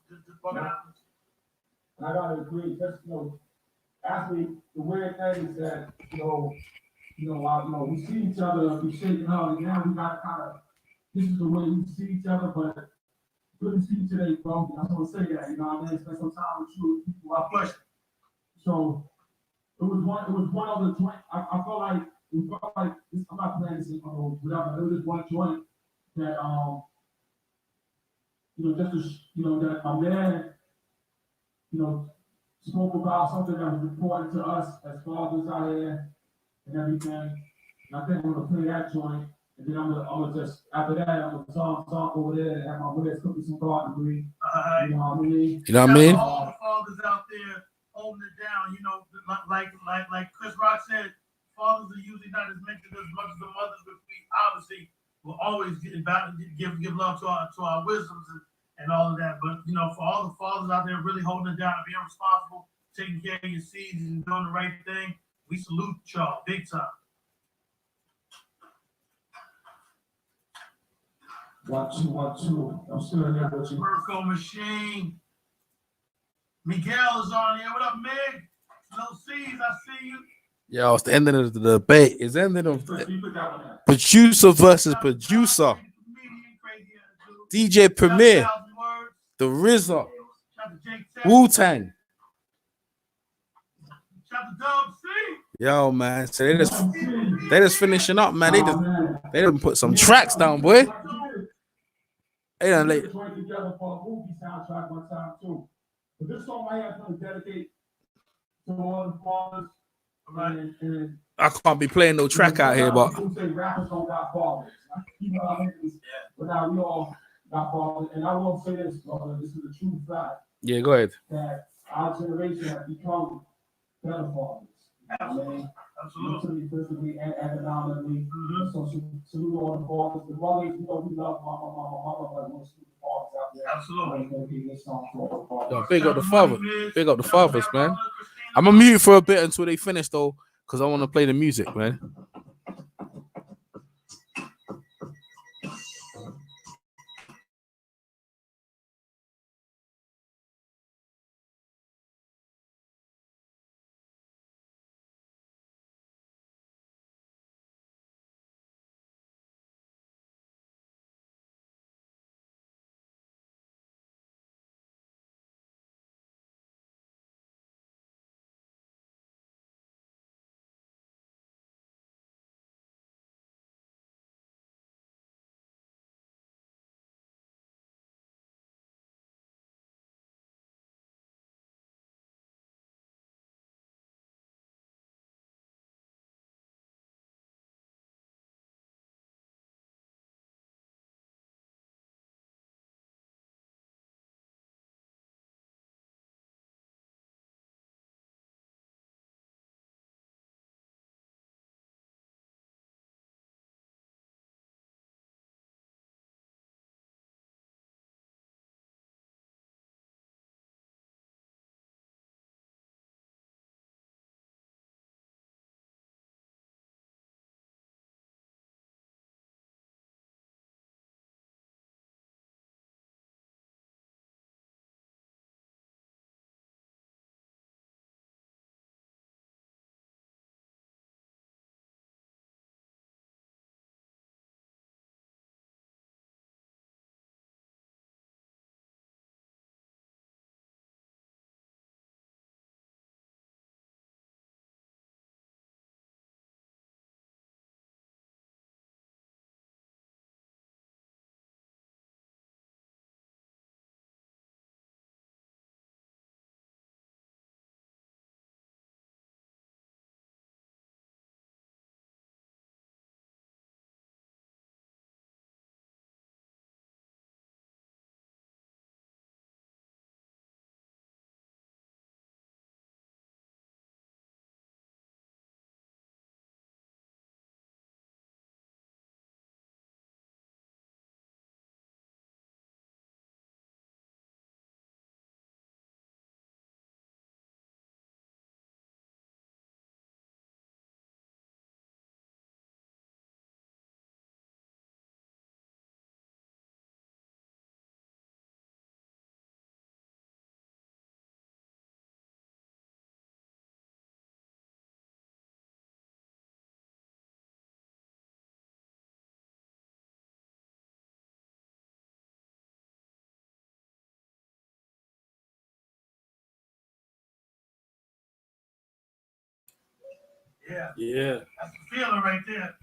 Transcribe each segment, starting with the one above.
just what happens. And I gotta agree. Just actually, the weird thing is that we see each other, we shaking hands, and now we gotta kind of. This is the way we see each other, but good to see you today, bro. I just want to say that, what I mean, spend some time with you, people I push. So it was one other joint. I felt like this. I'm not playing this whatever. It was just one joint that that my man, spoke about something that was important to us as fathers out here and everything. And I think I'm gonna play that joint, and then I'm gonna just after that I'm gonna talk over there and have my winners cook me some garden green. You know what I mean? You know what I mean? All the fathers out there holding it down. Like Chris Rock said, fathers are usually not as mentioned as much as the mothers, which we obviously will always give love to our wisdoms and all of that. But for all the fathers out there really holding it down and being responsible, taking care of your seeds and doing the right thing, we salute y'all big time. 1 2 1 2. I'm still here with you. Mirko Machine. Miguel is on here. What up, Mig? Lil C's, I see you. Yo, it's the ending of the debate. It's the ending of producer versus producer. DJ Premier, the RZA, Wu-Tang. Yo, man. So they just finishing up, man. They done put some tracks down, boy. They done late. Together for a movie soundtrack one time too. But this song I have to dedicate to all the fathers. And I can't be playing no track out here, but people say rappers don't got fathers. You know what I mean? But now we all got fathers. And I will say this, brother. This is a true fact. Yeah, go ahead. That our generation has become better fathers. Absolutely. Mentally, physically, and economically. So salute all the fathers. The brothers, we love mama, but we'll salute the fathers out there. Absolutely. Yo, big up the fathers. Big up the fathers, man. I'm gonna mute for a bit until they finish though, because I want to play the music, man. Yeah. Yeah. That's the feeling right there.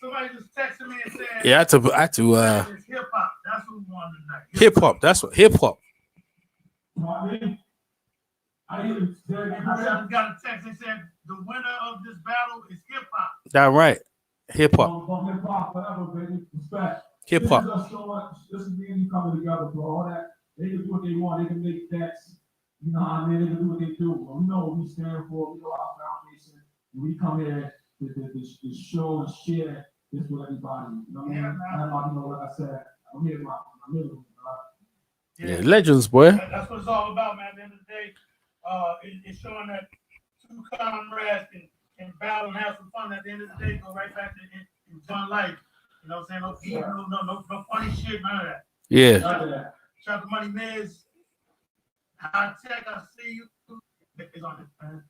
Somebody just texted me and said, Yeah, I had to it's hip hop. That's what we want tonight. hip hop. That's what hip hop. You know what I mean? I just got a text that said the winner of this battle is hip hop. That right. Hip hop. Hip hop, whatever, baby. Respect. Hip hop. This is me and you coming together, bro. All that they can do what they want. They can make bets. You know what I mean? They can do what they do. But we know what we stand for. We know our foundation. We come here to show and share this with everybody. You know what I mean? And you know, like I said, I'm here in my middle. Yeah, legends, boy. That's what it's all about, man. At the end of the day, it's showing that two comrades can battle and have some fun. At the end of the day, go right back to enjoying life. You know what I'm saying? No funny shit, none of that. Yeah. Shout out to Money Miz. High Tech, I see you. It's on it, man.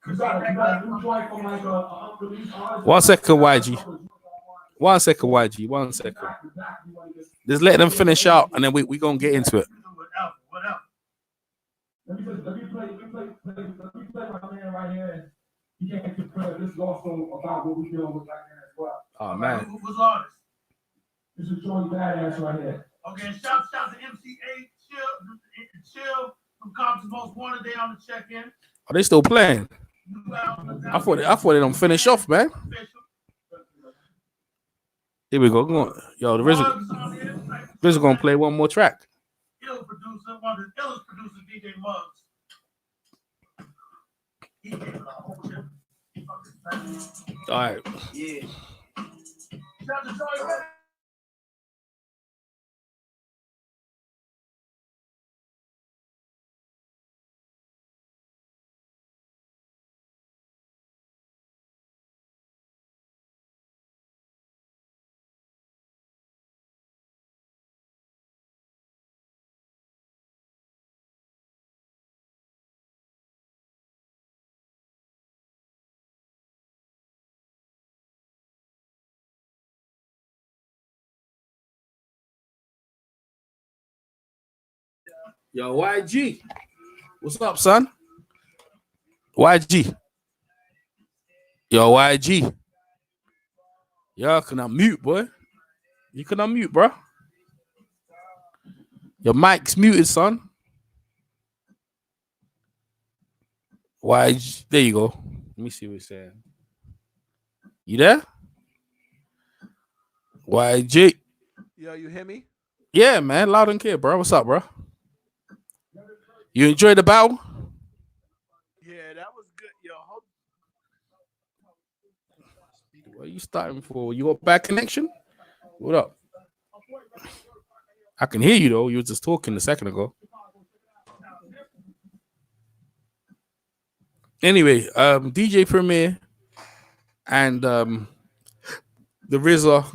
You got a new joint from like a unreleased artist. 1 second, YG. 1 second, YG. 1 second. Just let them finish out, and then we gonna get into it. Whatever. Let me play my man right here. He can't compare. This is also about what we're dealing with right now as well. Oh man. Who's artist? This is Joey Badass right here. Okay, shout to MCA Chill from Compton's Most Wanted. They on the check-in. Are they still playing? I thought they don't finish off, man. Here we go. Go on. Yo, the RZA gonna play one more track. Ill producer, one of the illest producers, DJ Muggs. All right. Yeah. Shout to Joey. Yo, YG. What's up, son? YG. Yo, YG. Y'all can unmute, boy. You can unmute, bro. Your mic's muted, son. YG. There you go. Let me see what he's saying. You there? YG. Yo, you hear me? Yeah, man. Loud and clear, bro. What's up, bro? You enjoyed the battle? Yeah, that was good. Yo, What are you starting for? You got bad connection? What up? I can hear you though. You were just talking a second ago. Anyway, DJ Premier and the RZA,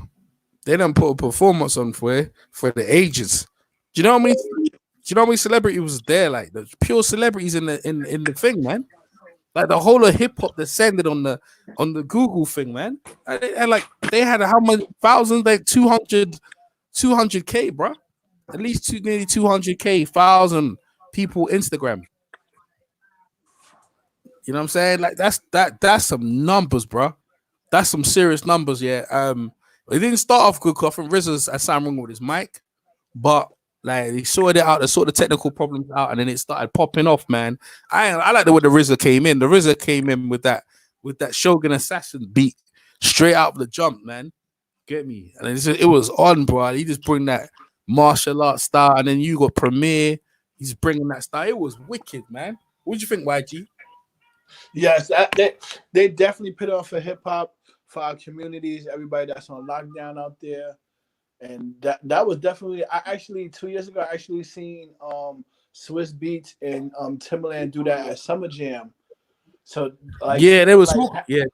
they done put a performance on for the ages. Do you know how many? You know how many celebrities was there? Like the pure celebrities in the thing, man. Like the whole of hip hop descended on the Google thing, man. And like they had how many thousands? Like 200K, bro. At least nearly 200K, 1,000 people Instagram. You know what I'm saying? Like that's some numbers, bro. That's some serious numbers, yeah. It didn't start off good because I think RZA's had something wrong with his mic, but like they sorted it out, they sorted the technical problems out, and then it started popping off, man. I like the way the RZA came in. The RZA came in with that Shogun Assassin beat straight out of the jump, man. Get me? And it was on, bro. He just bring that martial arts style, and then you got Premier. He's bringing that style. It was wicked, man. What do you think, YG? yes, they definitely put on for hip hop, for our communities, everybody that's on lockdown out there. And that was definitely, I actually 2 years ago I actually seen Swizz Beatz and Timbaland do that at Summer Jam. So like, yeah, they was like, yeah.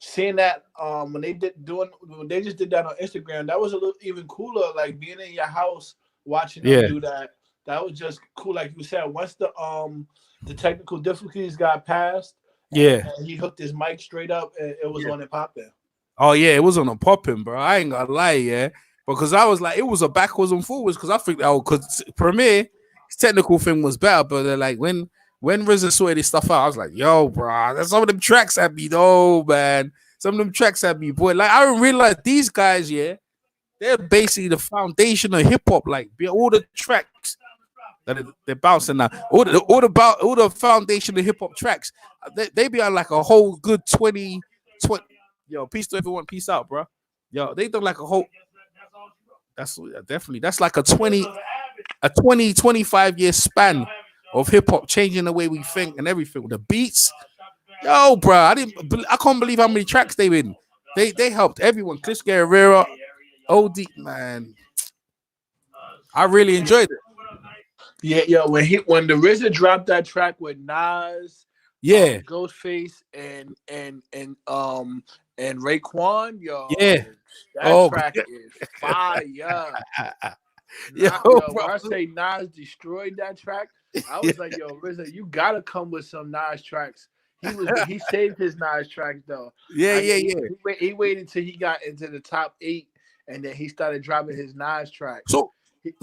Seeing that when they just did that on Instagram, that was a little even cooler. Like being in your house watching them do that. That was just cool. Like you said, once the technical difficulties got passed, and he hooked his mic straight up, and it was on and popping. Oh yeah, it was on a popping, bro. I ain't gonna lie, yeah. Because I was like, it was a backwards and forwards. Because I think, because Premier, his technical thing was better, but like when when RZA sorted this stuff out, I was like, yo, bro, there's some of them tracks at me, though, man. Some of them tracks at me, boy. Like, I didn't realize these guys, yeah, they're basically the foundation of hip hop. Like, all the tracks that they're bouncing now, all the foundation of hip hop tracks, they be on like a whole good 20. Yo, peace to everyone, peace out, bro. Yo, they done like a whole. That's definitely like a 25 year span of hip hop changing the way we think and everything. The beats, yo, bro, I can't believe how many tracks they in. They helped everyone. Chris Guerrero, OD, man. I really enjoyed it. Yeah, yo, when the RZA dropped that track with Nas, yeah, Ghostface and Raekwon, yo, yeah, that track is fire. Yo, when I say Nas destroyed that track, I was like, yo, RZA, you gotta come with some Nas tracks. He saved his Nas tracks though. Yeah. He waited till he got into the top 8, and then he started dropping his Nas tracks. So it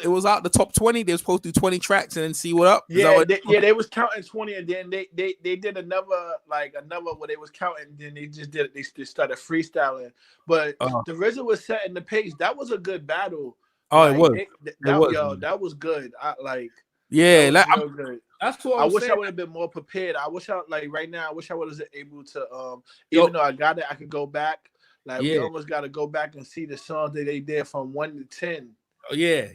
was out the top 20. They were supposed to do 20 tracks and then see what up. They was counting 20, and then they did another where they was counting. Then they just started freestyling. But the RZA was setting the pace. That was a good battle. Oh, like, it was. That was good. Good. That's what I wish I would have been more prepared. I wish right now. I wish I was able to. Even though I got it, I could go back. Like we almost got to go back and see the songs that they did from 1 to 10. Oh, yeah. Like,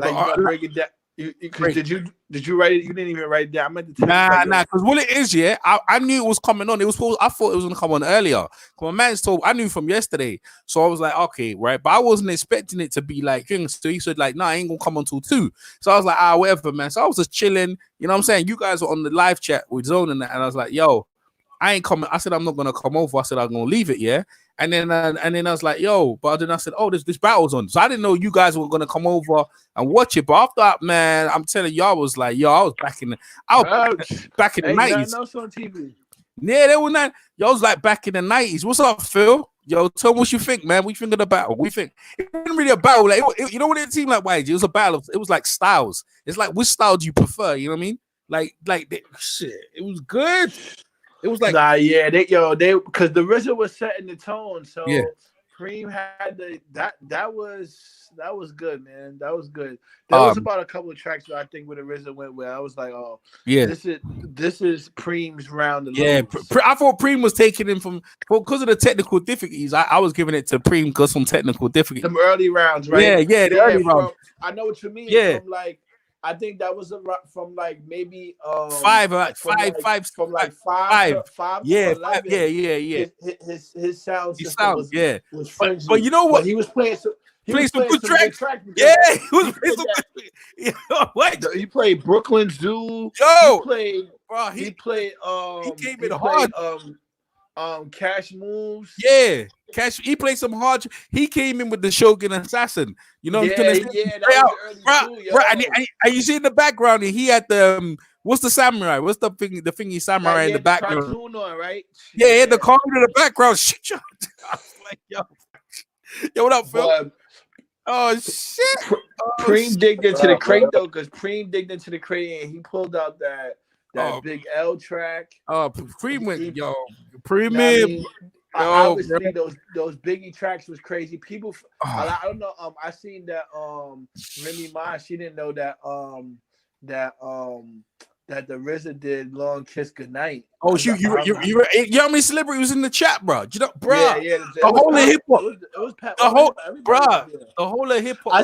but you gotta break it down. Did you write it? You didn't even write it down. I meant to nah. Because what it is, I knew it was coming on. I thought it was gonna come on earlier. My man's told. I knew from yesterday, so I was like, okay, right. But I wasn't expecting it to be like. So he said like, nah, I ain't gonna come on till 2. So I was like, whatever, man. So I was just chilling. You know what I'm saying? You guys were on the live chat with Zone and that, and I was like, yo, I ain't coming. I said I'm not gonna come over. I said I'm gonna leave it, yeah. And then I was like, yo, but then I said, oh, this battle's on. So I didn't know you guys were gonna come over and watch it. But after that, man, I'm telling you, I was like, yo, I was back in the 90s. On TV. Yeah, they were not. Yo, I was like back in the 90s. What's up, Phil? Yo, tell me what you think, man. We think of the battle. We think it wasn't really a battle. Like, you know what it seemed like, YG? It was a battle. It was like styles. It's like, which style do you prefer? You know what I mean? Like shit. It was good. It was like they because the RZA was setting the tone, so Preem had that was good, man. That was good. There was about a couple of tracks that I think where the RZA went where I was like, oh yeah, this is Preem's round. I thought Preem was taking him because of the technical difficulties. I was giving it to Preem because some technical difficulties. Some early rounds, right? Yeah, the early rounds. I know what you mean. Yeah. From like I think that was from like maybe 5. Yeah, 11. Yeah. His sound system was frenzy. But you know what? But he was playing some good tracks. Yeah, he was playing some good. What? He played Brooklyn Zoo. Yo, he played. He came in hard. Cash Moves. Yeah, Cash. He played some hard. He came in with the Shogun Assassin. You know, that was early too, and you see in the background, he had the what's the samurai? What's the thingy samurai in the background? Cartoon on, right? Yeah, he had the car in the background. Shit, I was like, yo, what up, Phil? Oh shit! Preem digged into the crate though, because Preem digged into the crate and he pulled out that Big L track. Preem went, Preem. Obviously, those Biggie tracks was crazy. People, I don't know. I seen that Remy Ma. She didn't know that that the RZA did "Long Kiss Goodnight." Oh, you know how many celebrities was in the chat, bro? You know, bro. Yeah. The whole of hip hop. The whole of hip hop.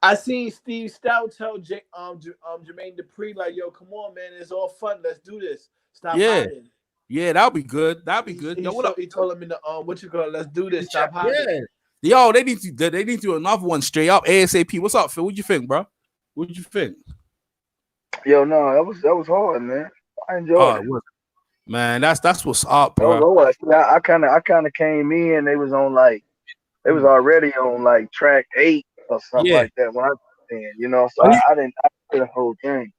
I seen Steve Stout tell Jermaine Dupri like, "Yo, come on, man, it's all fun. Let's do this. Stop hiding." Yeah, that'll be good. He told him in the let's do this. Stop hiding. Yeah. Yo, they need to do another one straight up ASAP. What's up, Phil? What you think, bro? What you think? Yo, no, that was hard, man. I enjoyed it. Man, that's what's up, bro. I kind of came in. They was already on like track 8 or something like that when I was in, you know. So I didn't the whole thing.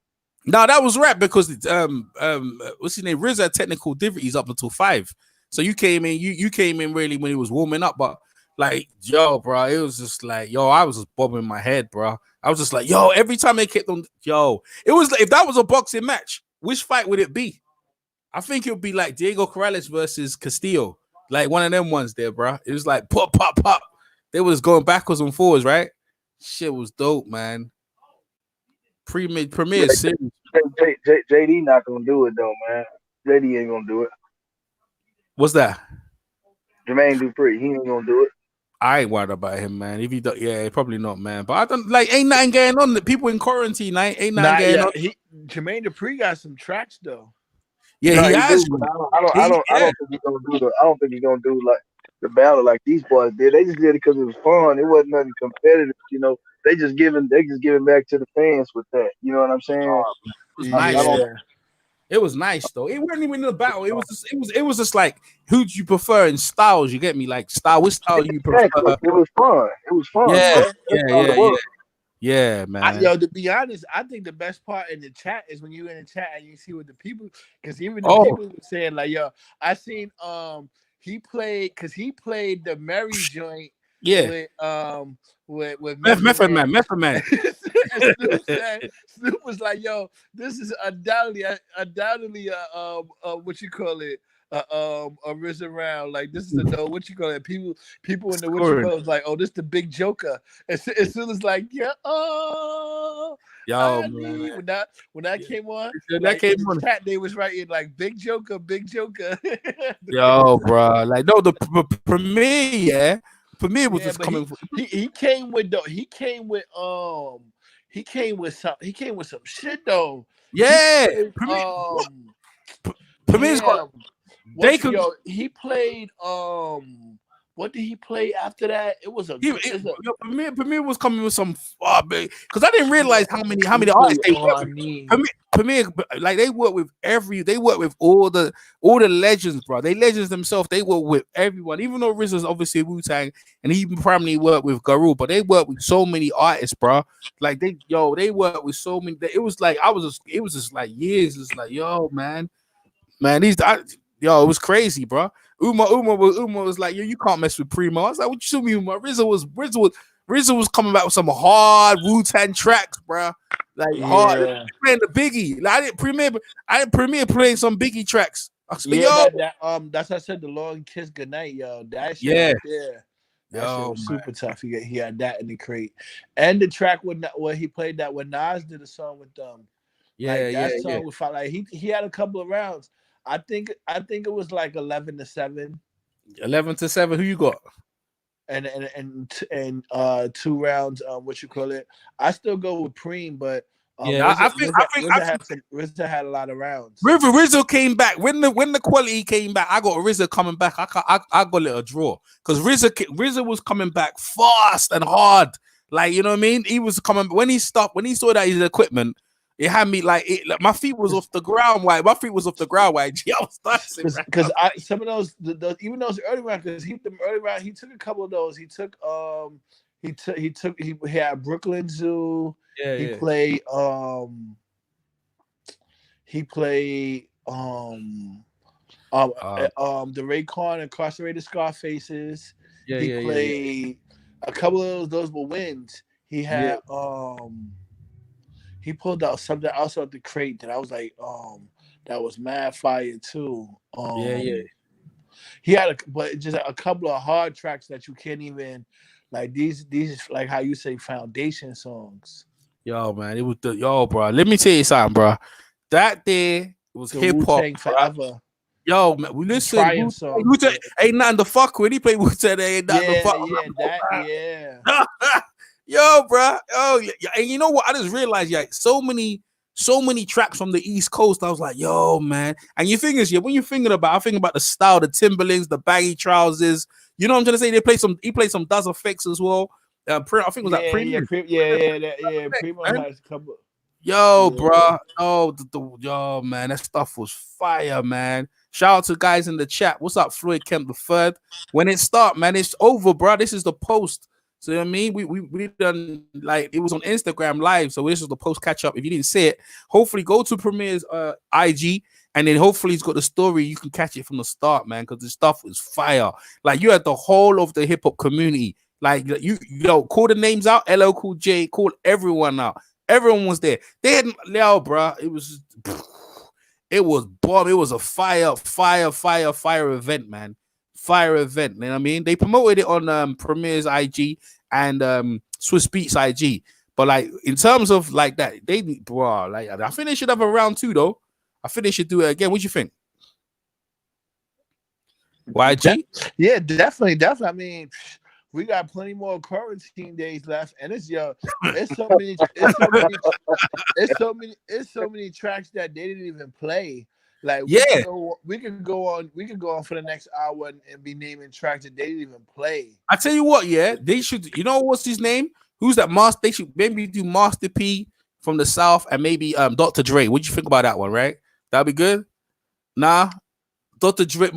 No, that was rap because what's his name? RZA had technical difficulties up until 5. So you came in really when he was warming up, but Like, yo, bro, it was just like, yo, I was just bobbing my head, bro. I was just like, yo, every time they kept on, yo, it was like, if that was a boxing match, which fight would it be? I think it would be like Diego Corrales versus Castillo, like one of them ones there, bro. It was like pop, pop, pop. They was going backwards and forwards, right? Shit was dope, man. Premier series. JD not gonna do it though, man. JD ain't gonna do it. What's that? Jermaine Dupri, he ain't gonna do it. I ain't worried about him, man. If he do, yeah, probably not, man. But I don't like, ain't nothing going on. People in quarantine, ain't nothing going on. Jermaine Dupri got some tracks though. Yeah, No, he has. I don't think he's gonna do I don't think he's gonna do like the battle like these boys did. They just did it because it was fun. It wasn't nothing competitive, you know. They just giving back to the fans with that. You know what I'm saying? It was nice. It was nice though. It wasn't even in the battle. It was just like, who do you prefer in styles? You get me? Like style, which style you prefer? It was fun. It was fun. Yeah, man. To be honest, I think the best part in the chat is when you in the chat and you see what the people, because even the people were saying like, yo, I seen he played the Mary joint. Yeah. With Method Man. Snoop was like, yo, this is undoubtedly what you call it, a RZA round. Like this is what you call it. People in the what you call it was like, oh, this the big joker. As soon as like, yeah, when that came on, chat they was writing like big joker. Yo, bro, like no, the Premier, yeah. Premier was just coming. He came with some shit though. Yeah, Premier's got. He played. What did he play after that? It was Premier was coming with some because I didn't realize how many artists they work with. Premier, like they work with all the legends, bro. They legends themselves. They work with everyone, even though RZA's obviously Wu-Tang and he primarily worked with Garou, but they work with so many artists, bro. Like they work with so many. It was just like years. It's like, yo, man, it was crazy, bro. Uma was like, yo, you can't mess with Preemo. I was like, what you mean, Uma? RZA was coming back with some hard Wu-Tang tracks, bro. Like hard playing the Biggie. Like, I didn't Premier playing some Biggie tracks. That's I said the Long Kiss Goodnight, yo. That shit that shit was super tough. He had that in the crate. And the track where he played that when Nas did a song with them. That song was fine. Like he had a couple of rounds. I think it was like 11-7. 11-7. Who you got? And 2 rounds. What you call it? I still go with Preem, but I think RZA had a lot of rounds. RZA came back when the quality came back. I got RZA coming back. I got it a draw because RZA was coming back fast and hard. Like, you know what I mean? He was coming when he saw that his equipment. It had me like my feet was off the ground. Why? My feet was off the ground. Why? I was dancing. Because some of those even those early rounds. Because he took a couple of those. He had Brooklyn Zoo. Yeah, he played the Raycon Incarcerated Scarfaces. He played a couple of those were wins. He had he pulled out something else out the crate that I was like, that was mad fire too. He had but just a couple of hard tracks that you can't even like these like how you say foundation songs. Yo, man, it was bro. Let me tell you something, bro. That day was hip hop forever. Yo, man, listen. Wu-Tang ain't nothing to fuck with. He played Wu-Tang. Ain't nothing to fuck with. Yo, bro. Oh, yeah. And you know what? I just realized, so many tracks from the East Coast. I was like, yo, man. And your thing is, when you're thinking about, I think about the style, the Timbalands, the baggy trousers. You know what I'm trying to say? He played some Daz Effects as well. I think it was that Preemo. Preemo has a couple. Yo, bro. Oh, yo, man, that stuff was fire, man. Shout out to guys in the chat. What's up, Floyd Kemp III? When it start, man, it's over, bro. This is the post. So you know what I mean, we done like it was on Instagram Live. So this was the post catch up. If you didn't see it, hopefully go to Premier's IG, and then hopefully he's got the story. You can catch it from the start, man, because the stuff was fire. Like you had the whole of the hip hop community. Like you know, call the names out. LL Cool J, call everyone out. Everyone was there. They had bro. It was bomb. It was a fire event, man. Fire event. You know what I mean? They promoted it on Premier's IG and Swizz Beatz IG. But like in terms of like that, bro, like I think they should have a round 2 though. I think they should do it again. What do you think? YG? Yeah, definitely. I mean, we got plenty more quarantine days left, and it's so many tracks that they didn't even play. Like we could go on for the next hour and be naming tracks that they didn't even play. I tell you what, yeah, they should. You know what's his name? Who's that? They should maybe do Master P from the South and maybe Dr. Dre. What do you think about that one? Right, that'd be good. Nah, Dr. Dre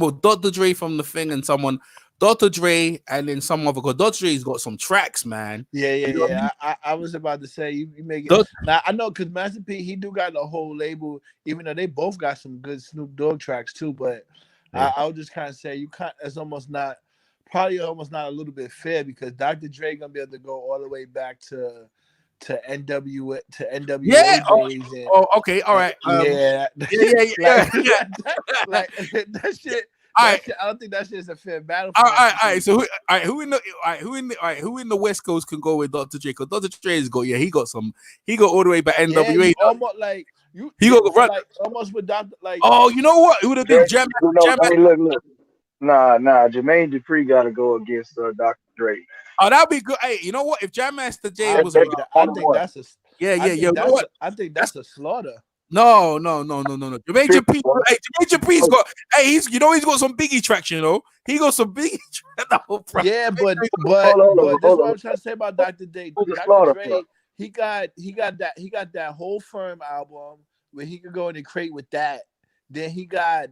from the thing and someone. Dr. Dre and then some other, because Dr. Dre's got some tracks, man. Yeah. I was about to say you make it. Now I know because Master P, he do got the whole label, even though they both got some good Snoop Dogg tracks too. But I would just kind of say it's almost not a little bit fair because Dr. Dre gonna be able to go all the way back to NWA days. Okay, all right. Yeah. Like that shit. I don't think that shit is a fair battle. All right. So who in the West Coast can go with Dr. Dre? Because Dr. Dre is he got all the way back NWA. Almost like he got run like almost with Dr. Like. Oh, you know what? It would have been Jam. Look. Nah. Jermaine Dupri got to go against Dr. Dre. Oh, that'd be good. Hey, you know what? If Jam Master Jay was, I think that's a. I think that's a slaughter. No. Jermaine Dupri's got. Hey, he's got some Biggie traction, you know. He got some Biggie traction. Yeah, but that's what I'm trying to say about Dr. Dre. Dr. Dre, he got that whole Firm album where he could go in the crate with that. Then he got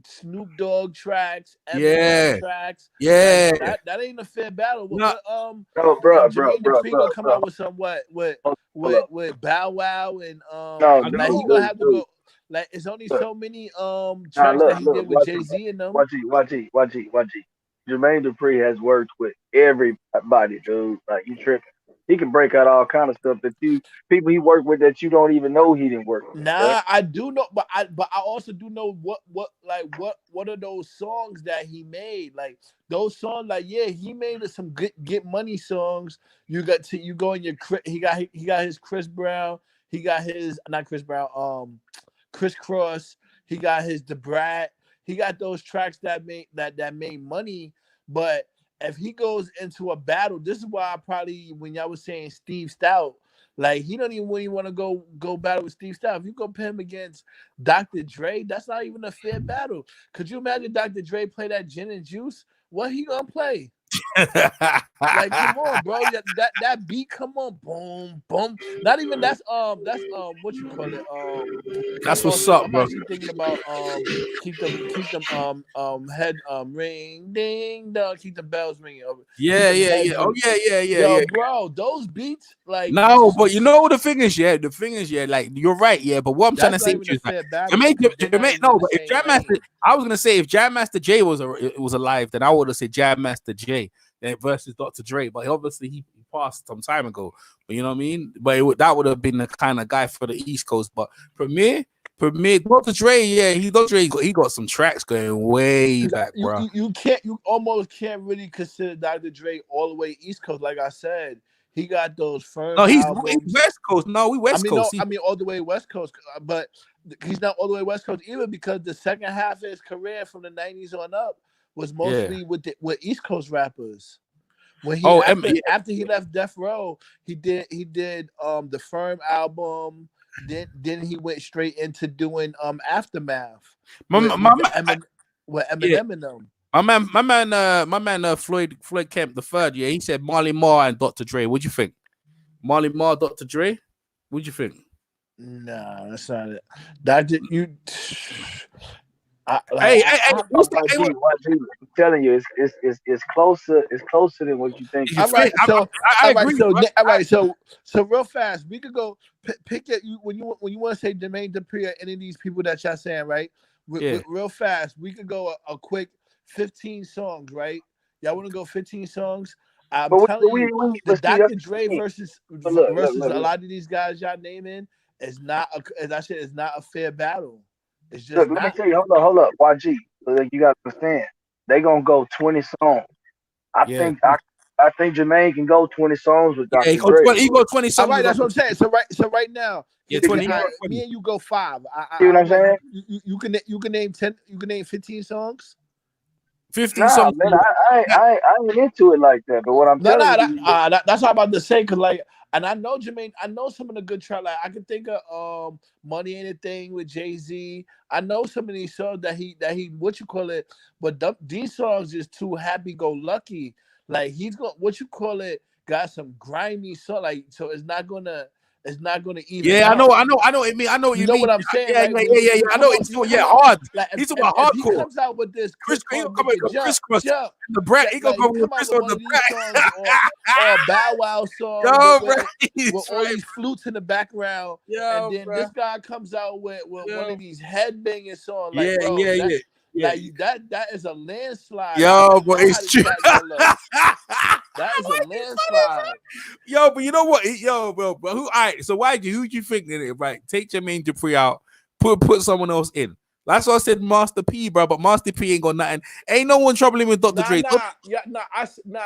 Snoop Dogg tracks, tracks. Yeah, like, that ain't a fair battle. No, bro. Gonna come out with some with Bow Wow and like he gonna have to go. Like it's only so many tracks that he did with Jay-Z and them. YG. Jermaine Dupri has worked with everybody, dude. Like you tripping. He can break out all kind of stuff that people he worked with that you don't even know he didn't work with. Nah, right? I do know, but I also do know what are those songs that he made? Like those songs, like he made some good Get Money songs. You go in your he got his Chris Brown, he got his not Chris Brown, Chris Cross, he got his Da Brat, he got those tracks that made money, but if he goes into a battle, this is why I probably when y'all was saying Steve Stout, like he don't even really want to go battle with Steve Stout. If you compare him against Dr. Dre, that's not even a fair battle. Could you imagine Dr. Dre play that Gin and Juice? What he gonna play? Like come on, bro. That beat, come on, boom, boom. Not even that's what you call it. That's what's up, bro. I'm actually thinking about keep them head ring ding dong, keep the bells ringing. Yeah. Oh yeah. Yo, bro, those beats like no, but you know the thing is, like you're right, but what I'm trying to say is like, if Jam Master, I was gonna say if Jam Master Jay was alive, then I would have said Jam Master Jay versus Dr. Dre, but obviously he passed some time ago. But you know what I mean? But that would have been the kind of guy for the East Coast. But Premier, Dr. Dre, he got some tracks going way back, bro. You almost can't really consider Dr. Dre all the way East Coast. Like I said, he got those firm. No, he's West Coast. No, we West Coast. I mean all the way West Coast, but he's not all the way West Coast either because the second half of his career from the 90s on up was mostly with East Coast rappers. When after he left Death Row, he did the Firm album. Then he went straight into doing Aftermath. Eminem and them. My man, Floyd Kemp the third. Yeah, he said Marley Marl and Dr. Dre. What'd you think? Marley Marl, Dr. Dre. What'd you think? Nah, that's not it. What's the, hey, I'm telling you, it's closer. It's closer than what you think. You feel- I agree. All right. So real fast, we could go pick it. When you want to say Jermaine Dupri or any of these people that y'all saying, right? Yeah. Real fast, we could go a quick 15 songs, right? Y'all want to go 15 songs? I'm telling you, the Dr. Dre versus a lot of these guys y'all naming is not, as I said, it's not a fair battle. It's just Look, let me tell you, hold up, YG. Like, you got to understand, they gonna go 20 songs. I think Jermaine can go 20 songs with Dr. Dre. He go 20 songs. All right, that's what I'm saying. So right now, Yeah, 20. Me and you go 5. See what I'm saying? You can name 10. You can name 15 songs. 15 songs. Man, I ain't into it like that. But what I'm telling you, that's what I'm about to say. Cause like, and I know Jermaine. I know some of the good track. Like I can think of "Money Ain't a Thing" with Jay-Z. I know some of these songs that he what you call it. But these songs is too happy-go-lucky. Like he's got got some grimy song. Like so, it's not gonna even. Yeah, I know what you mean. I know what you mean. What I'm saying? Yeah, right? Yeah. I know it's hard. Like, He's talking about hardcore. He comes out with this crisscross. The Brett, he gonna come with Chris on the Brett. Or Bow Wow song. With all these flutes in the background. And then this guy comes out with one of these headbanging songs. Like, Like that is a landslide. Yo, but it's true. That is a landslide. Yo, but you know what? Yo, bro, who? All right. So who do you think in it? Right, take Jermaine Dupri out. Put someone else in. That's what I said, Master P, bro. But Master P ain't got nothing. Ain't no one troubling with Dr. Dre.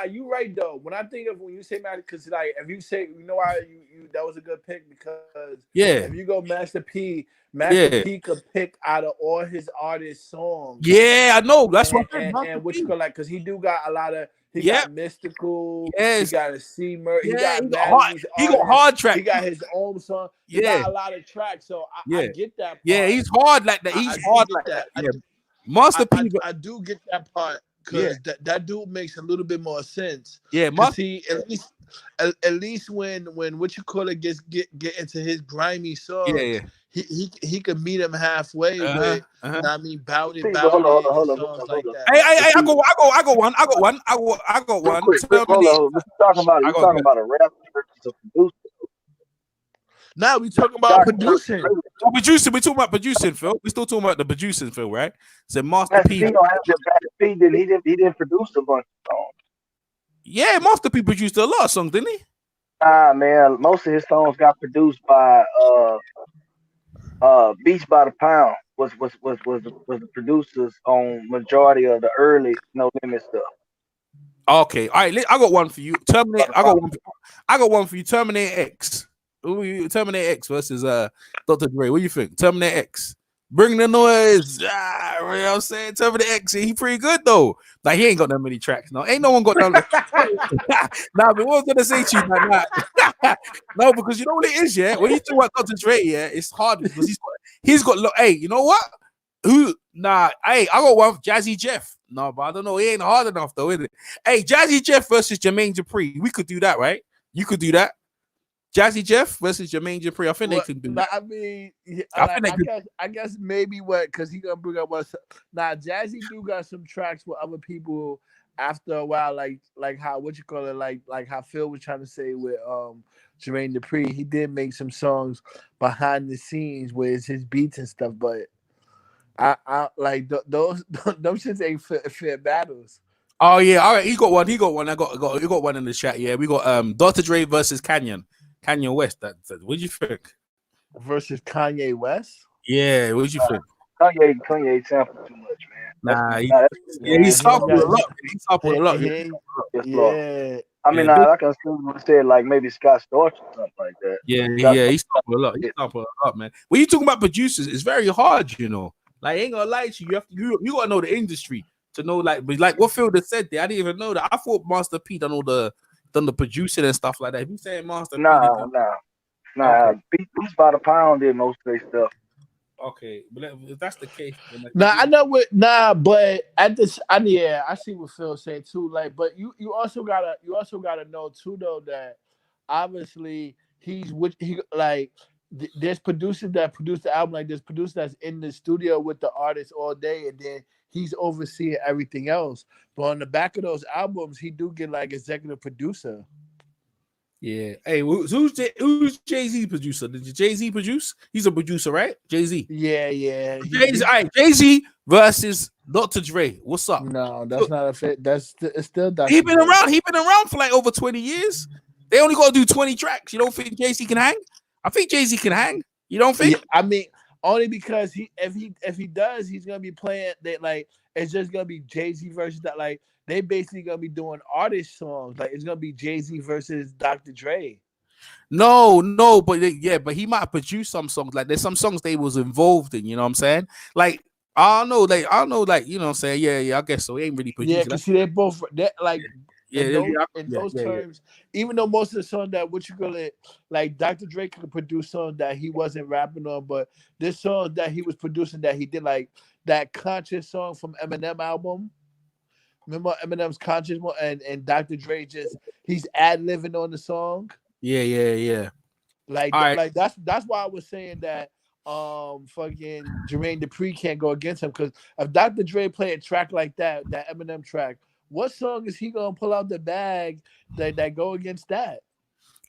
You right though. When you say Master, because like if you say, you know why you that was a good pick because if you go Master P. Master P could pick out of all his artist songs. Yeah, I know. That's what. And what you call like, because he do got a lot of. He got Mystical. Yes. He got a C-Mer. He got hard track. He got his own song. He got a lot of tracks. So I get that part. Yeah, he's hard like that. He's hard like that. Yeah. Master P. I do get that part because that dude makes a little bit more sense. Yeah, he at least when what you call it get into his grimy songs. He could meet him halfway with, I mean, bout it, hold on. Like that. Hey, I got one. Hold on. We're talking about a rapper versus a producer. Now we talking about producing. We talking about producing, Phil. We still talking about the producing, Phil, right? So Master P. He didn't produce a bunch of songs. Yeah, Master P produced a lot of songs, didn't he? Man, most of his songs got produced by Beats by the Pound was the producers on majority of the early No Limit stuff. Okay, all right. I got one for you. Terminator. I got one for you. Terminator X. Terminator X versus Dr. Dre. What do you think? Terminator X. Bring the noise. You know what I'm saying? Terminator X. He pretty good though. Like he ain't got that many tracks. No, ain't no one got that. Nah, but what I was gonna say to you, man, no, because you know what it is, yeah. When you talk about Dr. Dre, yeah, it's hard because he's got. Hey, you know what? I got one. Jazzy Jeff. No, but I don't know. He ain't hard enough though, is it? Hey, Jazzy Jeff versus Jermaine Dupri. We could do that, right? You could do that. Jazzy Jeff versus Jermaine Dupri. I think they can do that. I mean, I guess maybe because he gonna bring up what. Now, Jazzy do got some tracks with other people after a while, like how what you call it, like how Phil was trying to say with Jermaine Dupri. He did make some songs behind the scenes where it's his beats and stuff, but I like those shits ain't fair battles. Oh yeah, all right. He got one. You got one in the chat. Yeah, we got Dr. Dre versus Kanye West. What do you think? Versus Kanye West? Yeah, what do you think? Kanye sampled too much, man. He's sampled a lot. He's sampled a lot. Yeah. I mean, I can say like maybe Scott Storch or something like that. Yeah, he's sampled a lot. He's sampled a lot, man. When you talking about producers, it's very hard, you know. Like, I ain't gonna lie to you. You gotta know the industry to know, like what Phil had said there. I didn't even know that. I thought Master P done the producing and stuff like that. If you saying Master P, okay. Beats by the Pound did most of their stuff. Okay, but if that's the case, I know what. But at this, I see what Phil's saying too. Like, but you also gotta know too though that obviously he like there's producers that produce the album, like there's producers that's in the studio with the artist all day, and then he's overseeing everything else. But on the back of those albums, he do get like executive producer. Yeah. Hey, who's Jay-Z producer? Did Jay-Z produce? He's a producer, right? Jay-Z. Yeah. Jay-Z, all right, Jay-Z versus Dr. Dre. What's up? No, that's not a fit. It's still Dr. He been Dre. around. He been around for like over 20 years. They only got to do 20 tracks. You don't think Jay-Z can hang? I think Jay-Z can hang. You don't think? Yeah, I mean, only because if he does, he's gonna be playing that, like it's just gonna be Jay-Z versus that, like they basically gonna be doing artist songs. Like it's gonna be Jay-Z versus Dr. Dre. No, but but he might produce some songs. Like there's some songs they was involved in. You know what I'm saying? Like I don't know, like you know what I'm saying? Yeah, I guess so. He ain't really producing. Yeah, because see, they both like. In in those terms, even though most of the songs that what you call it, like Dr. Dre could produce songs that he wasn't rapping on, but this song that he was producing that he did, like that Conscious song from Eminem album. Remember Eminem's Conscious one, and Dr. Dre he's ad-libbing on the song. Yeah. Like like that's why I was saying that fucking Jermaine Dupri can't go against him, because if Dr. Dre play a track like that Eminem track, what song is he gonna pull out the bag that go against that?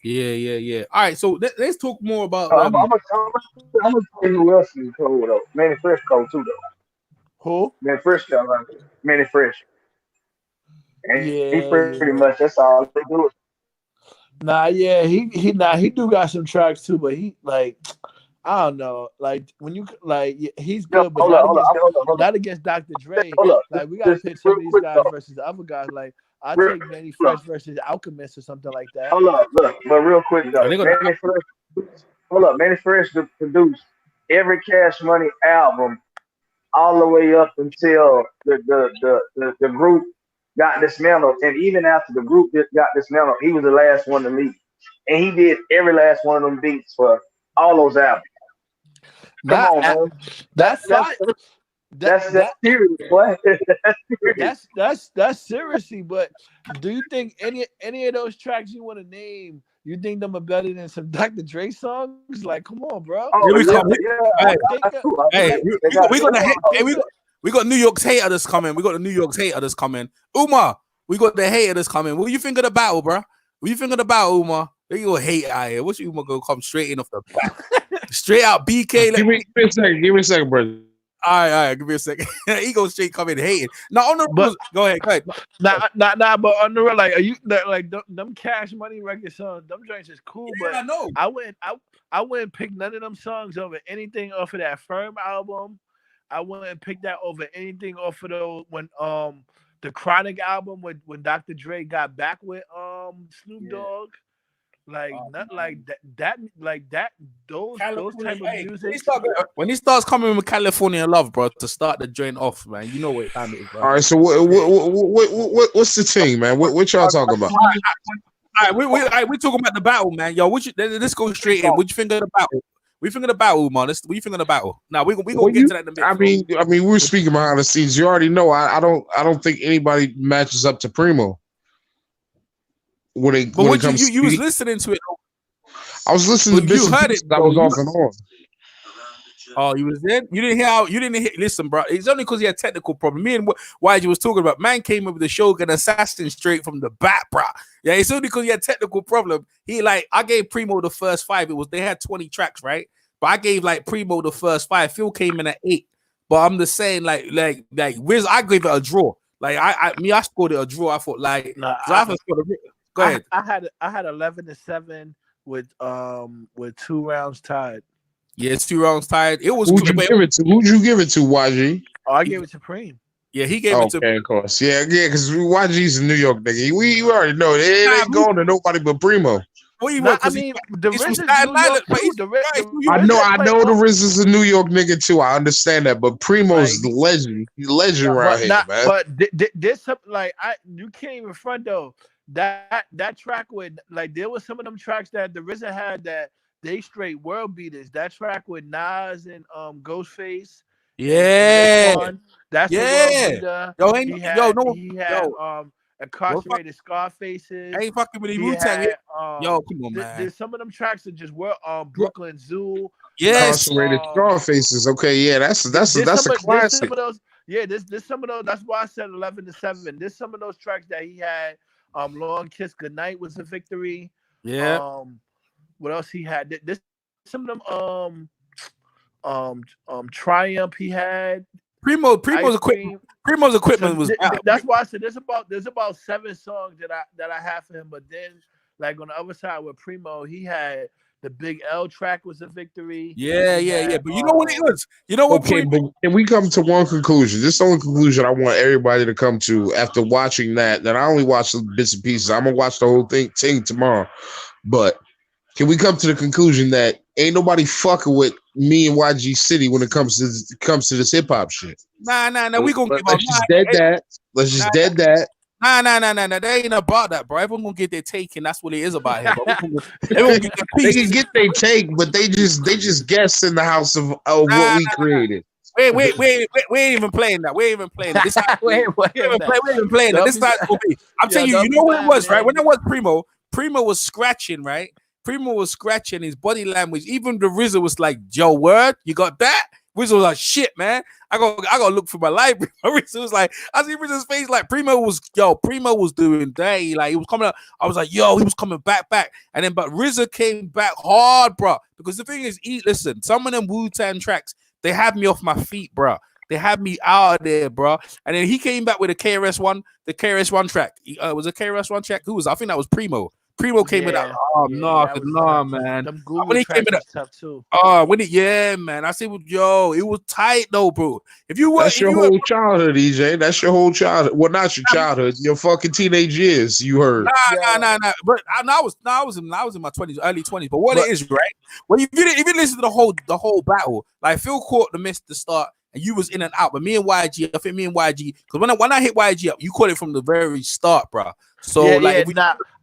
Yeah. All right, so let's talk more about. I'm gonna tell you who else is cold though. Mannie Fresh cold too though. Who? Mannie Fresh got like Mannie Fresh. And Yeah, he pretty much that's all they do. Nah, yeah, he do got some tracks too, but he like I don't know, like when you like he's good, but not against Dr. Dre. Like we gotta pick some of these guys versus the other guys. Like I take Mannie Fresh versus Alchemist or something like that. Hold up, look, but real quick though, Mannie Fresh produced every Cash Money album all the way up until the group got dismantled, and even after the group got dismantled, he was the last one to leave, and he did every last one of them beats for all those albums. Come on, man. That's serious, boy. That's seriously. But do you think any of those tracks you want to name, you think them are better than some Dr. Dre songs? Like, come on, bro. We got New York's hater that's coming. Umar, we got the hater that's coming. What do you think of the battle, bro? What do you think of the battle, Umar? They go hate out here. What's Umar gonna come straight in off the back? Straight out BK. Give me a second, brother. All right, give me a second. He goes straight coming hating. Now on the rules, go ahead. Nah, but on the real, like, are you like them Cash Money record songs? Them joints is cool, but I know. I wouldn't pick none of them songs over anything off of that Firm album. I wouldn't pick that over anything off of the Chronic album when Dr. Dre got back with Snoop Dogg. Like not like that. Those type of music. When he starts coming with California Love, bro, to start the joint off, man, you know what time it is, bro. All right, so what's the thing, man? What y'all talking about? All right, we're talking about the battle, man. Yo, let's go straight in. What you think of the battle? We think of the battle, man. What you think of the battle? Now we gonna get to that in a minute. I mean, we're speaking behind the scenes. You already know. I don't think anybody matches up to Preemo. When it comes you was listening to it. I was listening to you heard it. I was off and on. Oh, you was there? You didn't hear. Listen, bro. It's only because he had technical problem. Me and YG was talking about. Man came up with the Shogun Assassin straight from the bat, bro. Yeah, it's only because he had technical problem. I gave Preemo the first 5. They had 20 tracks, right? But I gave like Preemo the first 5. Phil came in at 8. But I'm just saying, like Wiz, I gave it a draw. Like I scored it a draw. I thought go ahead. I had 11-7 with 2 rounds tied. Yeah, it's 2 rounds tied. It was. Who'd you give it to, YG? Oh, I gave it to Preem. Yeah, he gave it to. Okay, of course. Yeah, because YG's a New York nigga. We already know it ain't going to nobody but Preemo. What you want? I mean, the RZA is I know the RZA is a New York nigga too. I understand that, but Premo's the legend. He's a legend right here, man. But this like you can't even front though. That track with like there was some of them tracks that the RZA had that they straight world beaters. That track with Nas and Ghostface. Yeah. That's he had Incarcerated Scarfaces. I ain't fucking with the He Wu-Tang. had, Yo, come on, man. There's some of them tracks that just were Brooklyn Zoo. Yes. Incarcerated Scarfaces. Okay, yeah, that's a classic. There's some of those. Yeah, there's some of those. That's why I said 11 to 7. There's some of those tracks that he had. Long Kiss Goodnight was a victory. Yeah. What else he had? This some of them. Triumph he had. Premo's equipment was out. That's why I said there's about 7 songs that I have for him. But then, like on the other side with Preemo, he had the Big L track was a victory. Yeah. But you know what it was? You know what? Okay, but can we come to one conclusion? This is the only conclusion I want everybody to come to after watching that. That I only watched bits and pieces. I'm gonna watch the whole thing tomorrow. But can we come to the conclusion that ain't nobody fucking with me and YG City when it comes to this hip hop shit? Nah. We gonna give up. Let's just dead that. Let's just dead that. Nah. They ain't about that, bro. Everyone gonna get their take, and that's what it is about here. They can get their take, but they just guess in the house of what we created. We ain't even playing that. We ain't even playing that. This we ain't even playing that. This is how it's gonna be. I'm telling you, you know what it was, right? When it was Preemo was scratching, right? Preemo was scratching his body language. Even the RZA was like, Joe, word, you got that? RZA was like, shit, man. I gotta look for my library. RZA was like, I see RZA's face like Preemo was doing day. Like he was coming up. I was like, yo, he was coming back. And then but RZA came back hard, bro. Because the thing is, listen, some of them Wu-Tang tracks, they had me off my feet, bro. They had me out of there, bro. And then he came back with the KRS-One track. Was a KRS-One track? Who was? I think that was Preemo. Preemo came in that. Oh no, man. Them Google when he came in tough too. Man. I said, yo, it was tight though, bro. That's your whole childhood, EJ. That's your whole childhood. Well, not your childhood, your fucking teenage years. You heard? Nah. But I was in my 20s, early 20s. But what it is, right? Well, if you listen to the whole battle, like Phil caught the start. And you was in and out, but me and YG, because when I hit YG up, you caught it from the very start, bro. So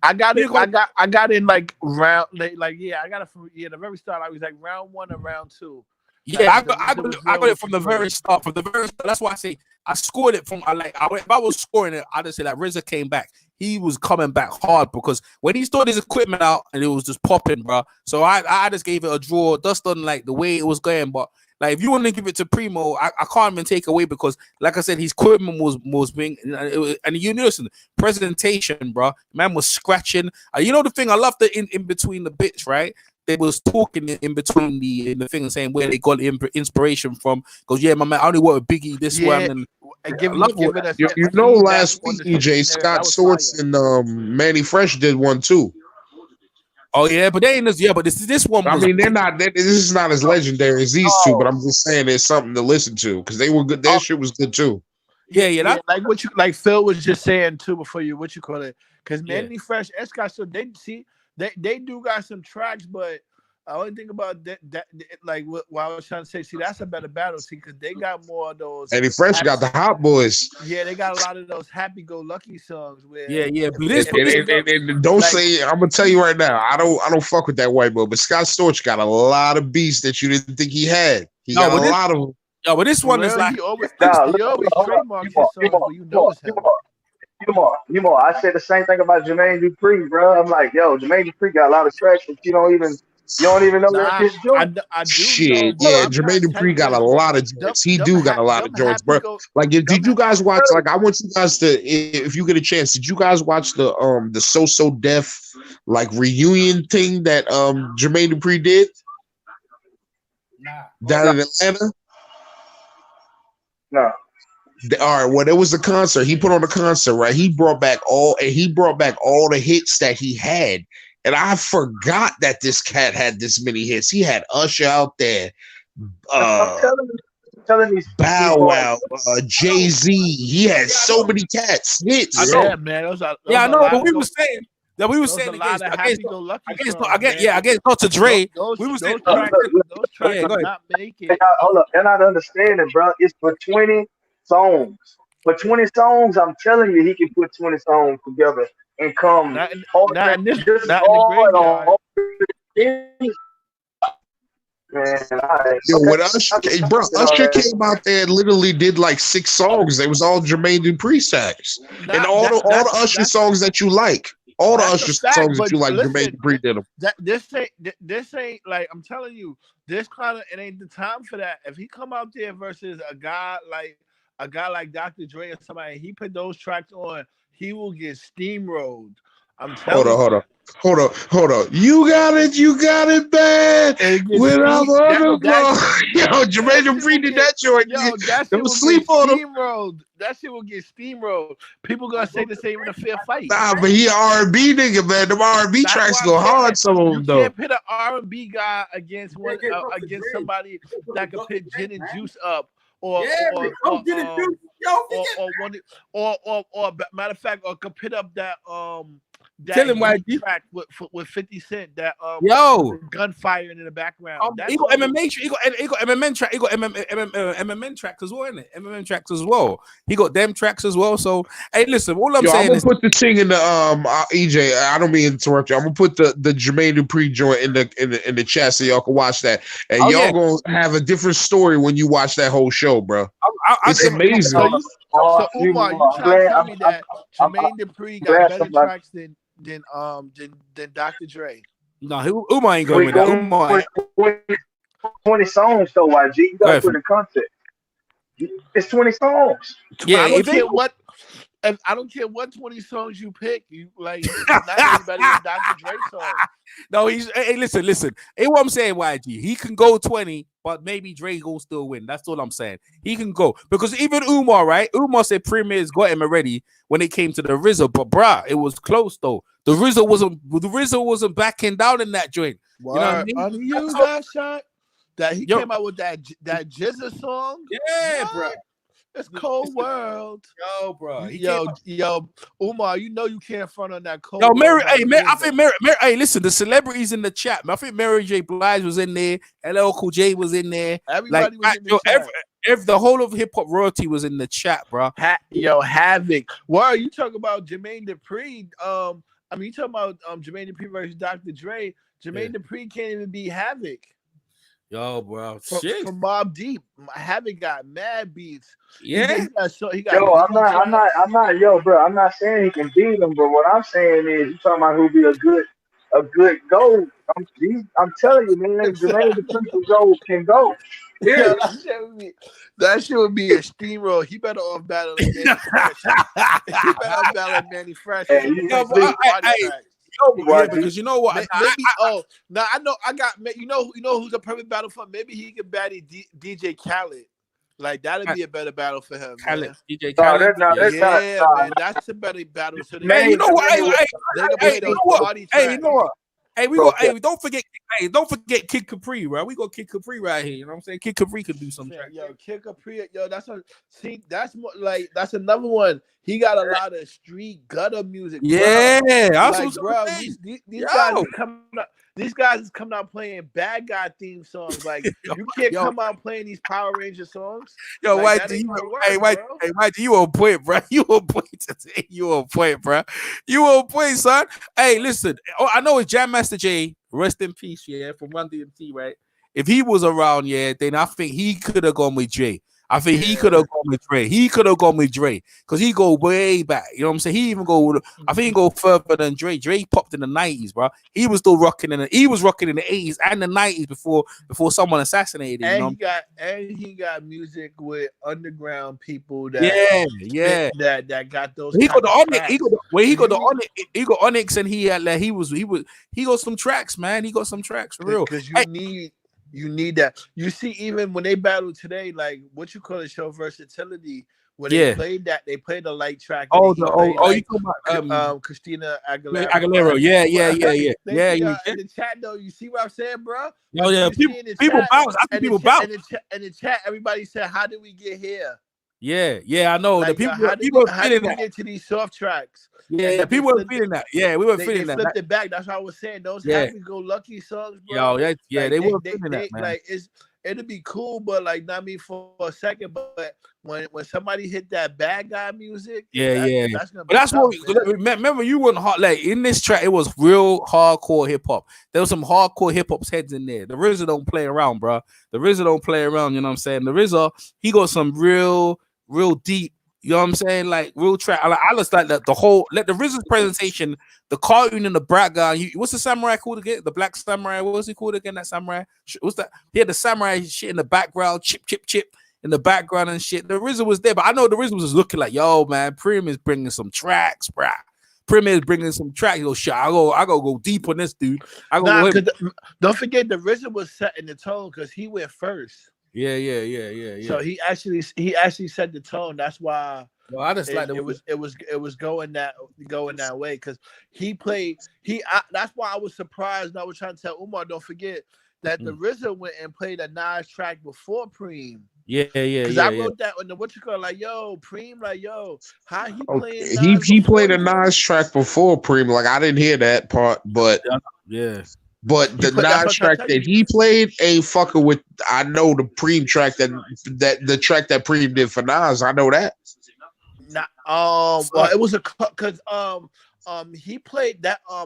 I got in like round, I got it from the very start. I was like round 1 and round 2. Yeah, I got it from the very start. That's why I say I scored it from. If I was scoring it, I'd just say like RZA came back. He was coming back hard because when he started his equipment out and it was just popping, bro. So I just gave it a draw, just on like the way it was going, but. Like if you want to give it to Preemo, I can't even take away because, like I said, his equipment was being and you listen, presentation, bro. Man was scratching. You know the thing I love in between the bits, right? They was talking in between the thing saying where they got inspiration from. Because my man, I only work with Biggie this one and give it last week, EJ Scott Storch and Mannie Fresh did one too. Oh yeah, but they ain't as but this one. I mean, they're not. This is not as legendary as these two, but I'm just saying there's something to listen to because they were good. Their shit was good too. Yeah. Like Phil was just saying too before you because Mannie Fresh, Scott, so they do got some tracks, but I only think about that like what I was trying to say. See, that's a better battle, because they got more of those. Mannie Fresh got the Hot Boys. Yeah, they got a lot of those happy-go-lucky songs. Where Don't say. I'm gonna tell you right now. I don't fuck with that white boy, but Scott Storch got a lot of beasts that you didn't think he had. He got a lot of them. Yo, but this one is like he always trademarks his songs, but you know it's him. You more. I said the same thing about Jermaine Dupri, bro. I'm like, yo, Jermaine Dupri got a lot of tracks that you don't even know that his joint. Shit, yeah, Jermaine Dupri got a lot of joints. He got a lot of joints, bro. Like, did you guys watch? Like, I want you guys to, if you get a chance, did you guys watch the So Def like reunion thing that Jermaine Dupri did down in Atlanta? No. All right, well, there was a concert. He put on a concert, right? He brought back all the hits that he had. And I forgot that this cat had this many hits. He had Usher out there. I'm telling these Bow Wow, Jay-Z. He had so many cats hits. Yeah, man. I know, but we were saying that we were saying against Dr. Dre. We were saying those tracks are not making. Hold up, they're not understanding, bro. It's for 20 songs. For 20 songs, I'm telling you, he can put 20 songs together and come. Not in the graveyard. Man, I, Yo, okay. when Usher came out there and literally did like 6 songs. They was all Jermaine Dupri tracks. And all the Usher songs that you like. All the Usher songs that you like, Jermaine Dupri did them. This ain't like, I'm telling you, this kind of, it ain't the time for that. If he come out there versus a guy like Dr. Dre or somebody, he put those tracks on, he will get steamrolled. I'm telling you. Hold on. You got it bad. When I'm on the block. Yo, Jermaine Dupri did that joint. Yo, that shit will sleep on him. That shit will get steamrolled. People gonna say the same in a fair fight. Nah, but he an R&B nigga, man. Them R&B tracks go hard, some of them, though. You can't pit an R&B guy against somebody that can pit Gin and Juice up. Or matter of fact, or could pit up that Tell him why track with 50 Cent, that gunfire in the background. He got MMA track. He got MMN track. He got MMN tracks as well, innit? MMN tracks as well. He got them tracks as well. So hey, listen, all I'm saying is, put the thing in the EJ. I don't mean to interrupt you. I'm gonna put the Jermaine Dupri joint in the chat so y'all can watch that, and y'all gonna have a different story when you watch that whole show, bro. It's amazing. So Umar, you trying to tell me that Jermaine Dupri got better tracks than Dr. Dre? No, Umar ain't going with that. Umar 20 songs though, YG. You gotta put in context. It's 20 songs. Yeah, I don't care what 20 songs you pick. You like not anybody in Dr. Dre song. No, listen. Hey, what I'm saying, YG, he can go 20, but maybe Dre will still win. That's all I'm saying. He can go because even Umar, right? Umar said Premier's got him already when it came to the RZA, but bruh, it was close though. The RZA wasn't backing down in that joint. You know what I mean? That shot that he came out with that Jizza song. Yeah, bro. It's Cold World. Yo, bro. Yo, Umar, you know you can't front on that Cold World. Mary, I think Mary, hey, listen, the celebrities in the chat, man. I think Mary J. Blige was in there. LL Cool J was in there. Everybody was in the chat. The whole of hip hop royalty was in the chat, bro. Havoc. Why are you talking about Jermaine Dupri? You talking about Jermaine Dupri versus Dr. Dre. Jermaine Dupri can't even be Havoc. Yo, bro, from Mobb Deep, Havoc got mad beats. Yeah, I'm not, bro. I'm not saying he can beat him, but what I'm saying is, you talking about who'll be a good goal. I'm telling you, man, Jermaine Dupri can go. Yeah, that shit would be a steamroll. He better off battling Mannie Fresh. He better off battling Mannie Fresh. Because you know what? You know who's a perfect battle for him? Maybe he could battle DJ Khaled. Like that'd be a better battle for him. Khaled, DJ Khaled. Man, that's a better battle. So man, you know what? You know what? Hey, don't forget Kid Capri, right? We got Kid Capri right here. You know what I'm saying? Kid Capri could do some track. Yo, Kid Capri, that's more like that's another one. He got a lot of street gutter music. Yeah, these guys is coming out playing bad guy theme songs. Like you can't come out playing these Power Ranger songs. Yo, like, YG, you on point, bro. You on point today. You on point, bro. You on point, son. Hey, listen. I know it's Jam Master Jay. Rest in peace, from Run DMC, right? If he was around, then I think he could have gone with Jay. I think he could have gone with Dre. He could have gone with Dre because he go way back. You know what I'm saying? He even go. I think he go further than Dre. Dre popped in the 90s, bro. He was still rocking in the 80s and the 90s before someone assassinated him. And he got music with underground people that that got those. He got the Onyx. He got Onyx, and he got some tracks, man. He got some tracks for real. Because you need that. You see, even when they battle today, like what you call it, show versatility. When they played that, they played the light track. You talking about Christina Aguilera. Yeah. In the chat, though, you see what I'm saying, bro? Oh yeah, people bounce. I think people bounce. In the chat, everybody said, "How did we get here?" Yeah, I know. Like, the how did we get to these soft tracks? Yeah, people were feeling that. Yeah, we were feeling that. They flipped it back. That's what I was saying. Those happy-go-lucky songs, bro. They were feeling that, man. Like it'd be cool, but like not me for a second. But when somebody hit that bad guy music, that's gonna be But that's tough, what. man. Remember, you weren't hot. Like in this track, it was real hardcore hip hop. There was some hardcore hip hop's heads in there. The RZA don't play around, bro. The RZA don't play around. You know what I'm saying? The RZA, he got some real deep. You know what I'm saying? Like real track. I just like the whole. Like the RZA's presentation, the cartoon in the background. What's the samurai called again? The black samurai. What was he called again? That samurai. What's that? He had the samurai shit in the background. Chip in the background and shit. The RZA was there, but I know the RZA was just looking like, yo, man, Preemo is bringing some tracks, bruh. Preemo is bringing some tracks. Yo, shit, I go deep on this dude. Don't forget the RZA was setting the tone because he went first. Yeah. So he actually set the tone. That's why. Well, I just like it was going that way because he played. That's why I was surprised. And I was trying to tell Umar, don't forget that the RZA went and played a Nas track before Preem. Yeah. Because I wrote that on the like, yo, Preem, like, yo, how he playing? He played a Nas track before Preem. Like I didn't hear that part, but yeah. But the Nas track that he played ain't fucking with. I know the Preem track that the track that Preem did for Nas. I know that. Well, it was because he played that I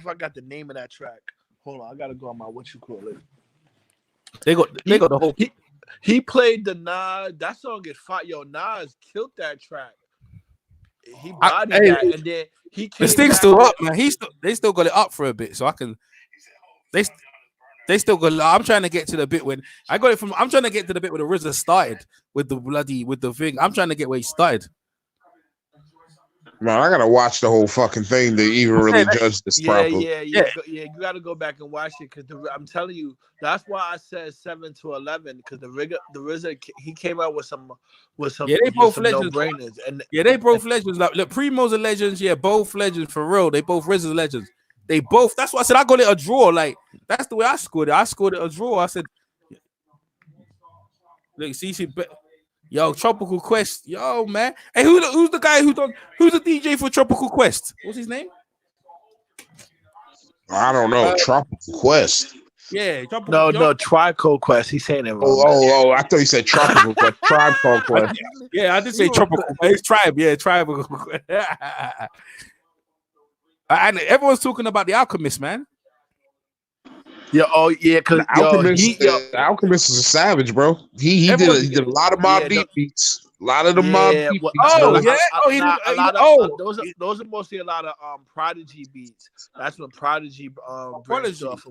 forgot the name of that track. Hold on, I gotta go on my what you call it. They got the whole. He played the Nas. That song is fire. Yo, Nas killed that track. He bodied that, and then he came. The thing's still up, man. They still got it up for a bit, so I can. They still got. I'm trying to get to the bit when I got it from. I'm trying to get to the bit where the RZA started with the thing. I'm trying to get where he started. Man, I gotta watch the whole fucking thing to even really judge this properly. Yeah. You gotta go back and watch it because I'm telling you, that's why I said 7 to 11 because the RZA he came out with some they both legends. No-brainers and they both legends. Like look, Premo's a legend. Yeah, both legends for real. They both RZA legends. They both. That's why I said I got it a draw. Like that's the way I scored it. I scored it a draw. I said, look, see. Yo, Tropical Quest. Yo, man. Hey, who's the guy who's the DJ for Tropical Quest? What's his name? I don't know. Tropical Quest. Yeah, No, Trico Quest. He's saying it wrong. Oh, I thought you said Tropical Quest. Trico Quest. Yeah, I did say Tropical. It's Tribe. Yeah, Tribal. And everyone's talking about the Alchemist, man. Yeah, because Alchemist is a savage, bro. He did a lot of Mobb Deep beats. A lot of the Mobb Deep beats. Those are mostly a lot of Prodigy beats. That's when Prodigy branched off.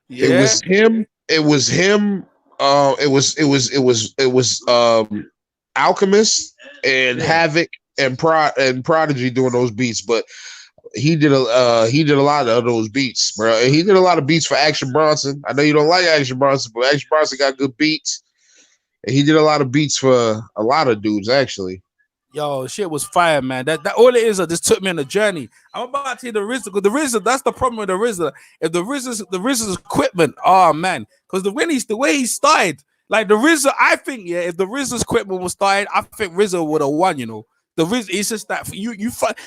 It was him. It was Alchemist and Havoc and Prodigy doing those beats, but he did a lot of those beats, bro. And he did a lot of beats for Action Bronson. I know you don't like Action Bronson, but Action Bronson got good beats. And he did a lot of beats for a lot of dudes, actually. Yo, shit was fire, man. That all it is, just took me on a journey. I'm about to hear the RZA, because the RZA, that's the problem with the RZA. If the RZA's equipment, oh man, because the way he started, like the RZA, I think, yeah, if the RZA's equipment was started, I think RZA would have won, you know. The RZA, it's just that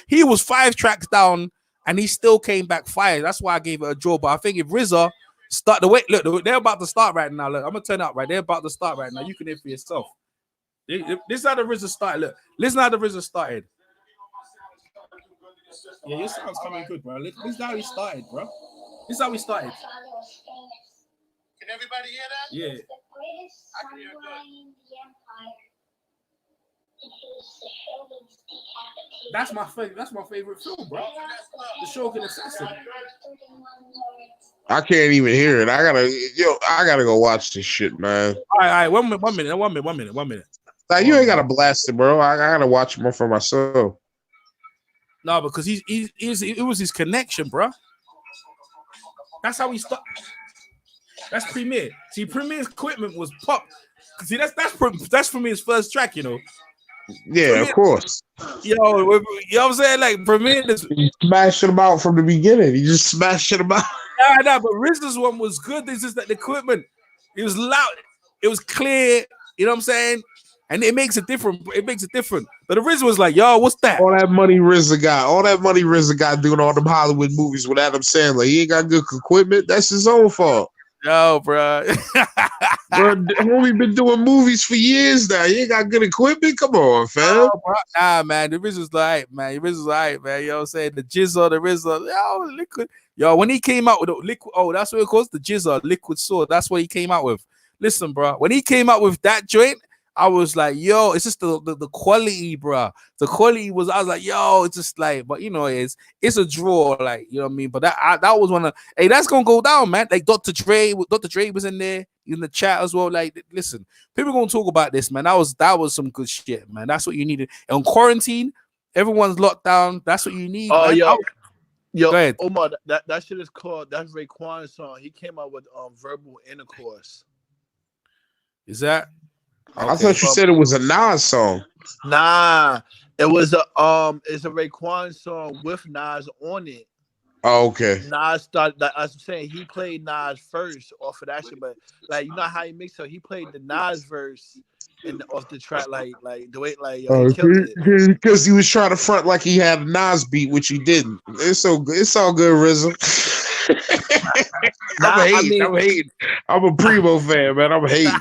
he was 5 tracks down and he still came back 5. That's why I gave it a draw. But I think if RZA start the way, look, they're about to start right now. Look, I'm gonna turn up right. They're about to start right now. You can hear for yourself. This is how the RZA started. Look, listen how the RZA started. Yeah, your sound's coming good, bro. This is how he started, bro. This is how he started. Can everybody hear that? Yeah. I can hear good. That's my favorite film, bro. The Shogun Assassin. I can't even hear it. I gotta go watch this shit, man. All right. 1 minute. Now, you ain't gotta blast it, bro. I gotta watch more for myself. No, because it was his connection, bro. That's how he started. That's Premier. See, Premier's equipment was pop. See, that's Premier's first track, you know. Yeah, Premier, of course. You know what I'm saying? Like Premier, he smashed it about from the beginning. He just smashed it about. Nah, but RZA's one was good. It's just that the equipment, it was loud, it was clear. You know what I'm saying? And it makes it different. But the RZA was like, yo, what's that? All that money RZA got doing all them Hollywood movies with Adam Sandler. He ain't got good equipment. That's his own fault. Yo, bro. Bro, homie been doing movies for years now. You ain't got good equipment. Come on, fam. Oh, bro. Nah, man. The RZA's like, man. The RZA's like, man. You know what I'm saying? The Jizza, the RZA. Yo, liquid. Yo, when he came out with the liquid, oh, that's what it calls the Jizza, liquid sword. That's what he came out with. Listen, bro. When he came out with that joint, I was like, yo, it's just the quality, bro. The quality was, I was like, yo, it's just like, but you know, it's a draw, like, you know what I mean? But that was one of, hey, that's gonna go down, man. Like Dr. Dre was in there in the chat as well. Like, listen, people gonna talk about this, man. That was some good shit, man. That's what you needed. On quarantine, everyone's locked down. That's what you need. Oh, man. Yo, go ahead. Omar, that shit is called, that's Raekwon's song. He came out with Verbal Intercourse. Is that? I thought you said it was a Nas song. Nah, it was it's a Raekwon song with Nas on it. Oh, okay. Nas started, like I was saying, he played Nas first off of that shit, but like you know how he mixed up, he played the Nas verse and off the track, like the way, like yo, he killed it. Because he was trying to front like he had a Nas beat, which he didn't. It's so good. It's all good, RZA. I'm hating. I'm a Preemo fan, man. I'm hating.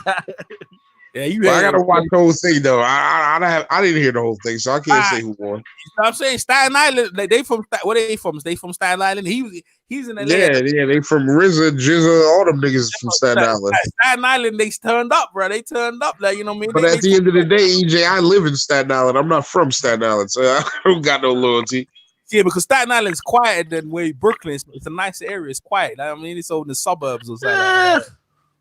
Yeah, you. I gotta watch the whole thing though. I didn't hear the whole thing, so I can't say who won. You know what I'm saying? Staten Island, like they from where they from? They from Staten Island. He's in LA. Yeah, they from RZA, Jizza, all them niggas from Staten Island. Staten Island, they turned up, bro. They turned up, like, you know what I mean. But at the end of the day, EJ, I live in Staten Island. I'm not from Staten Island, so I don't got no loyalty. Yeah, because Staten Island's quieter than where Brooklyn is. It's a nice area. It's quiet. Like, I mean, it's over in the suburbs or something.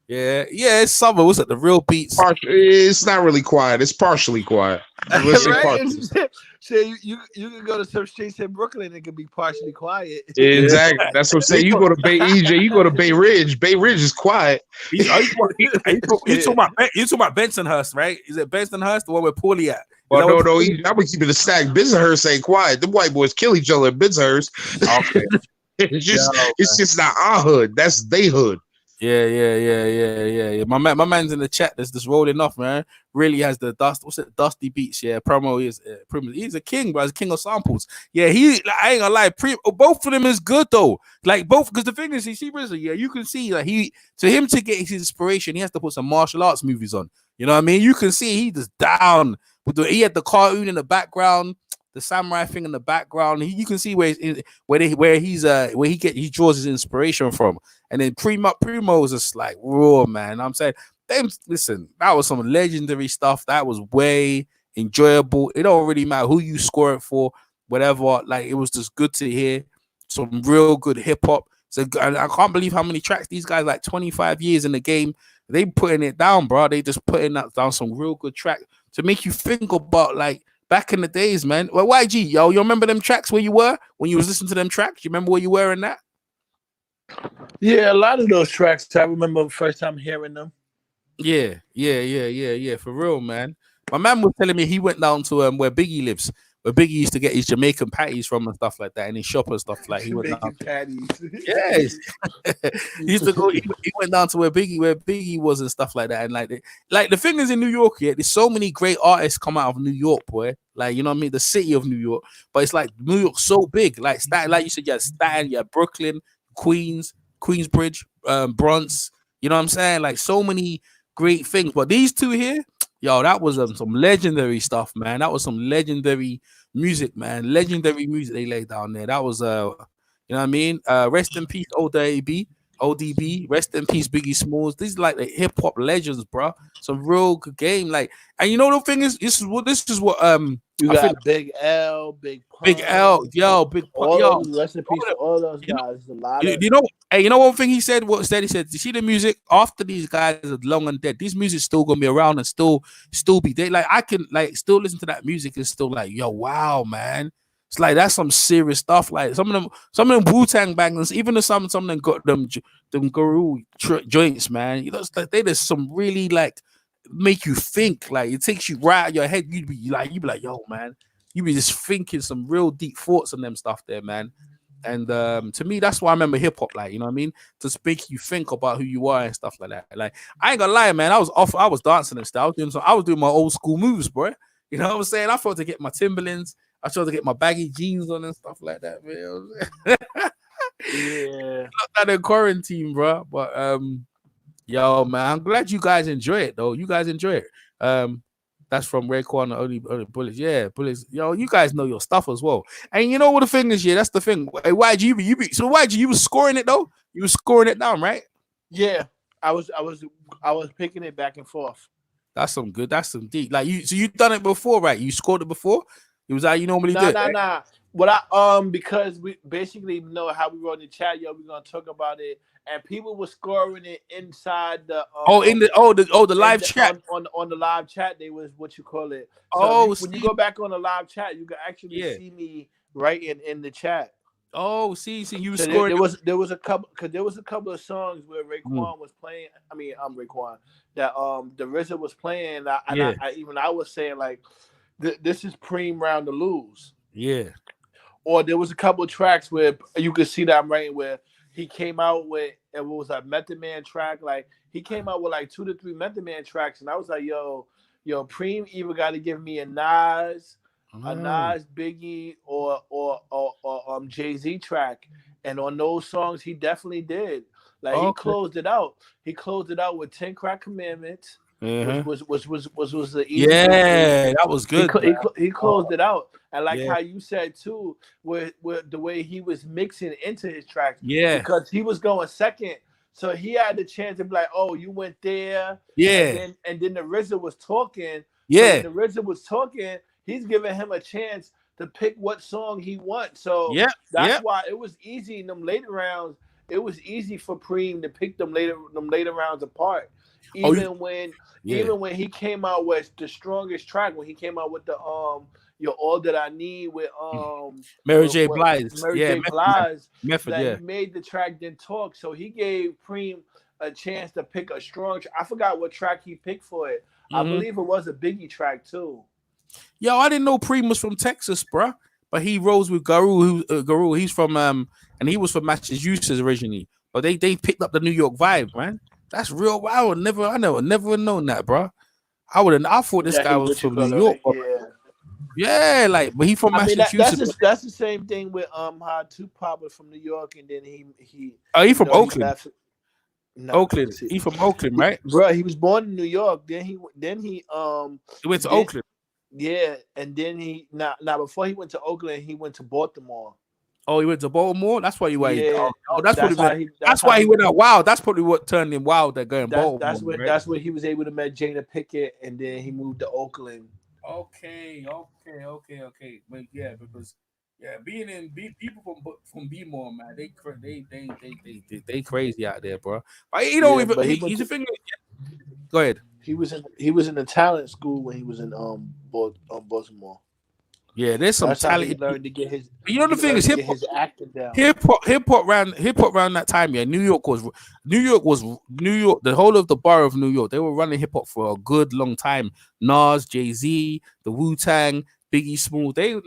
Yeah, it's summer. What's it? The real beats. It's not really quiet. It's partially quiet. Let's say partially. So you can go to some streets in Brooklyn. It can be partially quiet. Exactly. That's what I'm saying. You go to Bay EJ. You go to Bay Ridge. Bay Ridge is quiet. You talking about Bensonhurst, right? Is it Bensonhurst, the one where Paulie at? Well, no. I'm gonna keep it a stack. Bensonhurst ain't quiet. The white boys kill each other in Bensonhurst. Okay. It's just not our hood. That's they hood. Yeah. My man's in the chat that's just rolling off, man. Really has the Dusty Beats. Yeah, Preemo is he's a king, bro. He's a king of samples. Yeah, I ain't gonna lie. Both of them is good though. Like both, because the thing is, you see RZA, yeah, you can see like to get his inspiration, he has to put some martial arts movies on. You know what I mean? You can see he just down with he had the cartoon in the background, the samurai thing in the background. You can see where he draws his inspiration from. And then Preemo is just like raw, man. I'm saying, listen, that was some legendary stuff. That was way enjoyable. It don't really matter who you score it for, whatever. Like, it was just good to hear some real good hip hop. So I can't believe how many tracks these guys, like 25 years in the game, they putting it down, bro. They just putting down some real good tracks to make you think about like back in the days, man. Well, YG, yo, you remember them tracks where you were when you was listening to them tracks? You remember where you were in that? Yeah, a lot of those tracks, I remember the first time hearing them. Yeah, for real, man. My man was telling me he went down to where Biggie lives, where Biggie used to get his Jamaican patties from and stuff like that, and his shop and stuff like. He went down. Patties. Yes, he used to go. He went down to where Biggie was and stuff like that, and like the thing is in New York, yeah, there's so many great artists come out of New York, boy. Like, you know what I mean, the city of New York, but it's like New York's so big, like Staten, like you said, yeah, Staten, yeah, Brooklyn, Queensbridge, Bronx. You know what I'm saying? Like, so many great things, but these two here, yo, that was some legendary stuff, man. That was some legendary music, man. Legendary music they laid down there. That was you know what I mean? Rest in peace, ODB. Rest in peace, Biggie Smalls. These like the hip hop legends, bro. Some real good game. Like, and you know the thing is, this is what you got Big L, Big Pun, Big L, yo, Big Pun, yo. Rest in peace to all those guys. A lot of, you know one thing he said. He said, you see the music after these guys are long and dead, these music's still gonna be around and still be there. Like, I can like still listen to that music and still like, yo, wow, man. It's like that's some serious stuff. Like some of them Wu-Tang bangers, even some of them got them guru joints, man. You know, it's like they just some really like make you think. Like, it takes you right out of your head. You'd be like, yo, man. You be just thinking some real deep thoughts on them stuff there, man. And to me, that's why I remember hip hop. Like, you know what I mean? To make you think about who you are and stuff like that. Like, I ain't gonna lie, man. I was dancing and stuff. I was doing my old school moves, bro. You know what I'm saying? I thought to get my Timbalands. I tried to get my baggy jeans on and stuff like that, man. Yeah. Not in quarantine, bro. But yo, man, I'm glad you guys enjoy it though. You guys enjoy it. That's from Raekwon, only bullets. Yeah, bullets. Yo, you guys know your stuff as well. And you know what the thing is, yeah, that's the thing. Hey, YG, you was scoring it though? You was scoring it down, right? Yeah. I was picking it back and forth. That's some deep. Like you done it before, right? You scored it before? It was how you normally do it. Nah. What because we basically know how we wrote in the chat, yo, we're gonna talk about it. And people were scoring it inside the the live chat. On the live chat, they was what you call it. So when you go back on the live chat, you can actually see me writing in the chat. Oh, see, you were so scoring. There was a couple of songs where Raekwon was playing. I mean, I'm Raekwon. That the RZA was playing. I was saying like, this is Preem round to lose. Yeah. Or there was a couple of tracks where you could see that I'm writing where he came out with it was a Method Man track. Like he came out with like 2 to 3 Method Man tracks, and I was like, yo, Preem either got to give me a Nas Biggie or Jay-Z track, and on those songs he definitely did. Like he closed it out. He closed it out with 10 Crack Commandments. Was the easy that was good. He closed it out, and how you said too, with the way he was mixing into his tracks, because he was going second, so he had the chance to be like, oh, you went there, and then the RZA was talking, so when the RZA was talking, he's giving him a chance to pick what song he wants, so that's why it was easy in them later rounds. It was easy for Preem to pick them later rounds apart. Even when he came out with the strongest track, when he came out with the You're All That I Need with Mary J. Blige. He made the track then talk. So he gave Preem a chance to pick a strong I forgot what track he picked for it. I believe it was a Biggie track too. Yo, I didn't know Preem was from Texas, bro. But he rose with Garou. He's from and he was from Massachusetts originally. But they picked up the New York vibe, man. That's real. I never known that, bro. I thought this guy was from New York. But he from Massachusetts. That's the same thing with how Tupac was from New York, and then he from Oakland. Oakland. He from Oakland, right? Bro, he was born in New York. Then he went to Oakland. Yeah, and then before he went to Oakland, he went to Baltimore. Oh, he went to Baltimore. That's why he went. Yeah. That's why he went out wild. That's probably what turned him wild. That going Baltimore. That's where he was able to meet Jada Pinkett, and then he moved to Oakland. Okay. But because people from B-more, man, they crazy out there, bro. But he's a thing. Go ahead. He was in the talent school when he was in Baltimore. Yeah, there's some talent. He learned to get his. You know the thing is, hip hop around that time. Yeah, New York. The whole of the borough of New York. They were running hip hop for a good long time. Nas, Jay-Z, the Wu-Tang, Biggie Small. They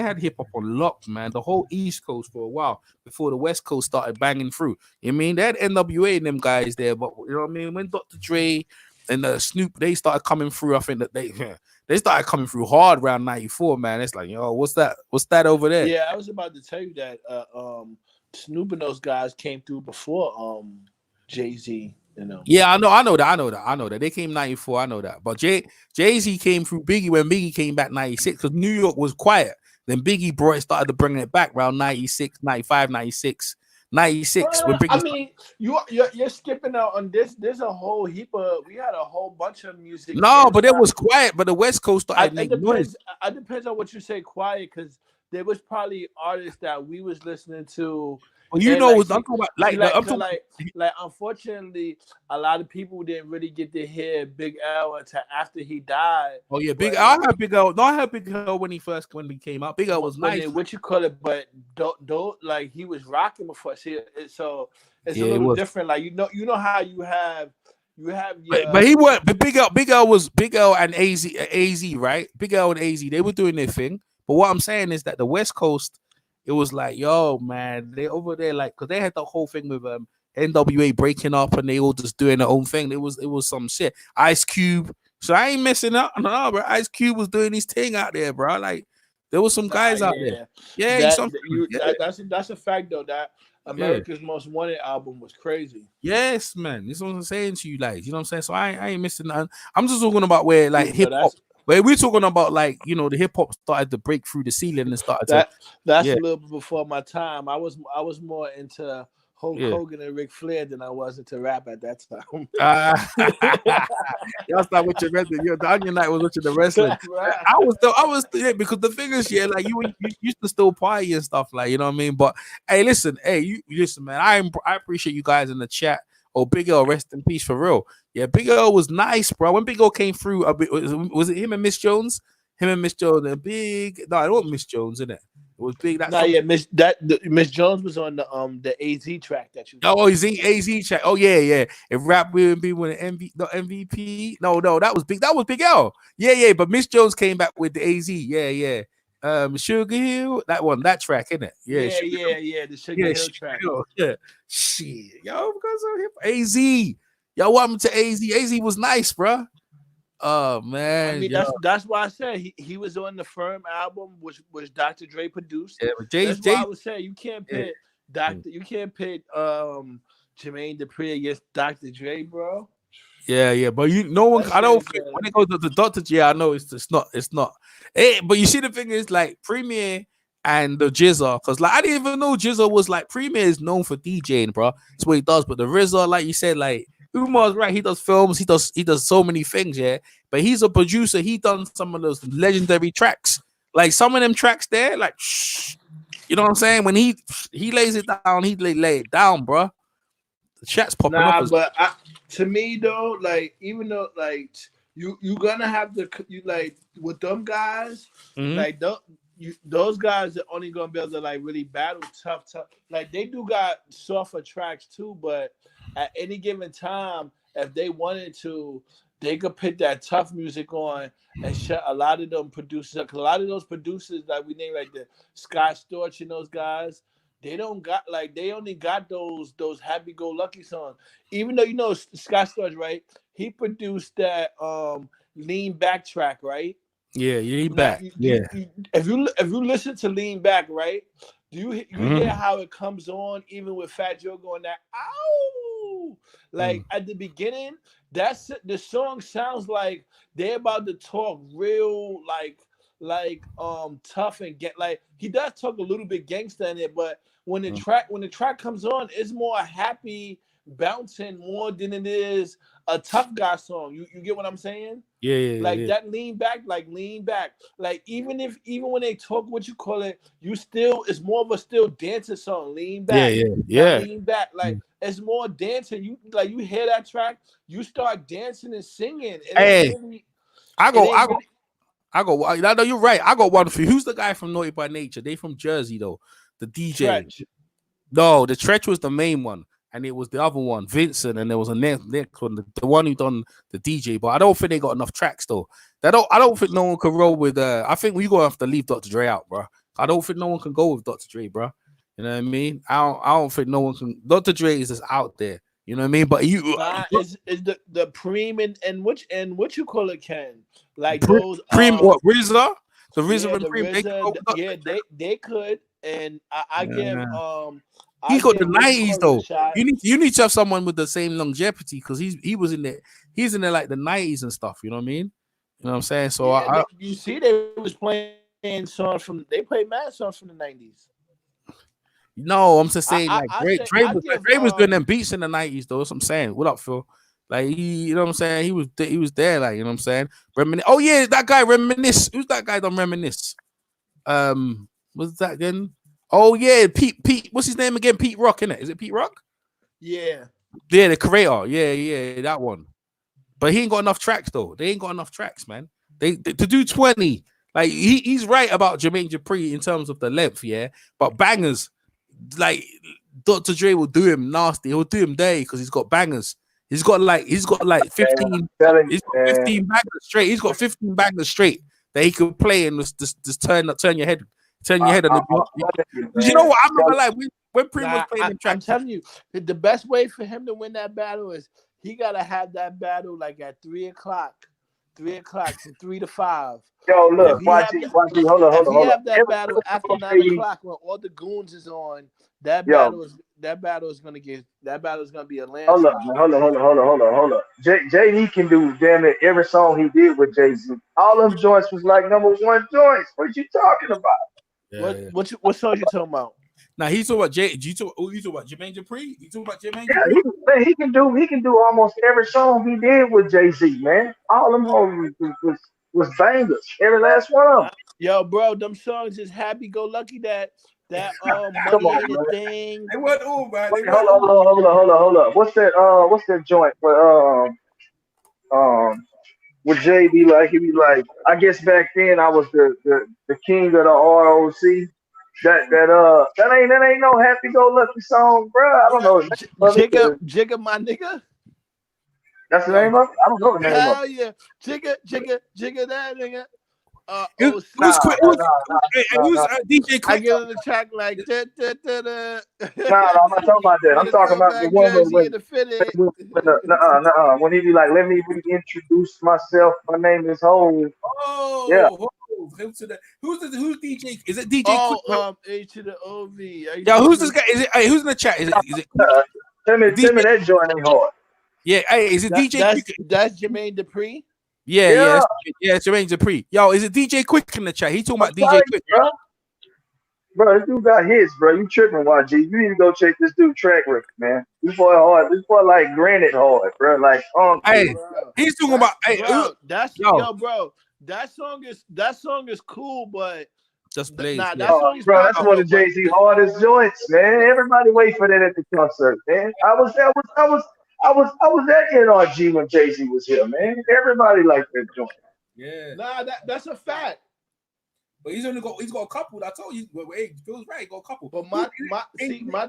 had hip hop on lock, man. The whole East Coast for a while before the West Coast started banging through. You know what I mean, they had NWA and them guys there, but you know what I mean. When Dr. Dre and Snoop, they started coming through. I think that they started coming through hard around 94, man. It's like, yo, what's that? What's that over there? Yeah, I was about to tell you that Snoop and those guys came through before Jay-Z, you know. Yeah, I know that. They came 94, I know that. But Jay-Z came through Biggie when Biggie came back 96, because New York was quiet. Then Biggie started to bring it back around 96, 95, 96. 96 when Biggie. I mean, you're skipping out on this. There's a whole heap of. We had a whole bunch of music. No, but it was quiet. But the West Coast started making noise. It depends on what you say. Quiet, because there was probably artists that we was listening to. Well, you know, I'm talking about unfortunately, a lot of people didn't really get to hear Big L until after he died. Oh yeah, Big L. I heard Big L. No, I heard Big L when he came out. Big L was nice. What you call it? But don't like he was rocking before. See, so it's a little different. Like you know how you have. But he went. But Big L was Big L and AZ, right? Big L and AZ, they were doing their thing. But what I'm saying is that the West Coast, it was like, yo, man, they over there, like, because they had the whole thing with NWA breaking up and they all just doing their own thing. It was some shit. Ice Cube. So I ain't messing up. No, bro. Ice Cube was doing his thing out there, bro. Like, there was some guys out there. Yeah, that's a fact though. That America's Most Wanted album was crazy. Yes, man. This is what I'm saying to you, like, you know what I'm saying? So I ain't missing nothing. I'm just talking about where like hip hop. Where we're talking about, like, you know, the hip hop started to break through the ceiling and started that's a little bit before my time. I was more into Hulk Hogan and Ric Flair than I was into rap at that time. Y'all start with your wrestling. The Onion Night was watching the wrestling. I was because the thing is, like you used to still party and stuff, like, you know what I mean. But hey, listen, man. I appreciate you guys in the chat. Oh, Big L, rest in peace for real. Yeah, Big L was nice, bro. When Big L came through, was it him and Miss Jones? Him and Miss Jones, it wasn't Miss Jones, isn't it? It was Big. Miss Jones was on the AZ track that you. Oh, AZ track. Oh yeah. If rap will be with an MVP. No, that was Big. That was Big L. Yeah. But Miss Jones came back with the AZ. Yeah. Sugar Hill, that track, isn't it? Yeah, the Sugar Hill track. Yeah, shit, yo, because of hip AZ, yo, welcome to AZ. AZ was nice, bro. Oh man, I mean, that's why I said he was on the Firm album, which Dr. Dre produced. Yeah, but that's why I was saying you can't pit Jermaine Dupri against Dr. Dre, bro. Yeah, but no one. I don't think when it goes to the Dr. J, I know it's not. Hey, but you see, the thing is, like, Premier and the RZA, because like I didn't even know RZA was like, Premier is known for DJing, bro. That's what he does. But the RZA, like you said, like Umar's right. He does films. He does so many things, yeah. But he's a producer. He done some of those legendary tracks. Like some of them tracks there, like, you know what I'm saying? When he lays it down, he lay it down, bro. The chat's popping up. But to me though, like, even though like you gonna have to like with them guys, like those guys are only gonna be able to like really battle tough. Like they do got softer tracks too, but at any given time, if they wanted to, they could put that tough music on and shut a lot of them producers up. A lot of those producers that we name, like the Scott Storch and those guys, they only got those happy-go-lucky songs. Even though, you know, Scott Storch, right? He produced that Lean Back track, right? Yeah, Lean Back. If you listen to Lean Back, right? Do you hear how it comes on even with Fat Joe going that ow? Like at the beginning, the song sounds like they're about to talk real like tough and get like he does talk a little bit gangsta in it, but when the track comes on, it's more happy bouncing more than it is a tough guy song. You get what I'm saying? Yeah. That lean back. Like even when they talk, what you call it, it's more of a still dancing song. Lean back. Yeah. Lean back. Like it's more dancing. You hear that track, you start dancing and singing. And I know you're right. I got one for you. Who's the guy from Naughty by Nature? They from Jersey though. The DJ. Stretch. No, the Stretch was the main one, and it was the other one, Vincent, and there was a Nick the one who done the DJ. But I don't think they got enough tracks though. I don't think no one can roll with. I think we gonna have to leave Dr. Dre out, bro. I don't think no one can go with Dr. Dre, bro. You know what I mean? I don't think no one can. Dr. Dre is just out there. You know what I mean? But you is the Preemo and what you call it, Ken? Like those Preemo, what RZA? The RZA and Preemo. They could, and I give he got the 90s though. You need to have someone with the same longevity because he's in there like the 90s and stuff. You know what I mean? You know what I'm saying? So you see, they was playing songs they played mad songs from the 90s. No, I'm just saying like Dre was doing them beats in the 90s though. That's what I'm saying. What up, Phil? Like you know what I'm saying? He was there, like, you know what I'm saying? Oh yeah, that guy Reminisce. Who's that guy? Don't Reminisce. What's that again? Oh yeah, Pete. What's his name again? Pete Rock, innit? Is it Pete Rock? Yeah, the creator. Yeah, that one. But he ain't got enough tracks though. They ain't got enough tracks, man. They to do 20. Like he's right about Jermaine Dupri in terms of the length, yeah. But bangers, like Dr. Dre will do him nasty. He'll do him dirty because he's got bangers. He's got like 15. He's got 15 bangers straight. He's got 15 bangers straight that he could play and just turn your head. Turn your head on the. You know what? I'm not gonna lie. When Preemo was playing the track, I'm telling you, the best way for him to win that battle is he gotta have that battle like at 3:00. 3 o'clock from 3 to 5. Yo, look, If he watch have it. Hold on, If hold he on. have that battle after 9 o'clock when all the goons is on, that battle is gonna be a Hold up, landslide. man. Hold up. JD can do damn it every song he did with Jay-Z. All them joints was like #1 joints. What you talking about? What song you talking about? Now he's talking about you talking about Jermaine Dupri? You talking about Jermaine Yeah, Dupri? he can do almost every song he did with Jay-Z, man. All them hoes was bangers. Every last one of them. Yo, bro, them songs is happy go lucky that Come money on, ain't man. a thing. They weren't all, man. Wait, hold on. What's that joint with Jay be like? He be like, I guess back then I was the king of the ROC. That ain't no happy go lucky song, bro. I don't know. Jigga, my nigga. That's the name of it? I don't know the name of it. Hell yeah, jigga that nigga. Who's DJ Quick? I get on the track like Nah, I'm not talking about that. I'm talking about the one when he be like, let me reintroduce myself. My name is Hov. Oh, Yeah. Who's DJ? Is it DJ Quick? A to the OV. Yeah, who's this guy? Is it? Hey, who's in the chat? Is it? Tell me that joint ain't hard. Yeah, hey, is it DJ Quick? That's Jermaine Dupri. Yeah, it's Jermaine Dupri. Yo, is it DJ Quick in the chat? He talking about DJ Quick, bro. Bro, this dude got hits, bro. You tripping, YG? You need to go check this dude track record, man. This boy hard. This boy like granite hard, bro. Like, hey, he's talking about, hey, bro, bro. That song is cool, but just Blaze. That song is bro. That's one of Jay-Z hardest joints, man. Everybody wait for that at the concert, man. I was at NRG when Jay-Z was here, man. Everybody liked that joint. Yeah. Nah, that's a fact. But he's got a couple. I told you, hey, Phil's right. He got a couple. But my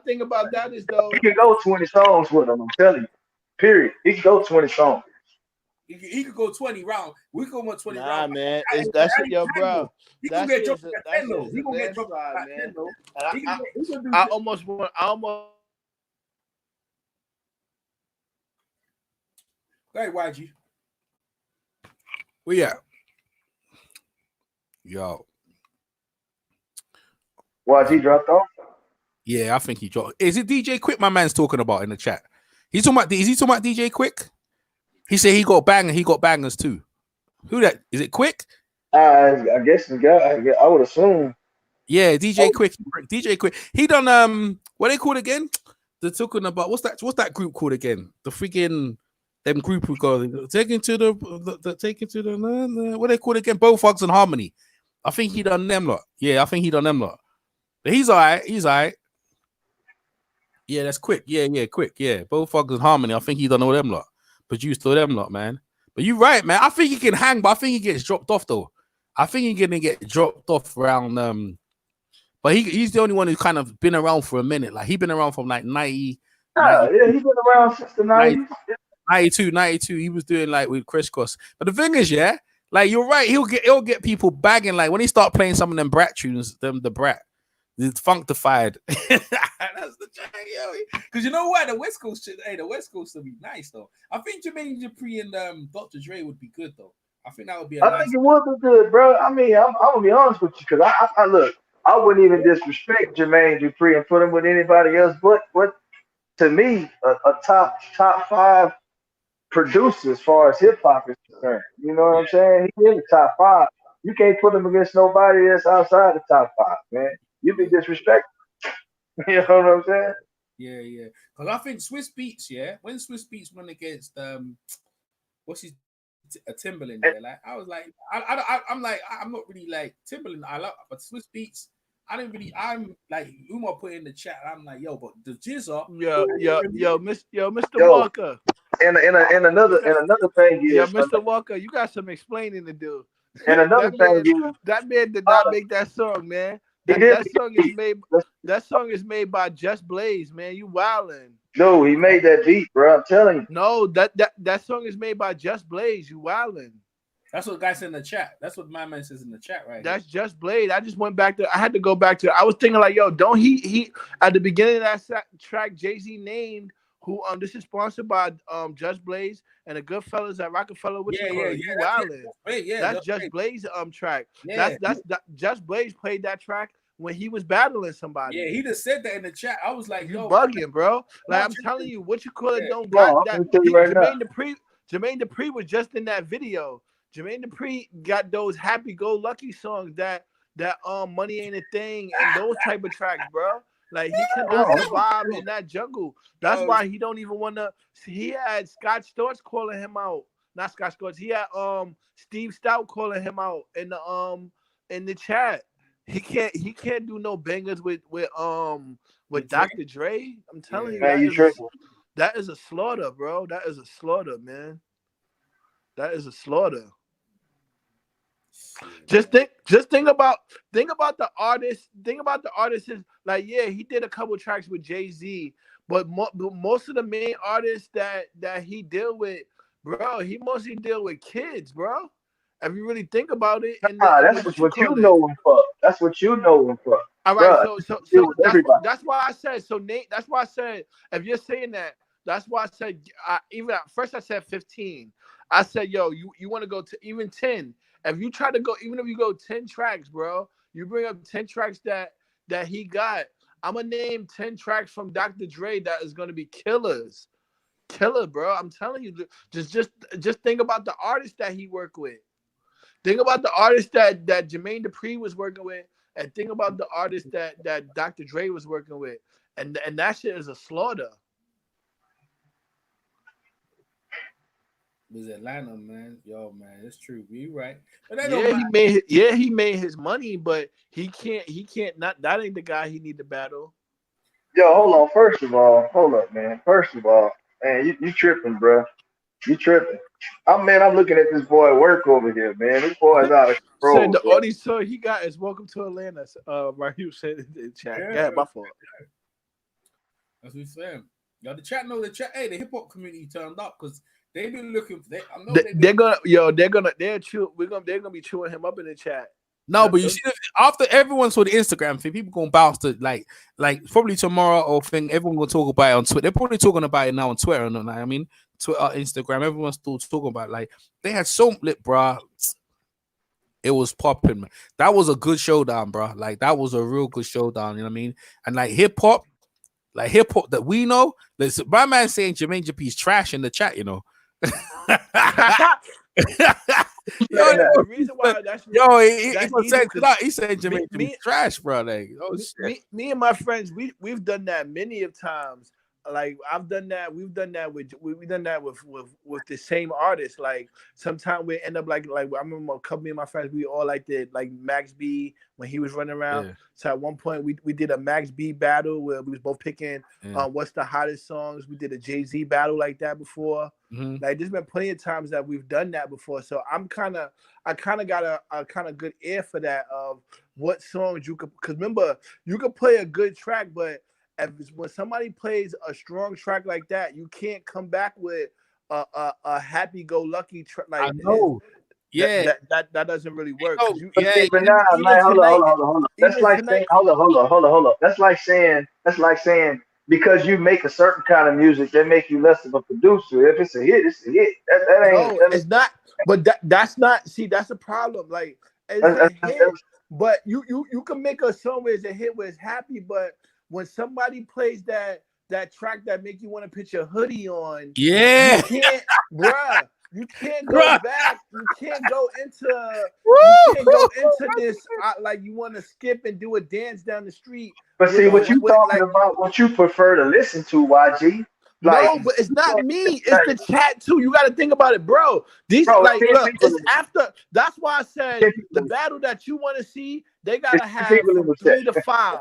thing about that is though, he can go 20 songs with him. I'm telling you. Period. He can go 20 songs. He could go 20 rounds. We could go 20 rounds. Nah, man. That's it, yo, bro. He gonna get dropped at 10 though. He gonna get dropped at 10 though. I almost. Go ahead, YG. Where you at? Yo. YG dropped off? Yeah, I think he dropped. Is it DJ Quick my man's talking about in the chat? Is he talking about DJ Quick? He said he got bangers too. Who that? Is it Quick? I guess the guy. I would assume. Yeah, DJ Quick. DJ Quick. He done what they called again? They're talking about what's that group called again? The freaking them group who go taking to the what they called again? Both Thugs and Harmony. I think he done them lot. Yeah, I think he done them lot. But he's alright. Yeah, that's Quick. Yeah, Quick. Yeah, Both Thugs and Harmony. I think he done all them lot. Produced all them lot, man. But you're right, man. I think he can hang, but I think he gets dropped off though. I think he's gonna get dropped off around but he's the only one who's kind of been around for a minute. Like he's been around from like 90. Yeah, he's been around since the 90s. 92. He was doing like with Crisscross. But the thing is, yeah, like you're right, he'll get people bagging. Like when he start playing some of them Brat tunes, the Funktified. That's the track, yo. Because you know what? The West Coast will be nice though. I think Jermaine Dupri and Dr. Dre would be good though. I think that would be I think it would be good, bro. I mean, I'm gonna be honest with you, because I look, I wouldn't even disrespect Jermaine Dupri and put him with anybody else, but to me, a top 5 producer as far as hip hop is concerned. You know what I'm saying? He's in the top 5. You can't put him against nobody that's outside the top 5, man. You be disrespectful. You know what I'm saying? Yeah. Because I think Swizz Beatz, yeah, when Swizz Beatz went against what's his Timbaland, yeah, like I was like, I'm not really like Timbaland. I love, but Swizz Beatz, I'm like, who am I putting in the chat? I'm like, yo, but the Jizza, Mr. Walker. And another thing is, Mr. Walker, you got some explaining to do. And another thing is, that man did not make that song, man. That song is made by Just Blaze, man. You wildin'. No, he made that beat, bro. I'm telling you. No, that song is made by Just Blaze. You wildin'. That's what guys in the chat. That's what my man says in the chat, right? That's Just Blaze. I just went back to. I had to go back to. I was thinking like, yo, don't he at the beginning of that track, Jay-Z named who this is sponsored by Just Blaze and the Goodfellas at Rockefeller. What you call it? You Wildin'. That's Just Blaze track. That's Just Blaze played that track when he was battling somebody. Yeah, he just said that in the chat. I was like, you yo, bugging, bro. Like I'm telling you, what you call it don't Bro, got I'm that. gonna tell you right now. Jermaine Dupri was just in that video. Jermaine Dupri got those happy-go-lucky songs that Money Ain't a Thing and those type of tracks, bro. Like he cannot survive in that jungle. That's why he don't even want to. He had Scott Storch calling him out. Not Scott Storch. He had Steve Stout calling him out in the chat. He can't do no bangers with Dr. Dre. I'm telling you, man, that is a slaughter, bro. That is a slaughter, man. That is a slaughter. Just think about the artist. Think about the artist is like, yeah, he did a couple tracks with Jay-Z, but most of the main artists that he deal with, bro, he mostly deal with kids, bro. If you really think about it, and that's what you know him for. That's what you know him for. All right, bruh, so that's why I said so. Nate, that's why I said if you're saying that, that's why I said even at first I said 15. I said, yo, you want to go to even 10. If you try to go, even if you go 10 tracks, bro, you bring up 10 tracks that he got. I'm gonna name 10 tracks from Dr. Dre that is gonna be killers, bro. I'm telling you, just think about the artists that he worked with. Think about the artists that Jermaine Dupri was working with, and think about the artists that Dr. Dre was working with, and that shit is a slaughter. Was Atlanta, man. Yo, man, it's true. You right. But he made his money, but he can't not that ain't the guy he need to battle. Yo, hold on. First of all, hold up, man. First of all, man, you tripping, bro. You tripping. I'm looking at this boy work over here, man. This boy is out of control. Said the only song he got is "Welcome to Atlanta." Right, he said in the chat. Yeah, my fault. That's what he's saying. Yo, the chat know the chat. Hey, the hip hop community turned up because they've been looking for. They're gonna be chewing him up in the chat. No, but you see, after everyone saw the Instagram thing, people gonna bounce to like probably tomorrow or thing. Everyone gonna talk about it on Twitter. They're probably talking about it now on Twitter. I mean, Twitter, Instagram. Everyone's still talking about it. Like they had so lit, bro. It was popping, man. That was a good showdown, bro. Like that was a real good showdown. You know what I mean? And like hip hop that we know. Listen, my man saying Jermaine Dupri's trash in the chat. You know. The reason why he said Jermaine trash, bro. Like, me and my friends, we've done that many of times. Like I've done that. We've done that with the same artist. Like sometimes we end up like I remember a couple of my friends. We all like did like Max B when he was running around. Yeah. So at one point we did a Max B battle where we was both picking what's the hottest songs. We did a Jay-Z battle like that before. Mm-hmm. Like there's been plenty of times that we've done that before. So I kind of got a kind of good ear for that of what songs you could. Because remember, you could play a good track, but when somebody plays a strong track like that, you can't come back with a happy-go-lucky track. Like I know, that doesn't really work. Hold on. That's like saying, hold on. That's like saying because you make a certain kind of music, that make you less of a producer. If it's a hit, it's a hit. It's not. But that's not. See, that's a problem. Like it's a hit, but you can make a song where it's a hit, where it's happy, but when somebody plays that track that make you want to put your hoodie on, you can't, bruh. You can't go back. You can't go into this like you want to skip and do a dance down the street. But see, what you talking about? What you prefer to listen to, YG? Like, no, but it's not me. It's the chat too. You got to think about it, bro. Look, it's after. That's why I said the battle that you want to see, they gotta have from 3 to 5.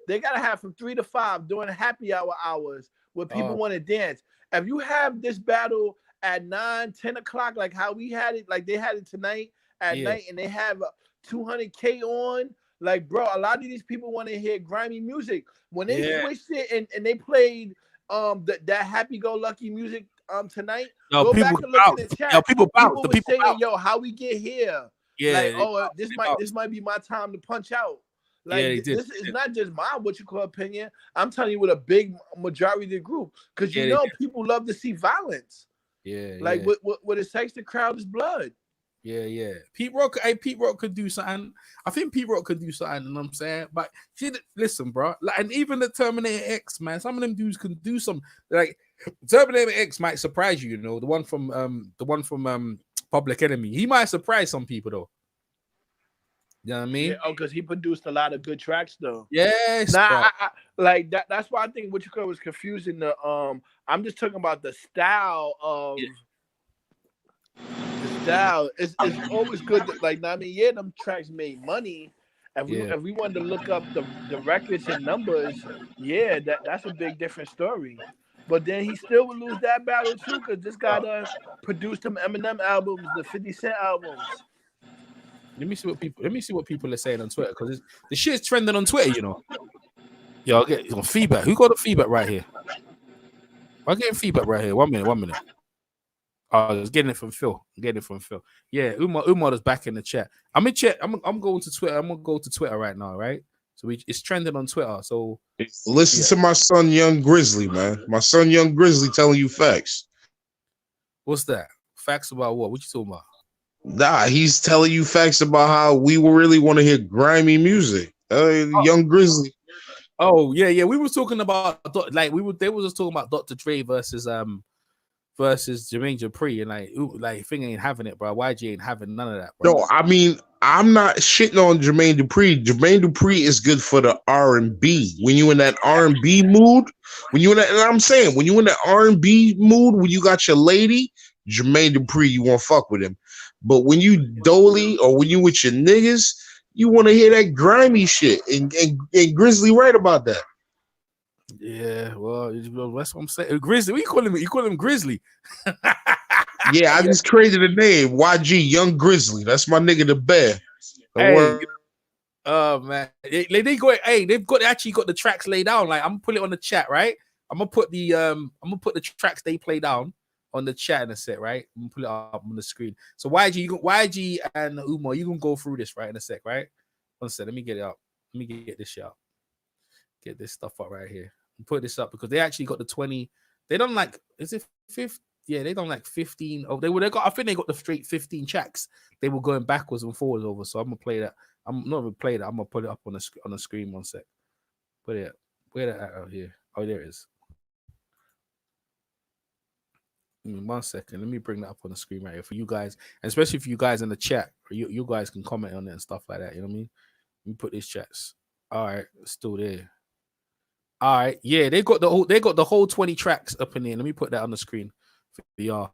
They gotta have from 3 to 5 during happy hour hours where people want to dance. If you have this battle at 9, 10 o'clock, like how we had it, like they had it tonight at night, and they have 200K on. Like, bro, a lot of these people want to hear grimy music. When they switched it and they played that happy-go-lucky music tonight, go back and look at the chat. People were saying, yo, how we get here? Yeah. Like, this might be my time to punch out. Like Yeah, they did. this is not just my opinion. I'm telling you, with a big majority of the group, because Yeah, they did. people love to see violence. Yeah, Like yeah. what it takes to crowd is blood. Yeah. Pete Rock could do something. I think Pete Rock could do something, you know what I'm saying? But listen, bro. Like, and even the Terminator X, man, some of them dudes can do some. Like Terminator X might surprise you, you know, the one from Public Enemy. He might surprise some people though. You know what I mean? Yeah, because he produced a lot of good tracks though. Yes, Nah, bro. like that. That's why I think what you call was confusing. I'm just talking about the style of the style. It's always good. Them tracks made money. If we wanted to look up the records and numbers, that's a big different story. But then he still would lose that battle too, because this guy done produced them Eminem albums, the 50 Cent albums. Let me see what people are saying on Twitter, because the shit's trending on Twitter, you know. Yo, I'll get feedback. Who got the feedback right here? I'm getting feedback right here. 1 minute. I was getting it from Phil. Yeah, Umar is back in the chat. I'm in chat. I'm going to Twitter. I'm gonna go to Twitter right now, right? So it's trending on Twitter. So listen to my son, Young Grizzly, man. My son, Young Grizzly, telling you facts. What's that? Facts about what? What you talking about? Nah, he's telling you facts about how we will really want to hear grimy music. Young Grizzly. Oh yeah. We were talking about they was just talking about Dr. Dre versus Jermaine Dupri, and like thing ain't having it, bro. YG ain't having none of that, bro. No, I mean, I'm not shitting on Jermaine Dupri. Jermaine Dupri is good for the R&B. When you in that R&B mood, when you in that R&B mood, when you got your lady, Jermaine Dupri, you won't fuck with him. But when you dolly or when you with your niggas, you want to hear that grimy shit. And Grizzly right about that. Yeah, well, that's what I'm saying. Grizzly, what you call him? You call him Grizzly? Yeah, I just created a name. YG, Young Grizzly. That's my nigga, the bear. Oh man, they've actually got the tracks laid down. Like, I'm gonna put it on the chat, right? I'm gonna put the tracks they play down on the chat in a sec, right? I'm gonna put it up on the screen. So YG and Umar, you can go through this right in a sec, right? One sec, let me get it up. Let me get this shit up. Get this stuff up right here. Put this up because they actually got the 20. They don't like, is it 5th? Yeah, they don't like 15. Oh, I think they got the straight 15 tracks. They were going backwards and forwards over. So I'm gonna play that. I'm not gonna play that. I'm gonna put it up on the screen. One sec. Put it. Where that out here? Oh, there it is. 1 second. Let me bring that up on the screen right here for you guys, and especially for you guys in the chat. Or you guys can comment on it and stuff like that. You know what I mean? Let me put these chats. All right, still there. All right, yeah, they got the whole 20 tracks up in there. Let me put that on the screen for y'all.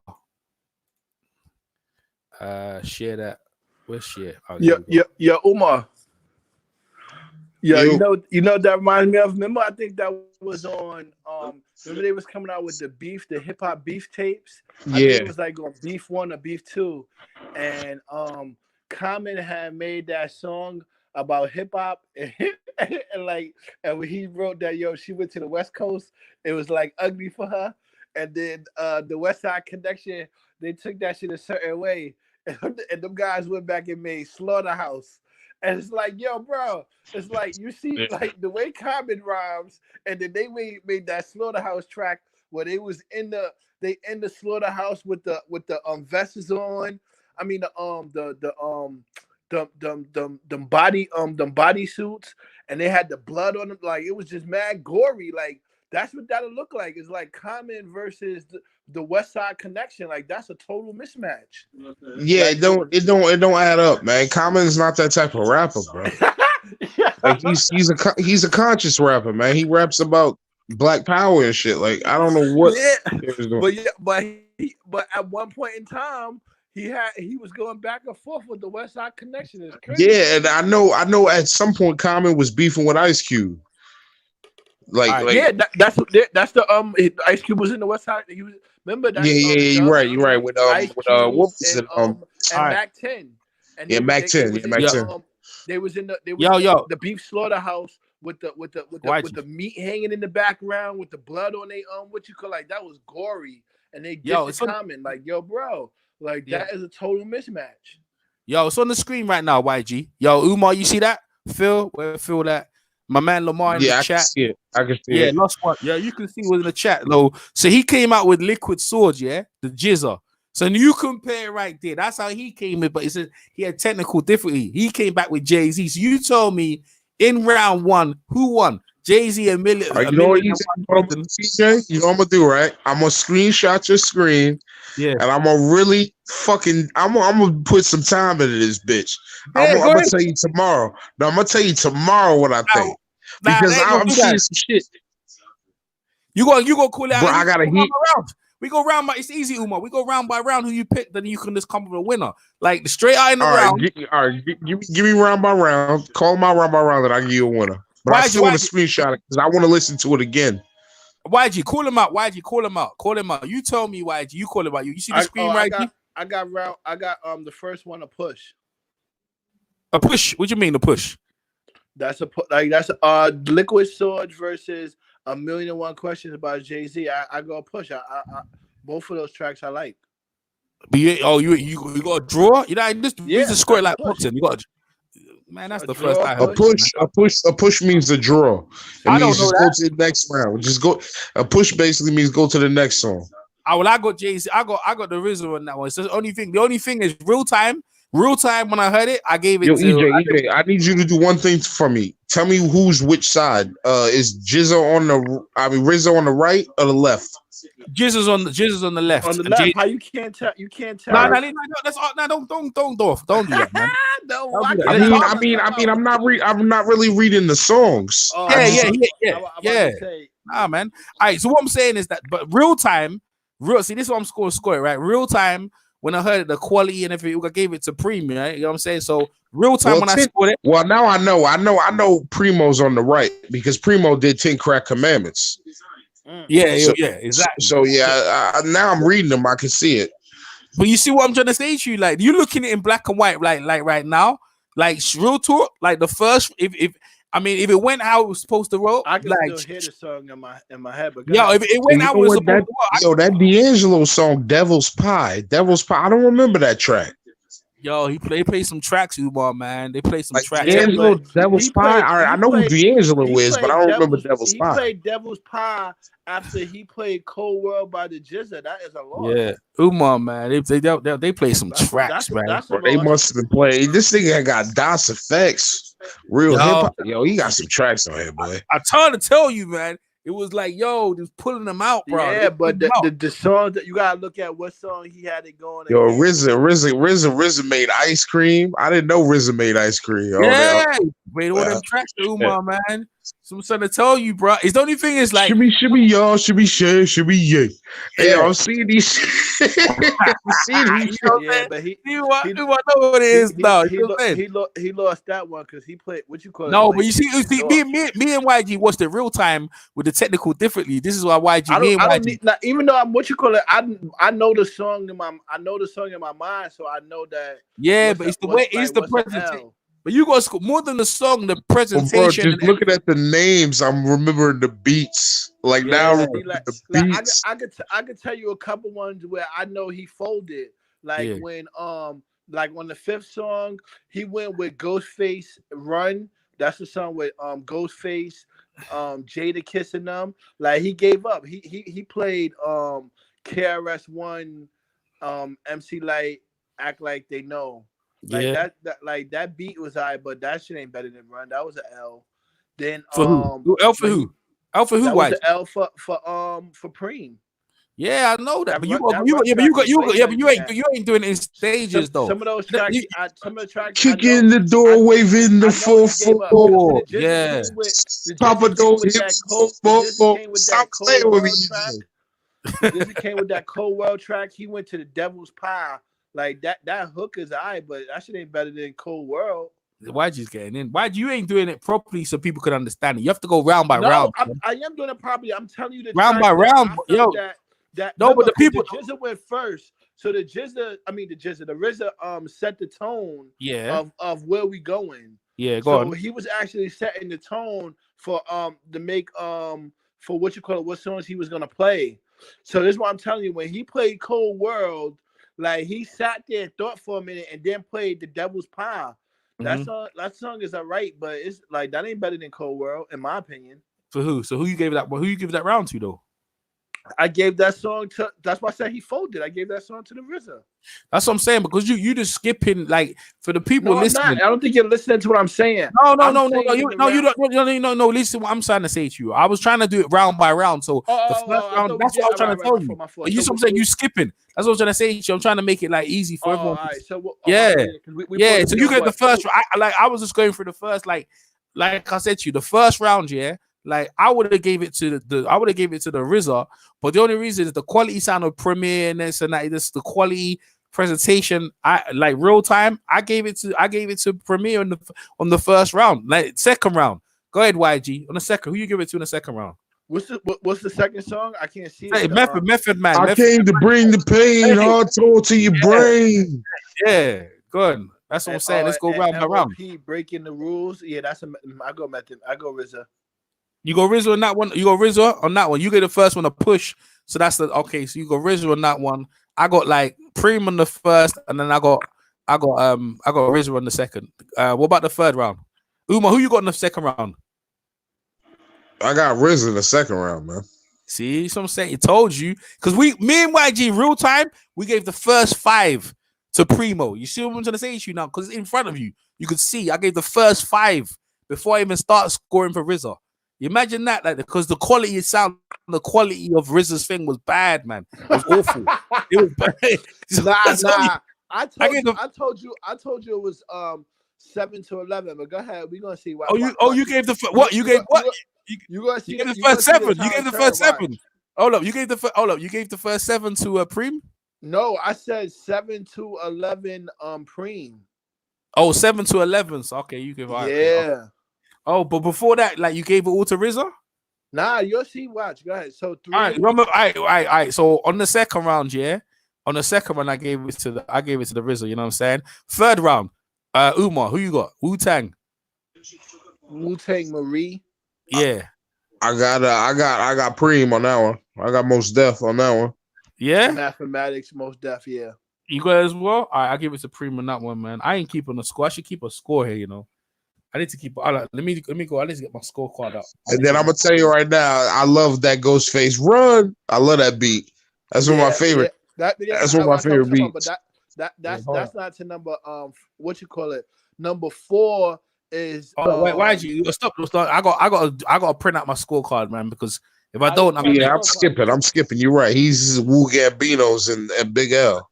Share that. Where's share? Oh, yeah, Umar. Yeah, you know that reminds me of. Remember, I think that was on. Remember they was coming out with the hip hop beef tapes. I think it was like on Beef 1 or Beef 2, and Common had made that song about hip hop, and when he wrote that, she went to the West Coast, it was like ugly for her, and then the West Side Connection, they took that shit a certain way, and them guys went back and made Slaughterhouse, and it's like, yo, bro, it's like you see like the way Common rhymes, and then they made that Slaughterhouse track where they was in the slaughterhouse with the vests on. I mean them body suits, and they had the blood on them. Like, it was just mad gory. Like, that's what that'll look like. It's like Common versus the West Side Connection. Like, that's a total mismatch. Yeah, like, it don't add up, man. Common's not that type of rapper, bro. Like, he's a conscious rapper, man. He raps about Black Power and shit. Like, I don't know what. But at one point in time, he was going back and forth with the West Side Connection. It's crazy. Yeah, and I know at some point Common was beefing with Ice Cube. That's the Ice Cube was in the West Side. He was, remember that? You're right. With what was it? And Mac 10. And Mac 10. Mac 10. They was in the beef slaughterhouse with the meat hanging in the background with the blood on their what you call, like, that was gory, and they it's Common, like, yo, bro. Like, that is a total mismatch. Yo, it's on the screen right now, YG. Yo, Umar, you see that? Phil, where Phil that my man Lamar in Yeah, the I chat. can see it. I can see Yeah, it. lost one. Yeah, you can see it was in the chat though. So he came out with Liquid Swords, yeah, the Jizza. So you compare right there. That's how he came in, but he said he had technical difficulty. He came back with Jay-Z. So you told me in round one, who won? Jay-Z a million. You know what you CJ? You know what I'm gonna do, right? I'm gonna screenshot your screen, Yeah. and I'm gonna really I'm gonna put some time into this bitch. I'm gonna tell you tomorrow. No, I'm gonna tell you tomorrow what I think because I'm seeing some shit. You go call it out. Bro, I gotta heat. We go round by. It's easy, Umar. We go round by round. Who you pick, then you can just come with a winner. Like the straight eye in the round. Give me round by round. Call my round by round, and I give you a winner. But I still want to screenshot it because I want to listen to it again. YG, call him out. YG, call him out. Call him out. You tell me, YG. You call him out. You see the screen, right? I got the first one, a push. A push. What do you mean a push? That's Liquid Swords versus 1,000,001 Questions about Jay-Z. I go push. I both of those tracks I like. But you got a draw? You know, this a score like boxing. You got man, that's the first I heard. A push means a draw. It means just go to the next round. Just go. A push basically means go to the next song. I got Jay-Z. I got the RZA on that one. So the only thing is real time. Real time when I heard it, I gave it to EJ, I need you to do one thing for me. Tell me who's which side. Is RZA on the right or the left? Jizza's on the left. On the left. How you can't tell? You can't tell. No, that's all. No, don't do that, man. No, I'm not really reading the songs. Yeah. Nah, man. All right. So what I'm saying is that, but real time, see, this is what I'm scoring, right? Real time. When I heard the quality and everything, I gave it to Preemo, right? You know what I'm saying? So real time when I scored it. Well, now I know Premo's on the right because Preemo did 10 Crack Commandments. Yeah, exactly. So now I'm reading them. I can see it. But you see what I'm trying to say to you? Like you're looking at it in black and white, like right now, like real talk. Like the first, if it went how it was supposed to roll, I can still hear the song in my head. But if it went how it was supposed to roll, that D'Angelo song, Devil's Pie. I don't remember that track. Yo, they play some tracks, Umar, man. They play some tracks. D'Angelo, Devil's Pie. I know who D'Angelo is, but I don't remember Devil's Pie. He played Devil's Pie after he played Cold World by the GZA. That is a lot. Yeah, Umar, man. They play some tracks, man. They must have been playing. This nigga got DOS effects. Real hip hop. Yo, he got some tracks on here, boy. I tried to tell you, man. It was like, yo, just pulling them out, bro. Yeah, but the songs that you gotta look at what song he had it going. Yo, RZA made ice cream. I didn't know RZA made ice cream. Yeah, made all them tracks, Umar, man. So I'm trying to tell you, bro. It's the only thing is like should be y'all, should be share, should be yeah. Hey, I'm seeing these. Yeah, but he know what it is now. He lost that one because he played what you call it. No, but you see, me and YG watched it real time with the technical differently. This is why YG. Even though I'm what you call it, I know the song in my mind, so I know that. Yeah, but it's the presentation. But you got more than the song, the presentation. Bro, just looking at the names, I'm remembering the beats. Like now, the beats. I could tell you a couple ones where I know he folded. When like on the fifth song, he went with Ghostface Run. That's the song with Ghostface, Jada kissing them. Like he gave up. He played KRS-One, MC Light, Act Like They Know. That beat was alright, but that shit ain't better than Run. That was an L. Then for who? L for who? L for who? That was an L for Preem. Yeah, I know that. But you ain't doing it in stages though. Some of those tracks, some of the tracks. Kick in the door, waving the 4-4. Yeah. Papa don't hit. Stop playing with me. This came with that Cold World track. He went to the Devil's Pie. Like that hook is alright, but that shit ain't better than Cold World. Why'd you getting in? Why'd you ain't doing it properly so people could understand it? You have to go round by round. I am doing it properly. I'm telling you the round by round. Yo, but the people. The GZA went first, so the RZA set the tone. Yeah. Of where we going. Yeah, go on. He was actually setting the tone for to make for what you call it, what songs he was gonna play. So this is what I'm telling you. When he played Cold World. Like he sat there and thought for a minute and then played the Devil's Pie. That song is alright, but it's like that ain't better than Cold World, in my opinion. For who? So who you gave that? Who you give that round to though? I gave that song to. That's why I said he folded. I gave that song to the RZA. That's what I'm saying, because you just skipping, like, for the people No, I'm listening. not. I don't think you're listening to what I'm saying. No. Listen, what I'm trying to say to you. I was trying to do it round by round. So the first round, that's what I was trying to tell you. My fault. You see what I'm saying? You skipping. That's what I'm trying to say to you. I'm trying to make it like easy for everyone. All right. So Yeah. So you get the first. I was just going through the first, like I said to you, the first round. Yeah. Like I would have gave it to the RZA, but the only reason is the quality sound of Premier and this and that. This the quality presentation. I like real time. I gave it to Premier on the first round. Like second round. Go ahead, YG. On the second, who you give it to in the second round? What's the second song? I can't see Hey, it. Method Man. I came to bring the pain, hard told to your brain. Yeah, good. That's what I'm saying. Let's go round by round. Breaking the rules. Yeah, I go Method. I go RZA. You go RZA on that one. You go RZA on that one. You get the first one a push. So that's the okay. So you go RZA on that one. I got like Preem on the first, and then I got RZA on the second. What about the third round? Uma, who you got in the second round? I got RZA in the second round, man. See, so I'm saying, he told you, because me and YG real time, we gave the first 5 to Preemo. You see what I'm trying to say to you now? Because it's in front of you. You could see I gave the first 5 before I even start scoring for RZA. You imagine that, like, because the quality of RZA's thing was bad, man. It was awful. It was bad. Nah. I told you it was 7 to 11. But go ahead, we're gonna see. You gave the what? You gave what? You gonna see? You gave the first 7. You gave the first 7. Hold up. You gave the first 7 to Preem. No, I said 7 to 11. Preem. Oh, 7 to 11. So okay, you give. Yeah. Okay. Oh, but before that, like you gave it all to RZA? Nah, you'll see. Watch. Go ahead. So 3. All right. So on the second round, yeah. On the second round, I gave it to the RZA. You know what I'm saying? Third round, Umar, who you got? Wu-Tang Marie. Yeah. I got Preem on that one. I got Most Def on that one. Yeah. Mathematics, Most Def. Yeah. You got it as well. All right, I give it to Preem on that one, man. I ain't keeping a score. I should keep a score here. You know. I need to keep. Let me go. I need to get my scorecard up. And then I'm gonna tell you right now, I love that Ghostface Run. I love that beat. That's one of my favorite. That's one of my favorite beats. But that's not to number what you call it. Number 4 is. Wait, why did you stop? I got to print out my scorecard, man, because if I don't, I'm skipping. You're right. He's Wu Gambinos and Big L.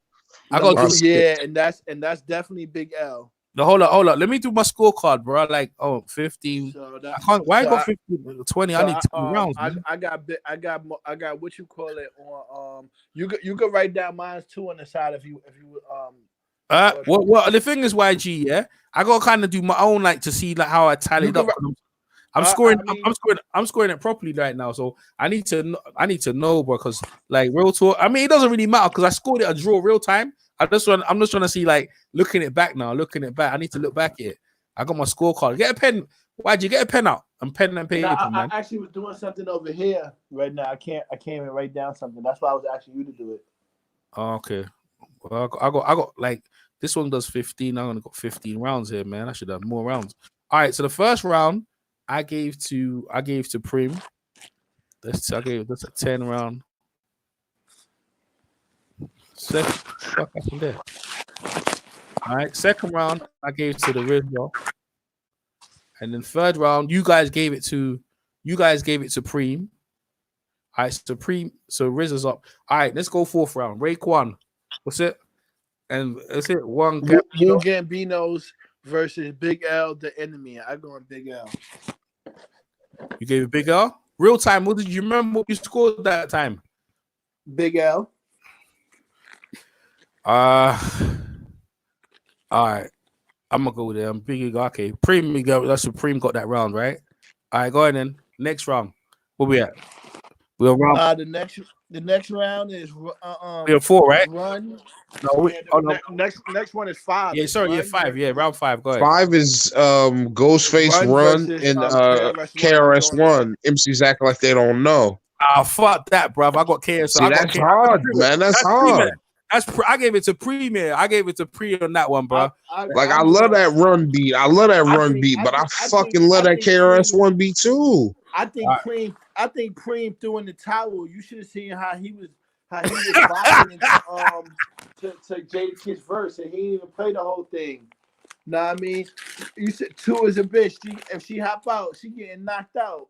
And that's definitely Big L. No, hold up. Let me do my scorecard, bro. Like, 15. So I can't. Why go 15? 20? I need 2 rounds. I got what you call it on. You could write down mine's 2 on the side if you. Well, the thing is, YG, yeah, I gotta kind of do my own, like, to see like how I tallied up. I'm scoring. I'm scoring it properly right now. So I need to know, bro, because like real talk. I mean, it doesn't really matter because I scored it a draw real time. I'm just trying to see, like, looking it back now. I need to look back at it. I got my scorecard. Get a pen. Why'd you get a pen out? And pen and paper, man. I actually was doing something over here right now. I can't even write down something. That's why I was asking you to do it. Oh, okay. Well, I got like this one does 15. I'm gonna got 15 rounds here, man. I should have more rounds. All right. So the first round I gave to Preem. I gave this a 10 round. There. All right, second round I gave to the RZA, and then third round you guys gave it to Preem. All right, so RZA's up. All right, let's go fourth round. Raekwon, what's it? And that's it. One Gambinos versus Big L, the enemy. I go on Big L. You gave it Big L. Real time. What did you remember? What you scored that time? Big L. All right, I'm gonna go there. I'm big. Okay, Preem. That's Supreme got that round, right? All right, go ahead then. Next round. Where we at? We're around. The next round is we have 4, right? Run. No, next one is 5. Yeah, sorry, yeah, 5. Yeah, round 5. Go ahead. 5 is Ghostface Run and KRS-One. MCs acting like they don't know. Oh, fuck that, bro. I got KRS. See, that's hard, man. That's hard. I gave it to Premier. I gave it to Pre on that one, bro. I love that run beat. I love that run beat, but I fucking love that KRS-One beat too. I think Preem threw in the towel. You should have seen how he was bopping to Jadakiss verse, and he didn't even play the whole thing. Know what I mean? You said 2 is a bitch. If she hop out, she getting knocked out.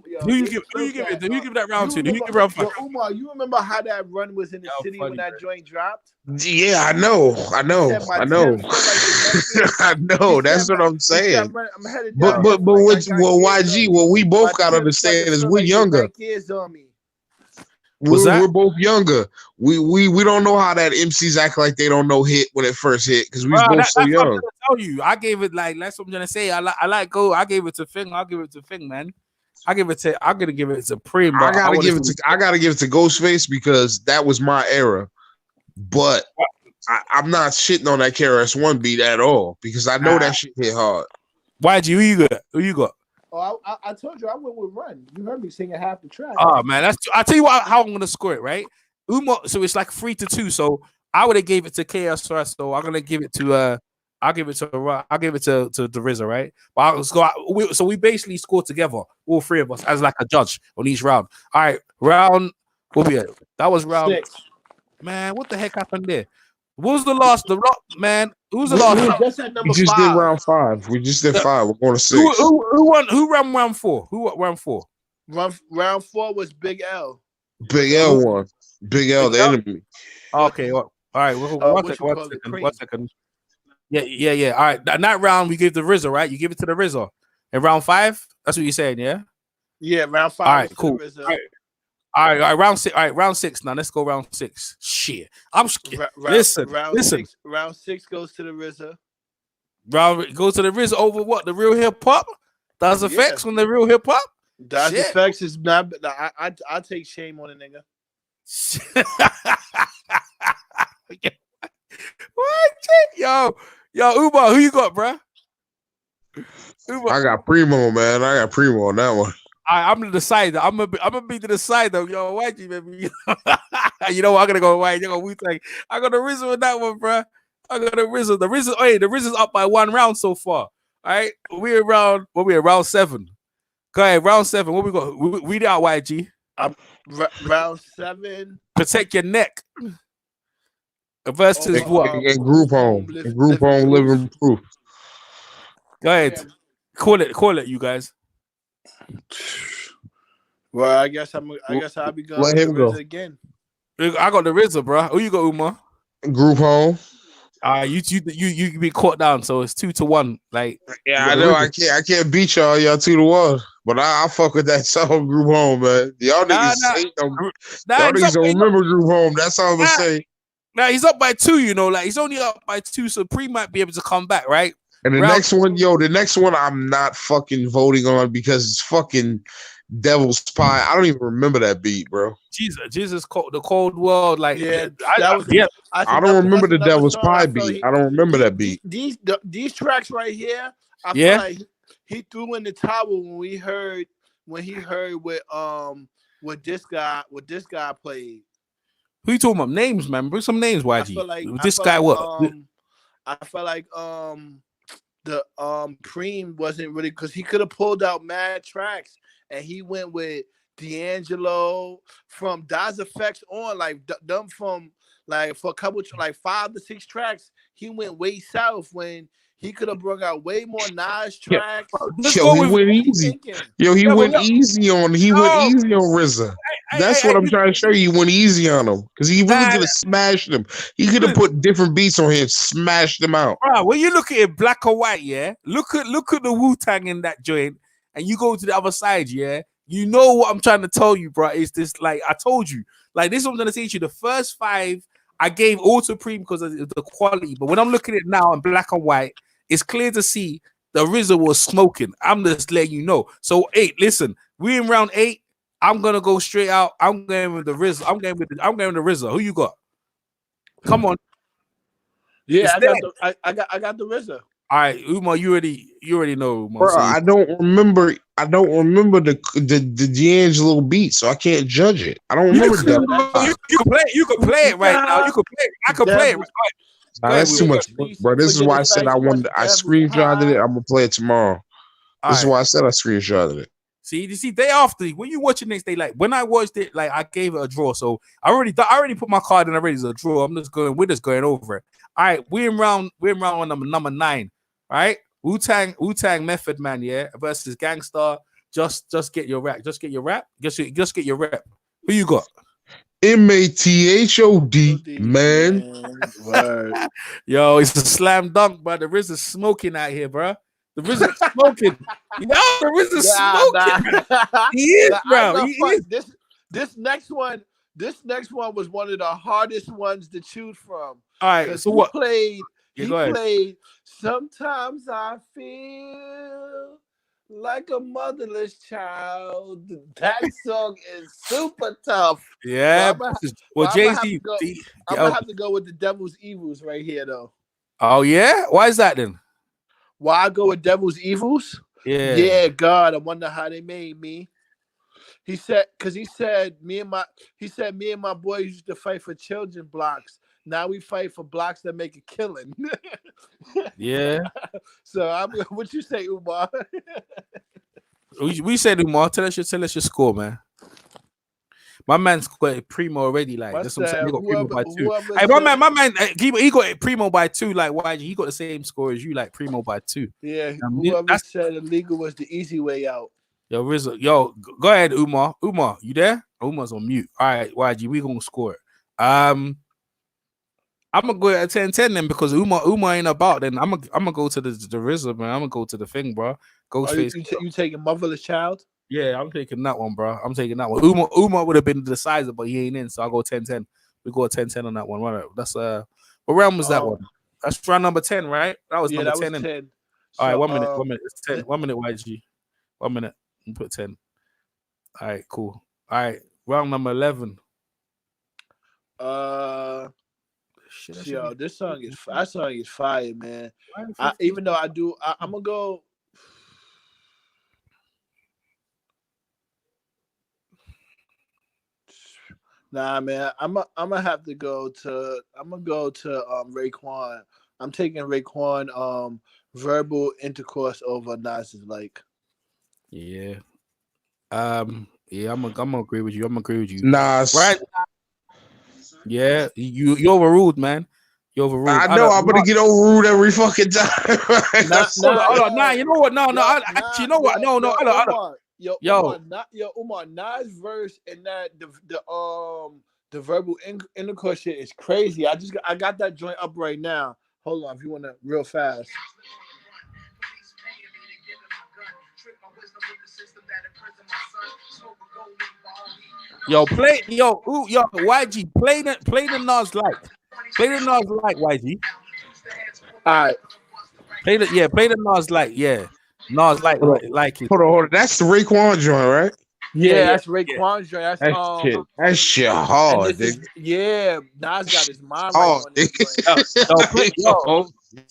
Yo, who you give it? Do you give that round to? Do you give round 5? Umar, you remember how that run was in the city when that joint dropped? Yeah, I know. I know. That's what I'm saying. But YG, what we both gotta understand is we're younger. We're both younger. We don't know how that MCs act like they don't know hit when it first hit because we both so young. I'm tell you, I gave it that's what I'm gonna say. I gave it to Fing. I'll give it to Fing, man. I'm gonna give it to Preem. I gotta give it to Ghostface because that was my era. But I'm not shitting on that KRS-One beat at all because I know that shit hit hard. YG, who you got? Oh, I told you I went with Run. You heard me singing half the track. Oh man, I tell you how I'm gonna score it, right? So it's like 3-2. So I would have gave it to KS first. So I'm gonna give it to I'll give it to the RZA, right? But so we basically scored together, all three of us, as like a judge on each round. All right, round what we at? That was round 6. Man, what the heck happened there? What was the last? Man, who's the last? That's at number We just 5. did round 5. We just did 5. We're going to 6. Who won? Who ran round 4? Who round 4? Round 4 was Big L. Big L won. Big L, the enemy. Okay, all right. One second. Yeah. All right, that round we gave the RZA, right? You give it to the RZA. In round 5, that's what you're saying, yeah? Yeah, round 5. All right, cool. All right, round 6. All right, round 6. Now let's go round 6. Shit, I'm scared. Listen. Round 6 goes to the RZA. Round goes to the RZA over what? The real hip hop. Does effects on the real hip hop. Does effects is not. I take shame on a nigga. What? Yo, Uber, who you got, bro? I got Preemo, man. I got Preemo on that one. I'm the decider. I'm gonna be the decider. Yo, YG, baby. You know what? I'm gonna go white. You know Wu-Tang. I got the RZA with that one, bro. I got the RZA. The RZA's up by 1 round so far. All right, we're around. Round 7. Go ahead, round 7. What we got? Read out, YG. Round 7. Protect your neck. Versus what? And group home. Living proof. Go ahead. Call it, you guys. Well, I guess I'll be going. Let him go again. I got the RZA, bro. Who you got, Umar? Group home. You be caught down, so it's 2-1. Like, yeah, I know. I can't beat y'all 2-1. But I fuck with that song, Group Home, man. Y'all niggas don't remember Group Home. That's all I'm gonna say. Now he's up by 2, you know, like he's only up by 2, so Pre might be able to come back, right? And the next one, I'm not fucking voting on because it's fucking Devil's Pie. I don't even remember that beat, bro. Jesus, the Cold World, like I don't remember the Devil's Pie beat. I don't remember that beat. These tracks right here, I feel like he threw in the towel when he heard what this guy played. Who you talking about? Names, man. Bring some names, YG. I feel like the Preem wasn't really, because he could have pulled out mad tracks and he went with D'Angelo from Das Effects on, like them from like for a couple like 5 to 6 tracks. He went way south when he could have brought out way more Nas tracks. He went easy. He went easy on RZA. That's what I'm trying to show you. He went easy on him because he really could have smashed him. He could have put different beats on him, smashed them out. Bro, when you look at it black or white, look at the Wu-Tang in that joint, and you go to the other side, you know what I'm trying to tell you, bro. Is this like I told you? Like this is what I'm gonna teach you. The first 5 I gave all to Preem because of the quality, but when I'm looking at it now in black and white, it's clear to see the RZA was smoking. I'm just letting you know. So 8, listen, we in round 8. I'm gonna go straight out. I'm going with the RZA. I'm going with the RZA. Who you got? Come on. Yeah, I got the RZA. All right, Umar, you already know, Umar. Bro, So I don't remember the D'Angelo beat, so I can't judge it. I don't remember that. you can play it right now. You can play it. I can play it. Right. Nah, Go ahead, that's too much work, bro. This is why I said I wanted. I screenshotted it. I'm gonna play it tomorrow. This is why I said I screenshotted it. See, you see, day after when you watch it next day, like when I watched it, like I gave it a draw. So I already put my card in already as a draw. We're just going over it. All right, we're in round on number 9, right? Wu-Tang Method Man, yeah, versus Gangsta. Just get your rap. Just get your rap. Just get your rap. Who you got? MATHOD, man. Word. Yo, it's a slam dunk, bro. The RZA is smoking out here, bro. The RZA is smoking. Yo, the RZA is smoking. Nah. He is, bro. He is. This next one was one of the hardest ones to choose from. All right, so what? He played Sometimes I Feel Like a Motherless Child. That song is super tough. Yeah. Well, Jay-Z. I'm gonna have to go with the Devil's Evils right here, though. Oh, yeah? Why is that then? Why I go with Devil's Evils? Yeah. Yeah, God, I wonder how they made me. He said me and my boys used to fight for children blocks. Now we fight for blocks that make a killing. Yeah. So what you say, Umar? We said Umar. Tell us your score, man. My man's got Preemo already. Like that's what I'm saying. He got Preemo by 2. Hey, my man, he got Preemo by 2. Like why? He got the same score as you. Like Preemo by 2. Yeah. Whoever said illegal was the easy way out. Yo, RZA. Yo, go ahead, Umar. Umar, you there? Umar's on mute. All right, YG, we gonna score it. I'm gonna go at 10-10 then because Umar ain't about. Then I'm gonna go to the RZA, man. I'm gonna go to the thing, bro. Ghostface. You taking Motherless Child? Yeah, I'm taking that one, bro. I'm taking that one. Umar would have been the decider, but he ain't in, so I'll go 10-10. We go 10-10 on that one. Right? That's what round was that one? That's round number 10, right? That was number 10. 10. All right, 1 minute. 1 minute. It's 10. 1 minute, YG. 1 minute. You put 10. All right, cool. All right, round number 11. Yo, that song is fire, man. Even though I'm gonna go. Nah, man, I'm gonna have to go to. I'm gonna go to Raekwon. I'm taking Raekwon. Verbal Intercourse over Nas's like. Yeah. Yeah, I'm gonna agree with you. Nas. Right. Yeah, you overruled, man. You overruled. I know I'm gonna get overruled every fucking time. Nah, you know what? No. Actually, you know what? No. Umar, Nas verse and that the verbal intercourse shit is crazy. I got that joint up right now. Hold on, if you want to real fast. YG, play the Nas like. Play the Nas like, YG. All right. Play the Nas like, yeah. Nas like it. Hold on. That's the Raekwon joint, right? Yeah, that's Raekwon's joint. That shit hard, dude. Yeah, Nas got his mind right on this.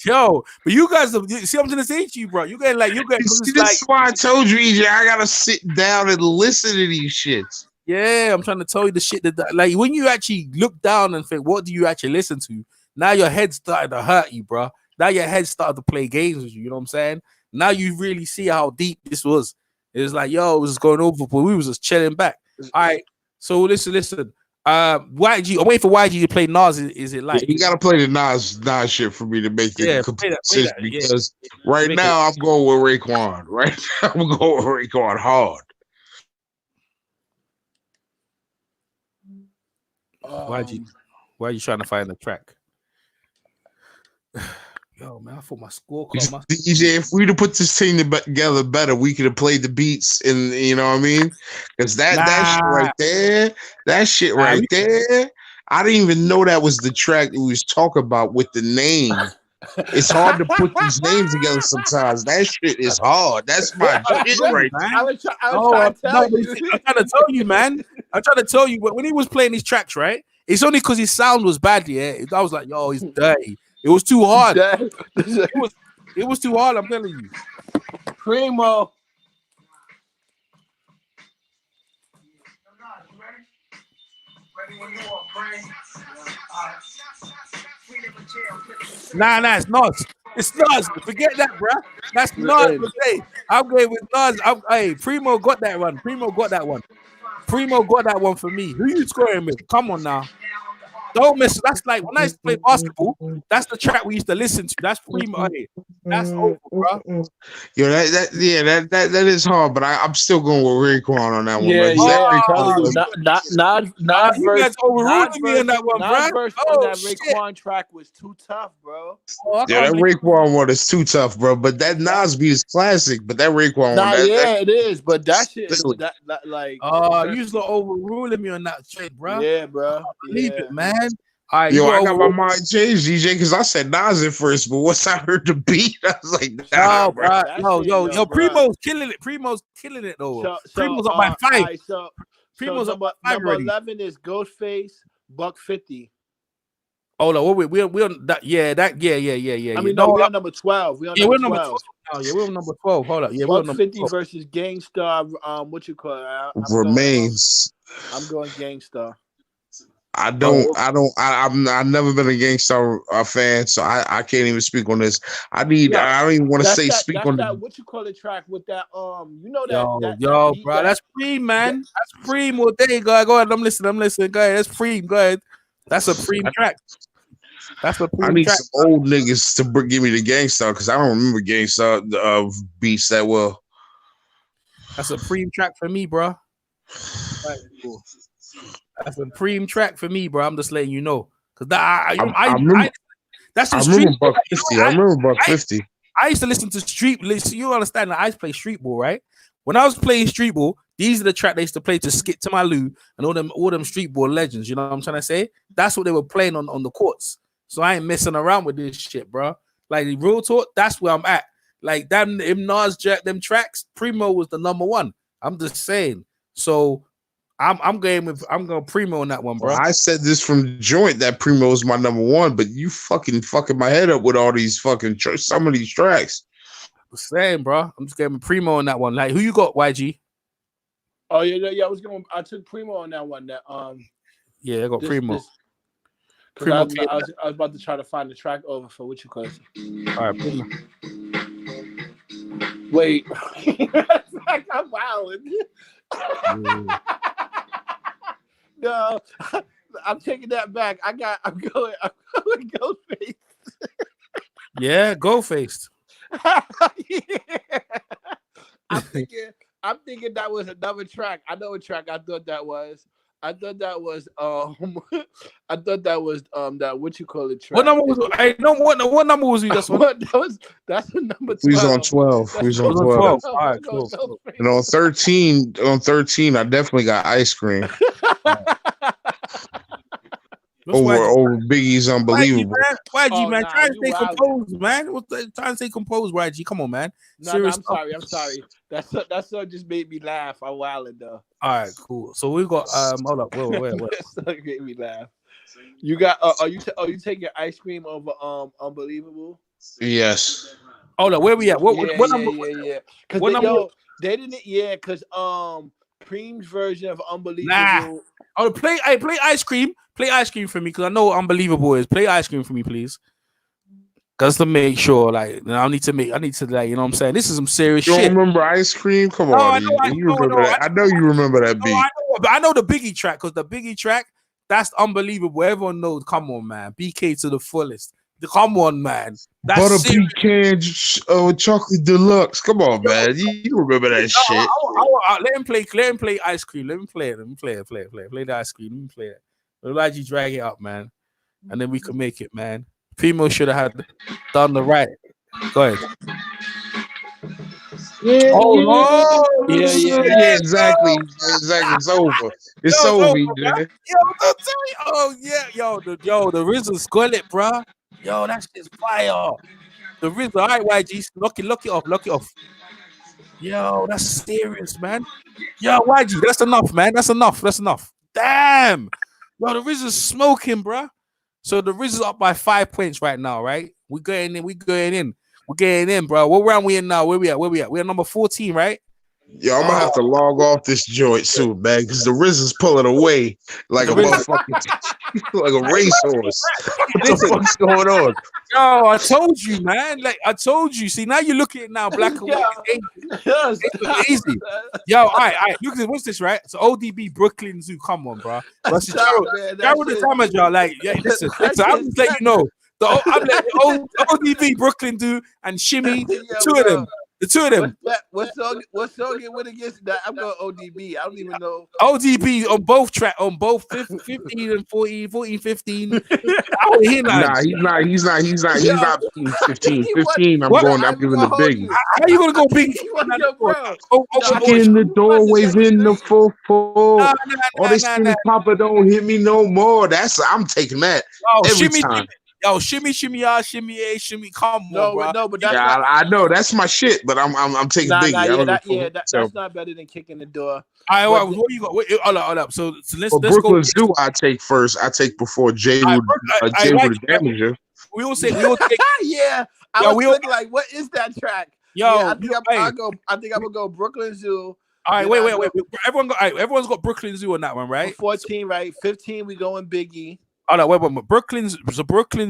Yo, but you guys, see, I'm gonna say to you, bro. You getting this is why I told you, EJ. I gotta sit down and listen to these shits. Yeah, I'm trying to tell you the shit that like when you actually look down and think, what do you actually listen to? Now your head started to hurt you, bro. Now your head started to play games with you. You know what I'm saying? Now you really see how deep this was. It was like, yo, it was going over, but we was just chilling back. All right, so listen. YG, I'm waiting for YG to play Nas. Is it like you gotta play the Nas shit for me to make the decision because right now I'm going with Raekwon. Right now I'm going with Raekwon hard. Why are you trying to find the track? Yo, man, I thought my scorecard. DJ, if we'd have put this team together better, we could have played the beats, and you know what I mean? Because that shit right there, I didn't even know that was the track that we was talking about with the name. It's hard to put these names together sometimes. That shit is hard. That's my shit right there. I'm trying to tell you, man. I'm trying to tell you, when he was playing these tracks, right? It's only because his sound was bad, yeah. I was like, yo, he's dirty. It was too hard. It It was too hard. I'm telling you. Preemo. Nah, it's Nas. It's Nas. Forget that, bruh. That's Nas. Hey, I'm going with Nas. Hey, Preemo got that one. Preemo got that one for me. Who you scoring with? Come on now. Don't miss. That's like when I used to play basketball. That's the track we used to listen to. That's Preemo. Hey, that's over, bro. Yo, that is hard, but I'm still going with Raekwon on that one. Yeah, bro. I'm telling you, Nas You guys overruled me on that one, Nas bro. verse on that Raekwon track was too tough, bro. Yeah, that Raekwon one is too tough, bro. But that Nas beat is classic. But that Raekwon one, it is. But that shit, that like, you was overruling me on that shit, bro. Yeah, bro. Leave it, man. All right, yo, I got my mind changed, DJ, because I said Nas at first, but once I heard the beat, I was like, nah, bro. Yo, Premo's killing it. Premo's killing it though. Premo's up by 5. Right, Premo's up by 5 number already. 11 is Ghostface, $150. Oh no, we on that. Yeah. I mean, we're on number 12. We're on number 12. Oh, yeah, we're on number 12. Hold up. Yeah, we're on number 50 versus Gangstar. What you call it? Remains. I'm going Gangstar. I've never been a Gangstar fan, so I can't even speak on this. I don't even want to speak on that. What you call it track with that bro, that's Preem, man. That's Preem. Well, there you go. Go ahead. I'm listening. Go ahead. That's Preem. Go ahead. That's a Preem track. That's a Preem I need track. some old niggas to give me the Gangstar because I don't remember Gangstar beats that well. That's a Preem track for me, bro. Right, cool. That's a Preem track for me, bro. I'm just letting you know. Because that's a street. I remember Buck 50. I used to listen to street. You understand that I used to play street ball, right? When I was playing street ball, these are the tracks they used to play to skip to my loo and all them street ball legends. You know what I'm trying to say? That's what they were playing on the courts. So I ain't messing around with this shit, bro. Like real talk, that's where I'm at. Like them Nas Jack, them tracks, Preemo was the number 1. I'm just saying. So I'm going Preemo on that one, bro. I said this from joint that Preemo is my number 1, but you fucking my head up with all these fucking some of these tracks. The same, bro. I'm just getting Preemo on that one. Like, who you got, YG? Oh yeah. I took Preemo on that one. That yeah, I got Preemo. I was about to try to find the track over for what you call it. All right, Preemo. Wait, I'm wilding. No, I'm taking that back. I'm going Ghostface. Yeah, Ghostface. Yeah. I'm thinking that was another track. I know what track I thought that was. That what you call it track. What number was what number was he? That's what that's the number 12. He's on 12. He's on 12. All right, cool. And on 13, I definitely got Ice Cream. over Biggie's Unbelievable. YG, man, try to stay composed, man. Trying to stay composed, YG. Come on, man. I'm sorry. That song just made me laugh. I'm wilding though. All right, cool. So we got hold up, wait. That song made me laugh. You got are you taking Ice Cream over Unbelievable? Yes. Hold up, where we at? What number? Yeah. Because they didn't. Yeah, because Preem's version of Unbelievable. Nah. Oh, play Ice Cream. Play Ice Cream for me because I know what Unbelievable is. Play Ice Cream for me, please. Because to make sure, like, I need to, like, you know what I'm saying? This is some serious shit. You don't remember Ice Cream? Come on. I know you remember that beat. I know the Biggie track because the Biggie track, that's Unbelievable. Everyone knows. Come on, man. BK to the fullest. Come on, man. That's Butter serious. pecan chocolate deluxe. Come on, man. You remember that shit. Let him play Ice Cream. Let me play it. Play the Ice Cream. Let me play it. Let you drag it up, man. And then we can make it, man. Preemo should have done the right. Go ahead. Yeah, Yeah, exactly. It's over. It's over, man. The RZA skull it, bro. Yo, that shit's fire. The RZA, all right, YG, lock it off. Yo, that's serious, man. Yo, YG, that's enough, man. That's enough. Damn. Yo, the RZA's smoking, bro. So the RZA's up by 5 points right now, right? We going in. We're getting in, bro. What round we in now? Where we at? We're number 14, right? Yo, I'm gonna have to log off this joint soon, man, because the RZA's pulling away like a motherfucking like a racehorse. What the fuck's going on? Yo, I told you, man. Like I told you. See, now you're looking at it now, black and white. It's easy. Yo, all right. Look at what's this, right? So ODB Brooklyn Zoo. Come on, bro. That's the time of y'all. Like, yeah, listen. I'm just letting you know. I'm letting ODB Brooklyn Zoo and Shimmy. The two of them. What song it went against that? I'm going ODB. I don't even know. ODB on both 15 and 14, 15. I don't hear that. Nah, he's not 15. 15, I'm giving the big. How you gonna go big? In the doorways in the 4-4. Oh, they screaming, Papa, don't hit me no more. I'm taking that every time. Yo, shimmy, shimmy. Come on, bro. No, but I know that's my shit, but I'm taking Biggie. That's not better than kicking the door. All right, what you got? Hold up. So let's Brooklyn go. Zoo, I take first. I take before Jay would damage you. We all take. Yeah, I was thinking like, what is that track? Yo, I think I'm gonna go Brooklyn Zoo. All right, wait. Everyone's got Brooklyn Zoo on that one, right? 14, right? 15, we going Biggie. Oh no, wait. Brooklyn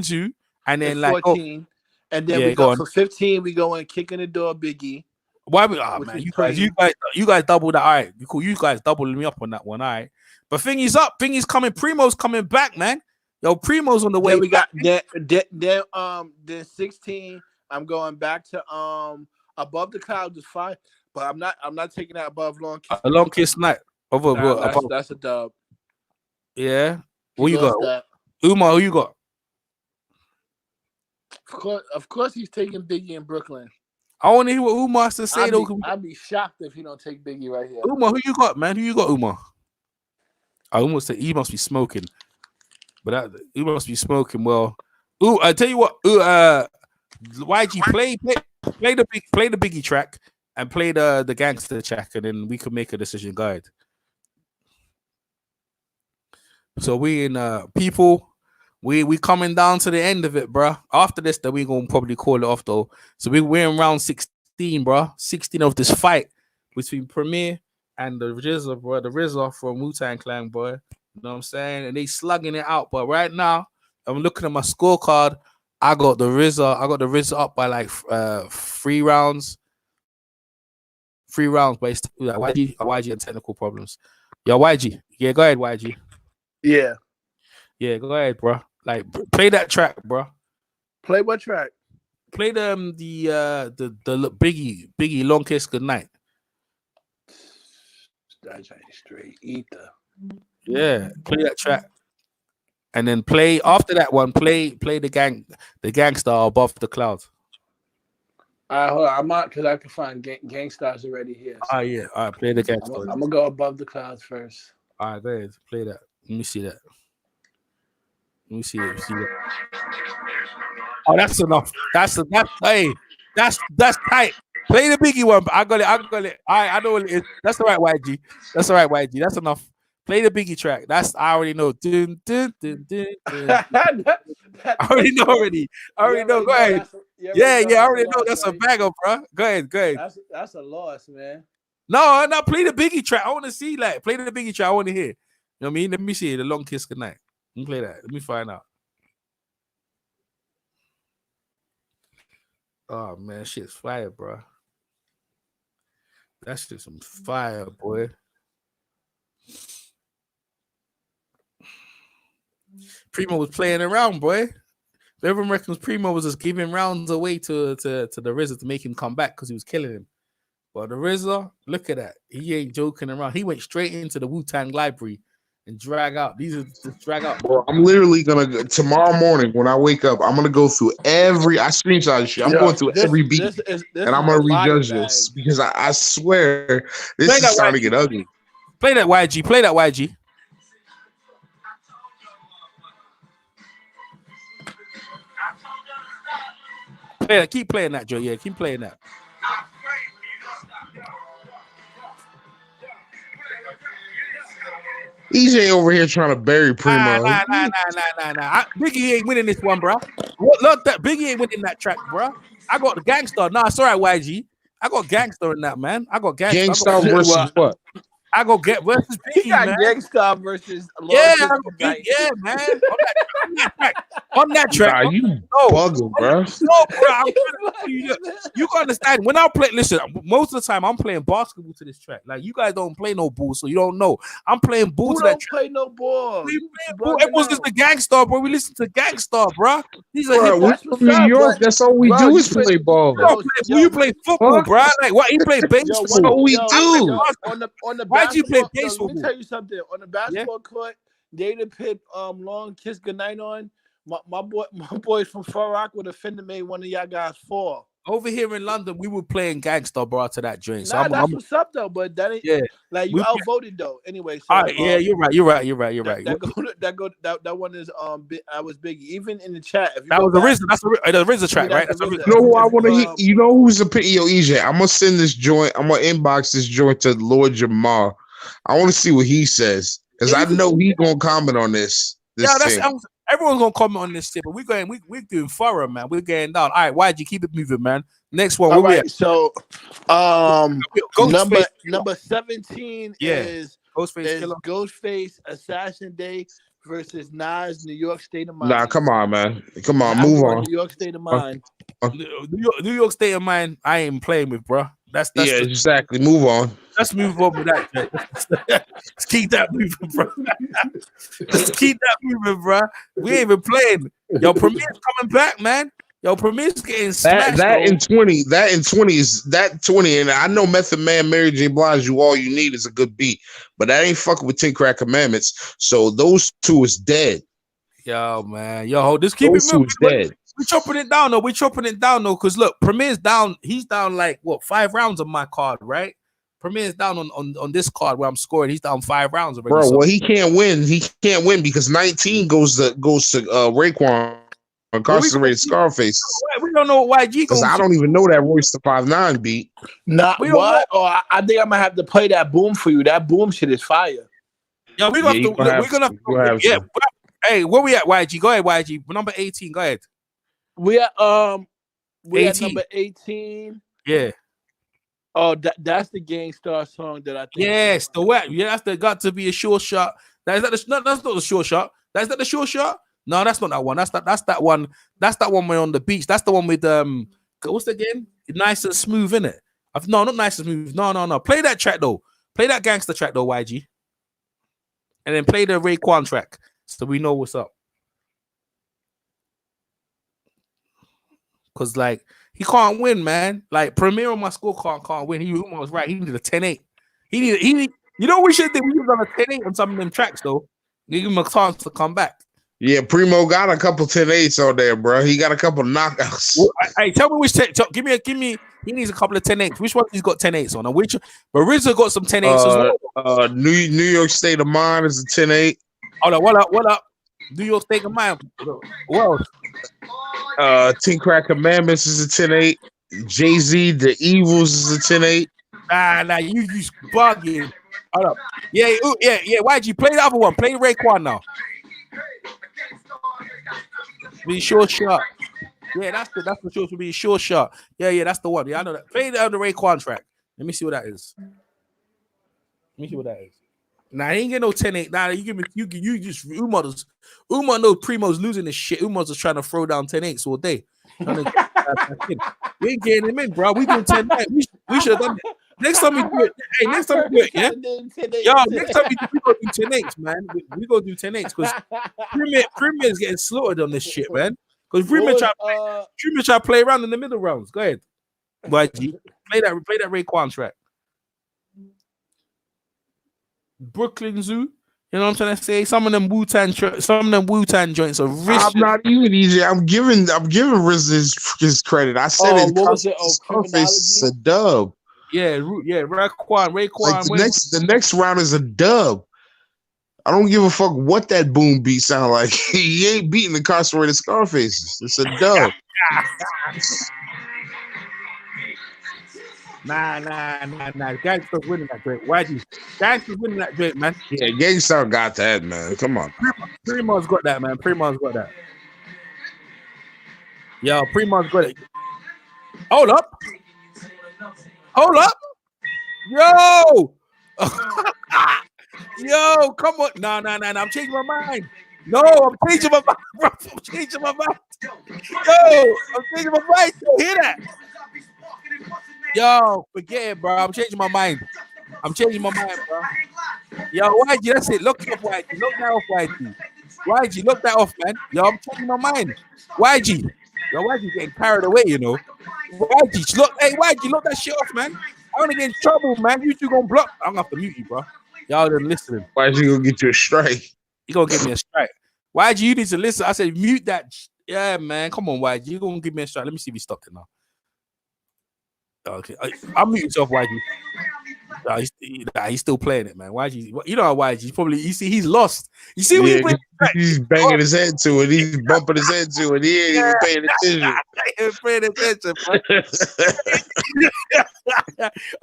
Zoo, and then like 14, and then we go for 15. We go in Kicking the Door, Biggie. Why? Man, you guys double that. All right, cool. You guys doubling me up on that one. All right, but thing is coming. Premo's coming back, man. Yo, Premo's on the way. Then we got then 16. I'm going back to Above the Clouds is fine, but I'm not taking that above Long Kiss. A Long Kiss Night. That's a dub. Yeah. What you got? That. Umar, who you got? Of course, he's taking Biggie in Brooklyn. I want to hear what Umar has to say, though. I'd be shocked if he don't take Biggie right here. Umar, who you got, man? Who you got, Umar? I almost said he must be smoking. But he must be smoking. Well, I tell you what. YG, play the Biggie track and play the gangster track, and then we could make a decision. Guide. So we in people, we coming down to the end of it, bro. After this, then we gonna probably call it off though. So we're in round 16, bro. 16 of this fight between Premier and the RZA, bro. The RZA from Wu-Tang Clan, boy. You know what I'm saying? And they slugging it out. But right now, I'm looking at my scorecard. I got the RZA up by like 3 rounds. 3 rounds based like YG and technical problems. Yo, YG. Yeah, go ahead, YG. Yeah, go ahead, bro. Like, play that track, bro. Play what track? Play the Biggie Long Kiss Goodnight. That's straight ether. Yeah, play that track, and then play after that one. Play the gangster Above the Clouds. All right, hold on. I'm out because I can find Gangstars already here. So. Yeah. All right, play the gangster. I'm gonna go Above the Clouds first. All right, go ahead. Play that. Let me see that. Oh, that's enough. That's tight. Play the Biggie one. I got it. All right, I know what it is. That's all right, YG. That's enough. Play the Biggie track. I already know. Dun, dun, dun, dun, dun. I already know. Go ahead. I already know. That's a banger, bro. Go ahead. That's a loss, man. No, play the Biggie track. I want to see that. Play the Biggie track. I want to hear. You know what I mean? Let me see the Long Kiss Goodnight. Let me play that. Let me find out. Oh man, shit's fire, bro. That's just some fire, boy. Preemo was playing around, boy. Everyone reckons Preemo was just giving rounds away to the RZA to make him come back because he was killing him. But the RZA, look at that. He ain't joking around. He went straight into the Wu-Tang library and drag out. These are just drag out. Bro, I'm literally gonna tomorrow morning when I wake up. I'm gonna go through every. I screenshot this shit. I'm going through every beat, and I'm gonna rejudge this because I swear this is starting to get ugly. Play that YG. Play that YG. Play that. Keep playing that, Joe. Yeah, keep playing that. EJ over here trying to bury Preemo. Nah. Biggie ain't winning this one, bro. What? Look, that Biggie ain't winning that track, bro. I got the Gangster. Nah, it's all right, YG. I got Gangster in that, man. I got Gangster. Gangstar versus what? I go get versus He Biggie, got man. Gangstar versus Yeah, Lil I go Jon. yeah, man. On that track. Nah, you No. bugging, bro. No, bro. You can understand when I play. Listen, most of the time I'm playing basketball to this track. Like you guys don't play no ball, so you don't know. I'm playing ball Who to that don't track. play no ball? We play ball. Everyone's just the Gangstar, bro. We listen to Gangstar, bro. These are Bro, hip we're hop. from New York. That's all we Bro, do you is play ball. You play football, bro. Like what? You play Yo, baseball. That's what we do. On the Why'd you play basketball, baseball? let me tell you something. On the basketball court, they done put Long Kiss Goodnight on. My boys from Far Rock would have finna made one of y'all guys fall. Over here in London, we were playing Gangstar, bro, to that joint. So Nah, that's what's up though, but that ain't like you We- outvoted though. Anyway, so all right, yeah, you're right. That one is I was big. Even in the chat, if you That go was the back- RZA. That's the RZA track, right? That's the You know who I want to hear? You know who's a pity? Yo, EJ, I'm gonna send this joint. I'm gonna inbox this joint to Lord Jamar. I want to see what he says because I know he's gonna comment on this. Everyone's gonna comment on this shit, but we're doing thorough, man. We're getting down. All right, why'd you keep it moving, man? Next one, All where we right, at? so Ghostface. number 17 is Ghostface Killer. Ghostface Assassin Day versus Nas New York State of Mind. Nah, come on, man. Come on, Nas move won on. New York State of Mind. New York State of Mind. I ain't playing with, bro. That's Exactly. Move on. Let's move on with that. Let's keep that moving, bro. Let's keep that moving, bro. We ain't even playing. Yo, Premier's coming back, man. Yo, Premier's getting smashed. That in 20 is that 20. And I know Method Man, Mary J. Blige, you all you need is a good beat, but that ain't fucking with 10 Crack Commandments. So those two is dead. Yo, man. Yo, just keep Those it moving. two is dead. We're chopping it down though. Because look, Premier's down. He's down like what 5 rounds on my card, right? Premier's down on this card where I'm scoring. He's down 5 rounds already. Bro, well, he can't win. He can't win because 19 goes to Raekwon, incarcerated Scarface. We don't know what YG because I don't even know that Royce the 5'9" beat. Nah, what? Oh, I think I'm gonna have to play that boom for you. That boom shit is fire. Yeah, we're gonna. Yeah. Hey, where we at, YG? Go ahead, YG. Number 18. Go ahead. We at 18. number 18. Yeah. Oh, that's the Gangstar song that I think. Yes, the wet. Yeah, that's got to be a sure shot. That's not the sure shot. That's not the sure shot. No, that's not that one. That's that one. That's that one when on the beach. That's the one with what's the again? Nice and smooth, innit? No, not nice and smooth. No. Play that track though. Play that gangster track though, YG. And then play the Raekwon track so we know what's up. Cause like he can't win, man. Like Premier on my scorecard can't win. He was right. He needed a 10-8. He need. You know we should think we was on a 10-8 on some of them tracks though. Give him a chance to come back. Yeah, Preemo got a couple 10-8s on there, bro. He got a couple knockouts. Well, hey, tell me which. Give me. He needs a couple of 10-8s. Which one he's got 10-8s on? And which? But RZA got some 10-8s as well. New York State of Mind is a 10-8. Hold on, what up? New York State of Mind. What else? 10 Crack Commandments is a 10-8. Jay-Z, The Evils is a 10-8. Nah, you bugging. Hold up. Yeah. YG, play the other one. Play the Raekwon now. Be sure shot. Yeah, that's for sure to be a sure shot. Yeah, that's the one. Yeah, I know that. Play the Raekwon track. Let me see what that is. Nah, he ain't get no 10-8. Nah, you just Umar knows Preemo's losing this shit. Umar's just trying to throw down 10-8s all day. We ain't getting him in, bro. We doing 10-9. We should have done it. Next time we do it, yeah. Yo, next time we gonna do 10-8s, man. We gonna do 10-8s because Premier is getting slaughtered on this shit, man. Because Premier try to play around in the middle rounds. Go ahead, YG. Play that Raekwon track. Brooklyn Zoo. You know what I'm trying to say? Some of them Wu-Tang joints are rich. I'm not even easy. I'm giving RZA his credit. I said it. What was it? Scarface is a dub. Yeah, Raekwon. Like the next round is a dub. I don't give a fuck what that boom beat sound like. He ain't beating incarcerated Scarface. It's a dub. Nah. Gangsta's winning that drink. YG. Gangsta's winning that drink, man. Yeah, Gangstar got that, man. Come on. Premo's got that, man. Premo's got that. Yo, Preemo's got it. Hold up. Hold up. Yo. Yo, come on. No. I'm changing my mind. No, I'm changing my mind, bro. I'm changing my mind. Yo, I'm changing my mind. Yo, hear that? Yo, forget it, bro. I'm changing my mind. I'm changing my mind, bro. Yo, YG, that's it. Look up, YG. Look that off, YG. YG, look that off, man. Yo, I'm changing my mind. YG. Yo, YG getting carried away, you know. YG, look, hey, YG, look that shit off, man. I'm gonna get in trouble, man. You two gonna block. I'm gonna have to mute you, bro. Y'all didn't listen. YG gonna get you a strike. You gonna give me a strike. YG, you need to listen. I said mute that. Yeah, man. Come on, YG. You gonna give me a strike. Let me see if he stopped it now. Okay. I'll mute yourself, YG. He's still playing it, man. YG, you know how YG probably you see he's lost. You see what he's banging his head to it, he's bumping his head to it, he ain't even paying attention. He ain't paying attention, bro.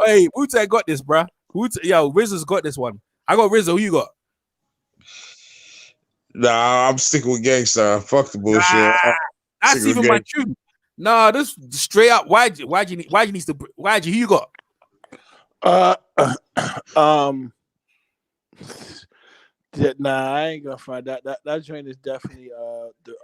Hey, Wu-Tang got this, bro. Yo, RZA's got this one. I got RZA. Who you got? Nah, I'm sticking with Gangsta. Fuck the bullshit. That's even my tune. Nah, this straight up. YG needs to. YG, who you got? Nah, I ain't gonna find that. That joint is definitely the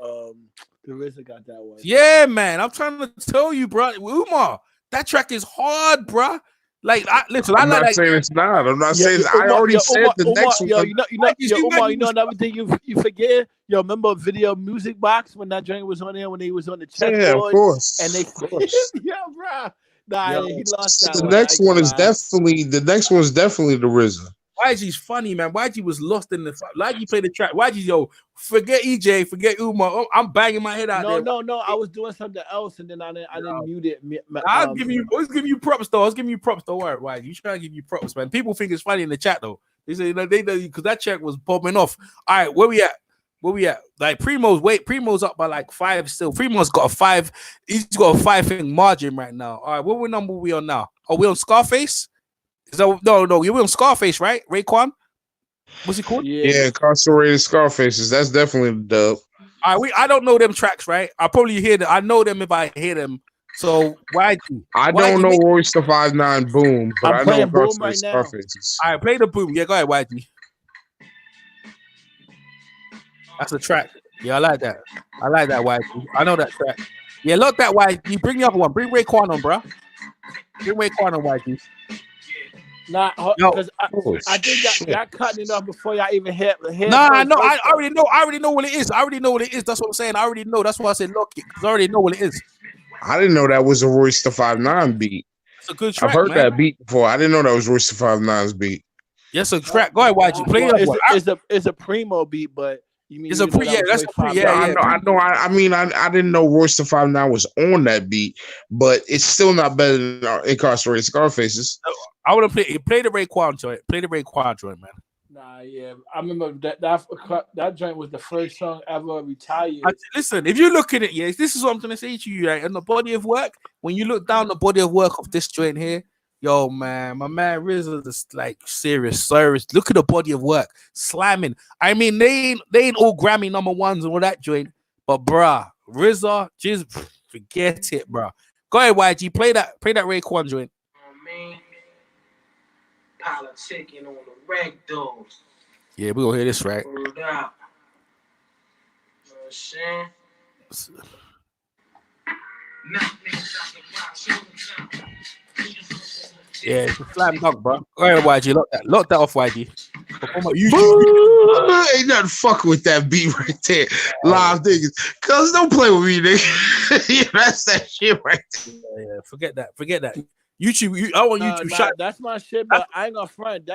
RZA got that one. Yeah, man. I'm trying to tell you, bro. Umar, that track is hard, bro. Like, listen, I'm not saying it's not. I'm not saying I already said the next one. Umar, you know another thing you forget. Yo, remember Video Music Box when that joint was on there when he was on the chessboard? Yeah, of course. And they, yeah, bro. Nah, he lost that. The next one is definitely the RZA. YG's funny, man. YG was lost in the YG played the track. YG, yo, forget EJ, forget Umar. Oh, I'm banging my head out there. No. I was doing something else, and then I didn't mute it. I was giving you props though. I was giving you props. Don't worry, YG. You trying to give you props, man. People think it's funny in the chat though. They say they because that track was popping off. All right, where we at? Like Premo's up by like 5 still. Premo's got a 5. He's got a 5-thing margin right now. All right, what number we on now? Are we on Scarface? No, you're on Scarface, right? Raekwon? What's he called? Yeah, Incarcerated Scarfaces. That's definitely the dub. All right, I don't know them tracks, right? I probably hear them. I know them if I hear them. So YG. I don't know Royce the 5'9" Boom, but I know Incarcerated Scarfaces. All right, play the Boom. Yeah, go ahead, YG. That's a track. Yeah, I like that. YG. I know that track. Yeah, look that YG. Bring the other one. Bring Raekwon on, bro. Bring Raekwon on, YG. Nah, because I think y'all cutting it off before y'all even hit. Nah, no, I already know what it is. That's what I'm saying. I already know. That's why I said look it, because I already know what it is. I didn't know that was a Royce the 5'9" beat. It's a good track. I've heard that beat before. I didn't know that was Royce the 5'9's beat. Yes, a track. Go ahead, YG. Play it. It's a Preemo beat, but you mean it's a pre? Yeah, that's a pre. Yeah, I know. I mean, I didn't know Royce the 5'9" was on that beat, but it's still not better than Incarcerated Scarfaces. I want to play the Raekwon joint. Play the Raekwon joint, man. Nah, yeah, I remember that joint was the first song ever retired. Listen, if you look at it, yes, this is what I'm gonna say to you, right? In the body of work, when you look down the body of work of this joint here, yo, man, my man RZA is like serious. Look at the body of work, slamming. I mean, they ain't all Grammy #1s and all that joint, but bruh, RZA, just forget it, bruh. Go ahead, YG, play that Raekwon joint. Politicking on the rag doors. Yeah, we gonna hear this, right? Word out. You know what I'm saying? Yeah, it's a slam dunk, bro. Go ahead, YG. Lock that off, YG. Ain't nothing fucking with that beat right there. Live niggas. Cuz don't play with me, nigga. Yeah, that's that shit right there. Yeah, forget that. YouTube, I want YouTube shot. That's my shit, but I ain't gonna front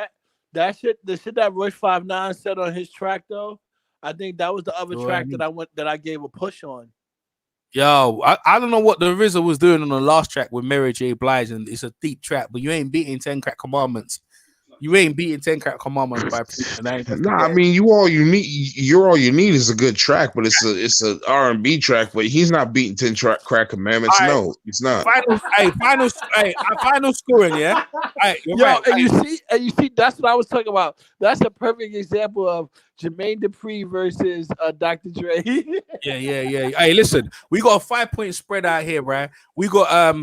that shit. The shit that Royce 5'9" said on his track, though, I think that was the other track that I gave a push on. Yo, I don't know what the RZA was doing on the last track with Mary J. Blige, and it's a deep track, but you ain't beating 10 Crack Commandments. You ain't beating 10 commandments by Preemo. That ain't Nah, I mean, you're all you need is a good track, but it's a R&B track. But he's not beating 10 crack commandments. All right. No, it's not. Final scoring, yeah. All right, you're Yo, right. and you see, that's what I was talking about. That's a perfect example of Jermaine Dupri versus Dr. Dre. Yeah. Hey, listen, we got a 5-point spread out here, right? We got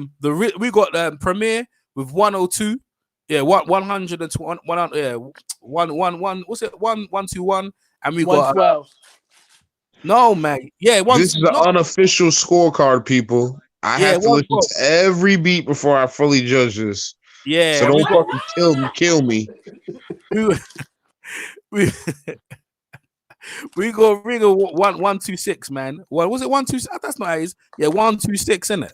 Premier with 102. Yeah, 120. Yeah, 111. What's it? 121. And we got 112. no, man. Yeah, This is an unofficial scorecard, people. I have to listen to every beat before I fully judge this. Yeah, so don't fucking kill me. We go 126, man. What was it? 126? That's not how it is. Yeah, 126, isn't it?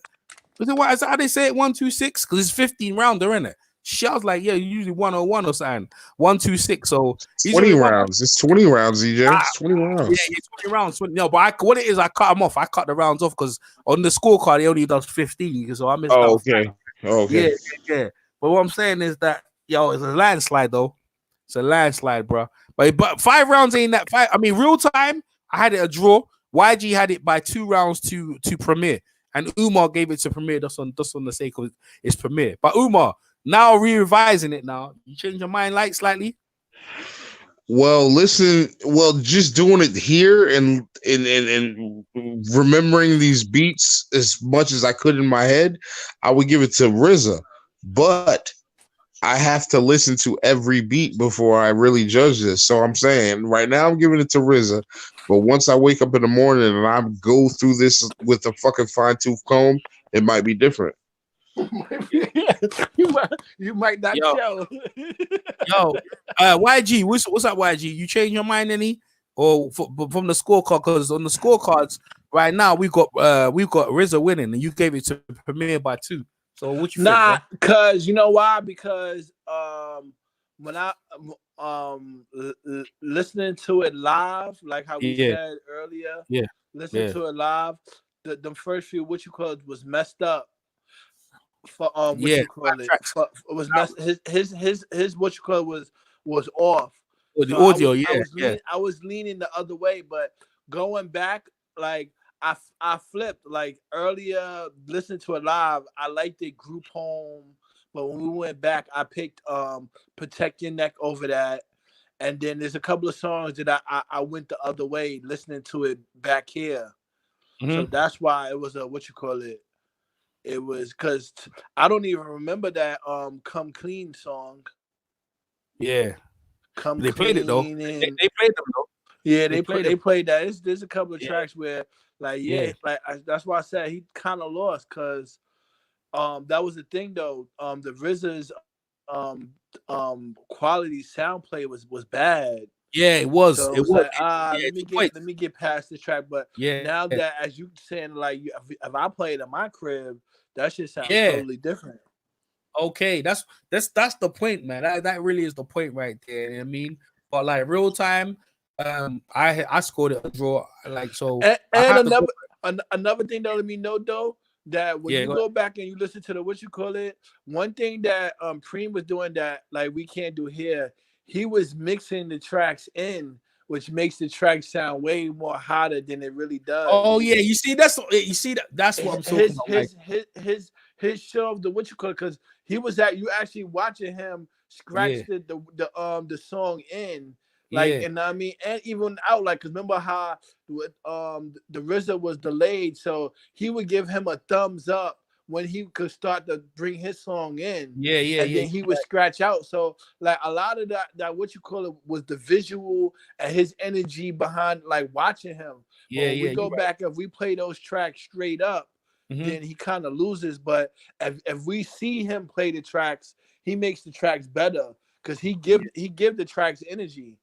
Was it what? Is that how they say it? 126? Because it's 15 rounder, isn't it? Shit, I was like, yeah, usually 101 or something. 126. So 20 rounds. It's 20 rounds, EJ. It's 20 rounds. Yeah, 20 rounds. No, but what it is, I cut them off. I cut the rounds off because on the scorecard, he only does 15. So I missed out. Okay. Okay. Yeah. But what I'm saying is that, yo, it's a landslide, though. It's a landslide, bro. But 5 rounds ain't that five. I mean, real time, I had it a draw. YG had it by 2 rounds to Premier. And Umar gave it to Premier just on the sake of it's Premier. But Umar, now revising it now, you change your mind like slightly? Well, listen, just doing it here and remembering these beats as much as I could in my head, I would give it to RZA. But I have to listen to every beat before I really judge this. So I'm saying right now I'm giving it to RZA. But once I wake up in the morning and I go through this with a fucking fine-tooth comb, it might be different. you might not show. YG, what's up, YG? You change your mind any? Or from the scorecard? Because on the scorecards right now we got RZA winning, and you gave it to Premier by 2. So what you think, because you know why? Because when I listening to it live, like how we said earlier, listening to it live, the first few was messed up. For it was his was off. Or the audio, I was leaning the other way, but going back, like I flipped. Like earlier, listening to it live, I liked it group home, but when we went back, I picked Protect Your Neck over that. And then there's a couple of songs that I went the other way, listening to it back here. Mm-hmm. So that's why it was It was because I don't even remember that Come Clean song. Yeah. They played it though. They played them though. Yeah, they played that. There's a couple of tracks where that's why I said he kind of lost because that was the thing though. The RZA's quality sound play was bad. Yeah, it was. So it was. Like, let me get past this track. But now that as you saying, like, if I play it in my crib, that shit sounds totally different. Okay, that's the point, man. That really is the point right there. You know what I mean, but like real time, I scored it a draw. Like so. And another thing that let me know though that when you go back and you listen to the one thing that Preem was doing that like we can't do here. He was mixing the tracks in, which makes the track sound way more hotter than it really does. Oh yeah, you see that's what I'm talking about. His show of the because he was you actually watching him scratch the song in and I mean and even out because remember how the RZA was delayed, so he would give him a thumbs up when he could start to bring his song in. And then he would scratch out. So like a lot of that was the visual and his energy behind like watching him. We go back, if we play those tracks straight up, then he kind of loses. But if we see him play the tracks, he makes the tracks better because he give the tracks energy.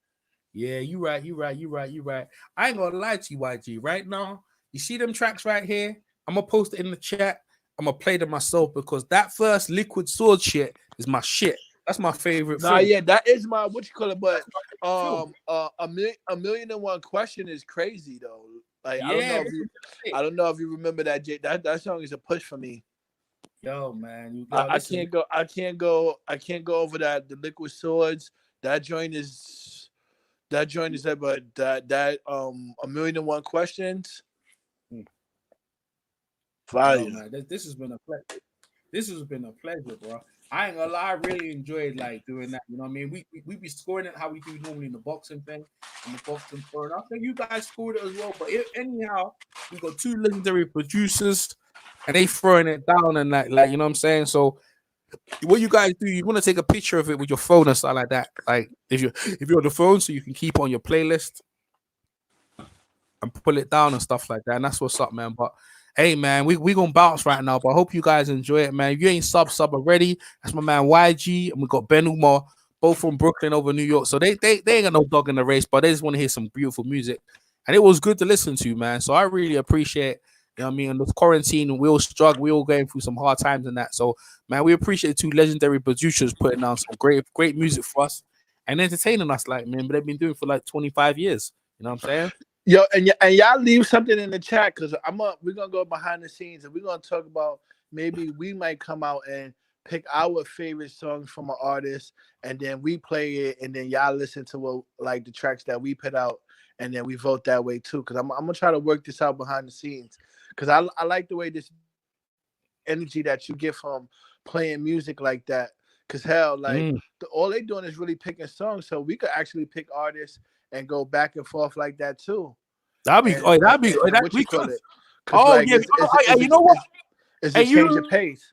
Yeah, you right. I ain't gonna lie to you, YG. Right now, you see them tracks right here? I'm gonna post it in the chat. I'm gonna play them myself because that first Liquid Sword shit is my shit. That's my favorite. That is my But a million and one question is crazy though. Like I don't know if you remember that. That song is a push for me. Yo, man, I can't go over that. The Liquid Swords. That joint is that, but that A Million and One Questions. Fire. Yo, man, this has been a pleasure. This has been a pleasure, bro. I ain't gonna lie, I really enjoyed like doing that. You know what I mean? We be scoring it how we do normally in the boxing thing, in the boxing forum. I think you guys scored it as well. But anyhow, we got two legendary producers, and they throwing it down and like you know what I'm saying. So what you guys do, you want to take a picture of it with your phone and stuff like that. Like if you're on the phone, so you can keep on your playlist and pull it down and stuff like that. And that's what's up, man. But hey, man, we gonna bounce right now, but I hope you guys enjoy it, man. If you ain't sub already, that's my man YG, and we got Ben Umar, both from Brooklyn over New York. So they ain't got no dog in the race, but they just want to hear some beautiful music, and it was good to listen to, man. So I really appreciate, you know what I mean. In this quarantine, we all struggle, we all going through some hard times and that. So, man, we appreciate two legendary producers putting on some great music for us and entertaining us, like, man. But they've been doing it for like 25 years. You know what I'm saying? Yo, and y'all leave something in the chat because we're gonna go behind the scenes and we're gonna talk about maybe we might come out and pick our favorite songs from an artist and then we play it and then y'all listen to like the tracks that we put out and then we vote that way too. Because I'm gonna try to work this out behind the scenes because I like the way this energy that you get from playing music like that. Because hell, like all they doing is really picking songs, so we could actually pick artists and go back and forth like that too. That'd be good. Oh yeah, you know what? It's a change of pace.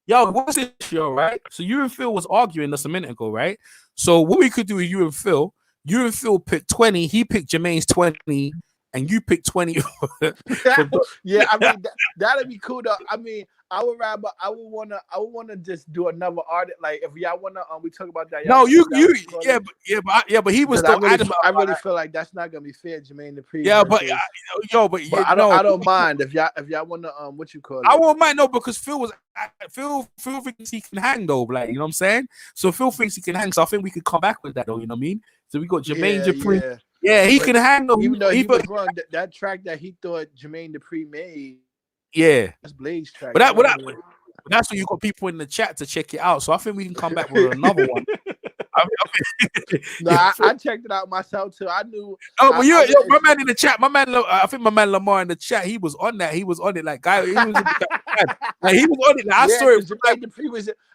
Yo, what's this show, right? So you and Phil was arguing this a minute ago, right? So what we could do with you and Phil picked 20, he picked Jermaine's 20, and you picked 20. Yeah, I mean that'd be cool though. I mean, I would wanna just do another artist. Like if y'all wanna we talk about that. No, but he was still I really feel like that's not gonna be fair, Jermaine Dupri. Yeah, but I don't mind if y'all wanna what you call it. I won't mind because Phil thinks he can hang though, like you know what I'm saying. So Phil thinks he can hang, so I think we could come back with that though. You know what I mean? So we got Jermaine Dupri. Yeah, he can hang though. Even though he was wrong, that track that he thought Jermaine Dupri made. Yeah, that's Blaze track. But that's what you got people in the chat to check it out. So I think we can come back with another one. I checked it out myself too. I knew. Oh, but my man in the chat, I think my man Lamar in the chat, he was on that. He was on it, like guy. He was like he was on it. Like, I saw it.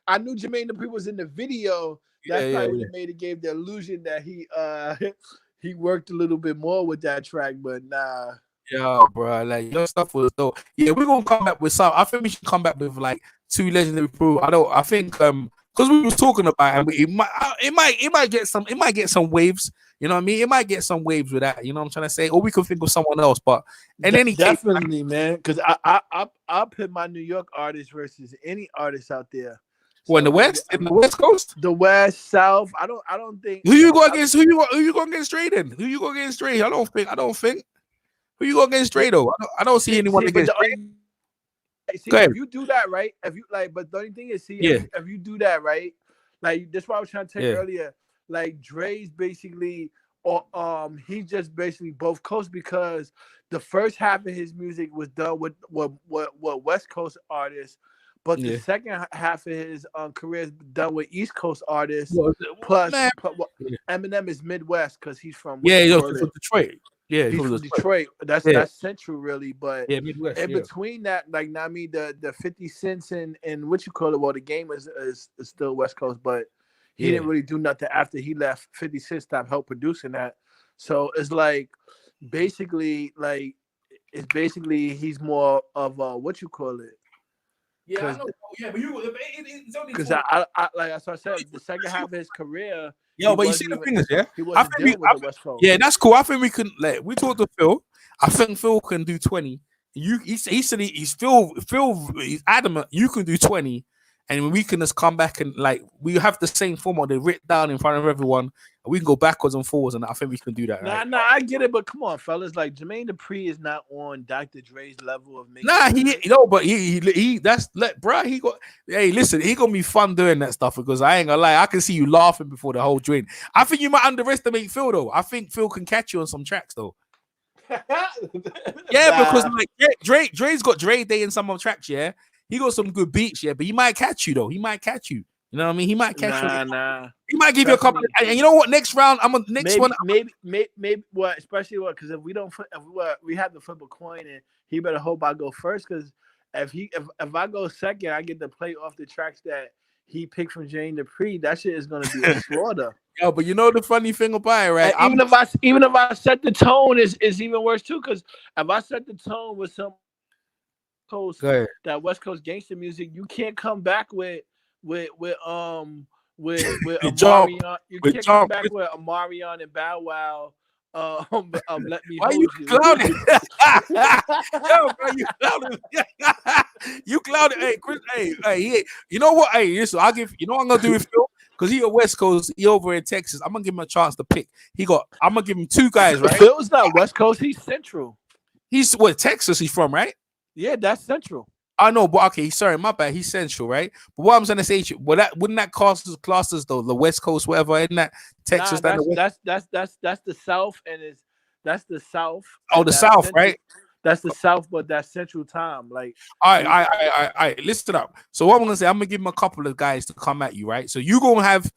I knew Jermaine Dupri was in the video. That's probably what made it gave the illusion that he worked a little bit more with that track, but nah. Yeah, bro, like your stuff was dope. Yeah, we're gonna come back with some. I think we should come back with like two legendary crew. I think because we was talking about it might get some waves. You know what I mean? It might get some waves with that. You know what I'm trying to say? Or we could think of someone else. But in any case, definitely, man. Because I put my New York artist versus any artist out there. Well, in the West Coast, the West, South. I don't think. Who you go against? Who you going against straight in? Who you going against straight? I don't think. Who you going against straight though? I don't see anyone against straight. If you do that right, but the only thing is, if you do that right, like that's what I was trying to tell you earlier. Like Dre's basically, he just basically both coasts because the first half of his music was done with what West Coast artists. But the second half of his career is done with East Coast artists. Plus, Eminem is Midwest because he's from from Detroit. Yeah, he's from Detroit. That's central, really. But Midwest, in between that, like, I mean, the 50 Cents and what you call it? Well, the game is still West Coast, but he didn't really do nothing after he left. 50 Cent stopped help producing that. So it's like basically he's more of what you call it. Yeah, I know. Yeah, but it's only because I like as I said, the second half of his career. Yo, but you see the thing is, he wasn't dealing with the West Coast. Yeah, that's cool. I think we can. Like, we talked to Phil. I think Phil can do 20. He said he's adamant. You can do 20, and we can just come back and like we have the same format. They written down in front of everyone. And we can go backwards and forwards, and I think we can do that. Nah, I get it, but come on, fellas. Like Jermaine Dupri is not on Dr. Dre's level of making. Nah, Hey, listen, he gonna be fun doing that stuff because I ain't gonna lie. I can see you laughing before the whole joint. I think you might underestimate Phil though. I think Phil can catch you on some tracks though. Because like Dre's got Dre Day in some of the tracks. Yeah, He got some good beats, yeah. But he might catch you though. He might catch you. You know what I mean? He might catch you. Nah. He might give you a couple. And you know what? Next round, Maybe what? Especially what? Because if we have to flip a coin, and he better hope I go first. Because if I go second, I get to play off the tracks that he picked from Jermaine Dupri. That shit is gonna be a slaughter. Yo, but you know the funny thing about it, right? Even if I set the tone, is even worse too. Because if I set the tone with some that West Coast gangster music, you can't come back with Amarion. You can't come back with Amarion and Bow Wow. Let me Why hold you you. clouded? Yo, bro, you clouded. You clouded. Hey, Chris. Hey. You know what? Hey, listen. I'll give. You know what I'm gonna do with Phil? Because he a West Coast. He over in Texas. I'm gonna give him a chance to pick. I'm gonna give him two guys. Right? Phil's not West Coast. He's Central. He's what Texas? He's from, right? Yeah, that's Central. I know, but okay, sorry, my bad. He's Central, right? But what I'm trying to say, wouldn't that class though the West Coast, whatever, isn't that Texas? That's the South, and that's the South. Oh, the South, Central, right? That's the South, but that's Central time. Like, all right. Listen up. So what I'm gonna say, I'm gonna give him a couple of guys to come at you, right? So you gonna have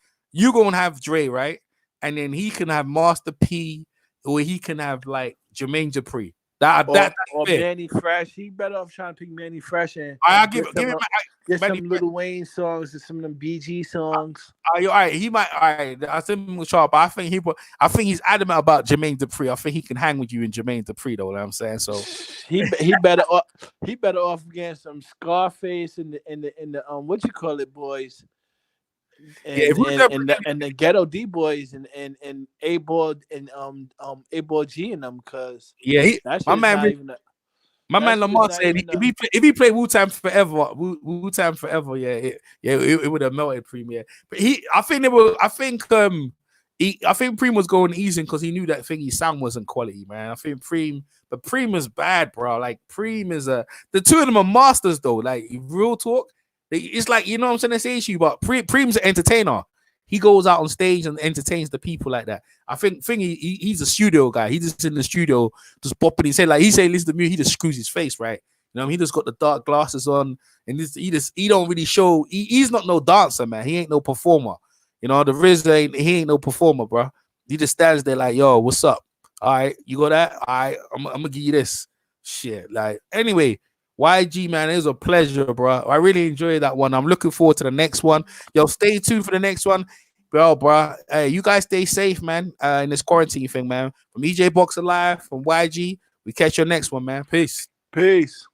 Dre, right? And then he can have Master P, or he can have like Jermaine Dupri. Or Mannie Fresh. He better off trying to pick Mannie Fresh and give him some Lil Wayne songs and some of them BG songs. All right, he might. All right, I think we'll try, but I think he's adamant about Jermaine Dupri. I think he can hang with you in Jermaine Dupri, though. You know what I'm saying, so he better off against some Scarface and the what you call it, boys. And the Ghetto D boys and A-Ball and A-Ball G in them, cause my man Lamar said if he played Wu-Tang Forever, it would have melted Premier. But I think Preem was going easy because he knew that thing his sound wasn't quality, man. I think Preem is bad, bro. Like Preem is the two of them are masters though. Like real talk. It's like, you know what I'm trying to say to you, but Preem's an entertainer. He goes out on stage and entertains the people like that. I think he's a studio guy. He's just in the studio, just bopping his head. Like he listen to music, he just screws his face, right? You know what I mean? He just got the dark glasses on, and he don't really show. He's not no dancer, man. He ain't no performer. You know, the RZA ain't no performer, bro. He just stands there like, yo, what's up? All right, you got that? All right, I'm gonna give you this shit. Like, anyway. YG, man, it was a pleasure, bro. I really enjoyed that one. I'm looking forward to the next one. Yo, stay tuned for the next one. Bro. Hey, you guys stay safe, man, in this quarantine thing, man. From EJ Boxer Live, from YG, we catch you next one, man. Peace. Peace.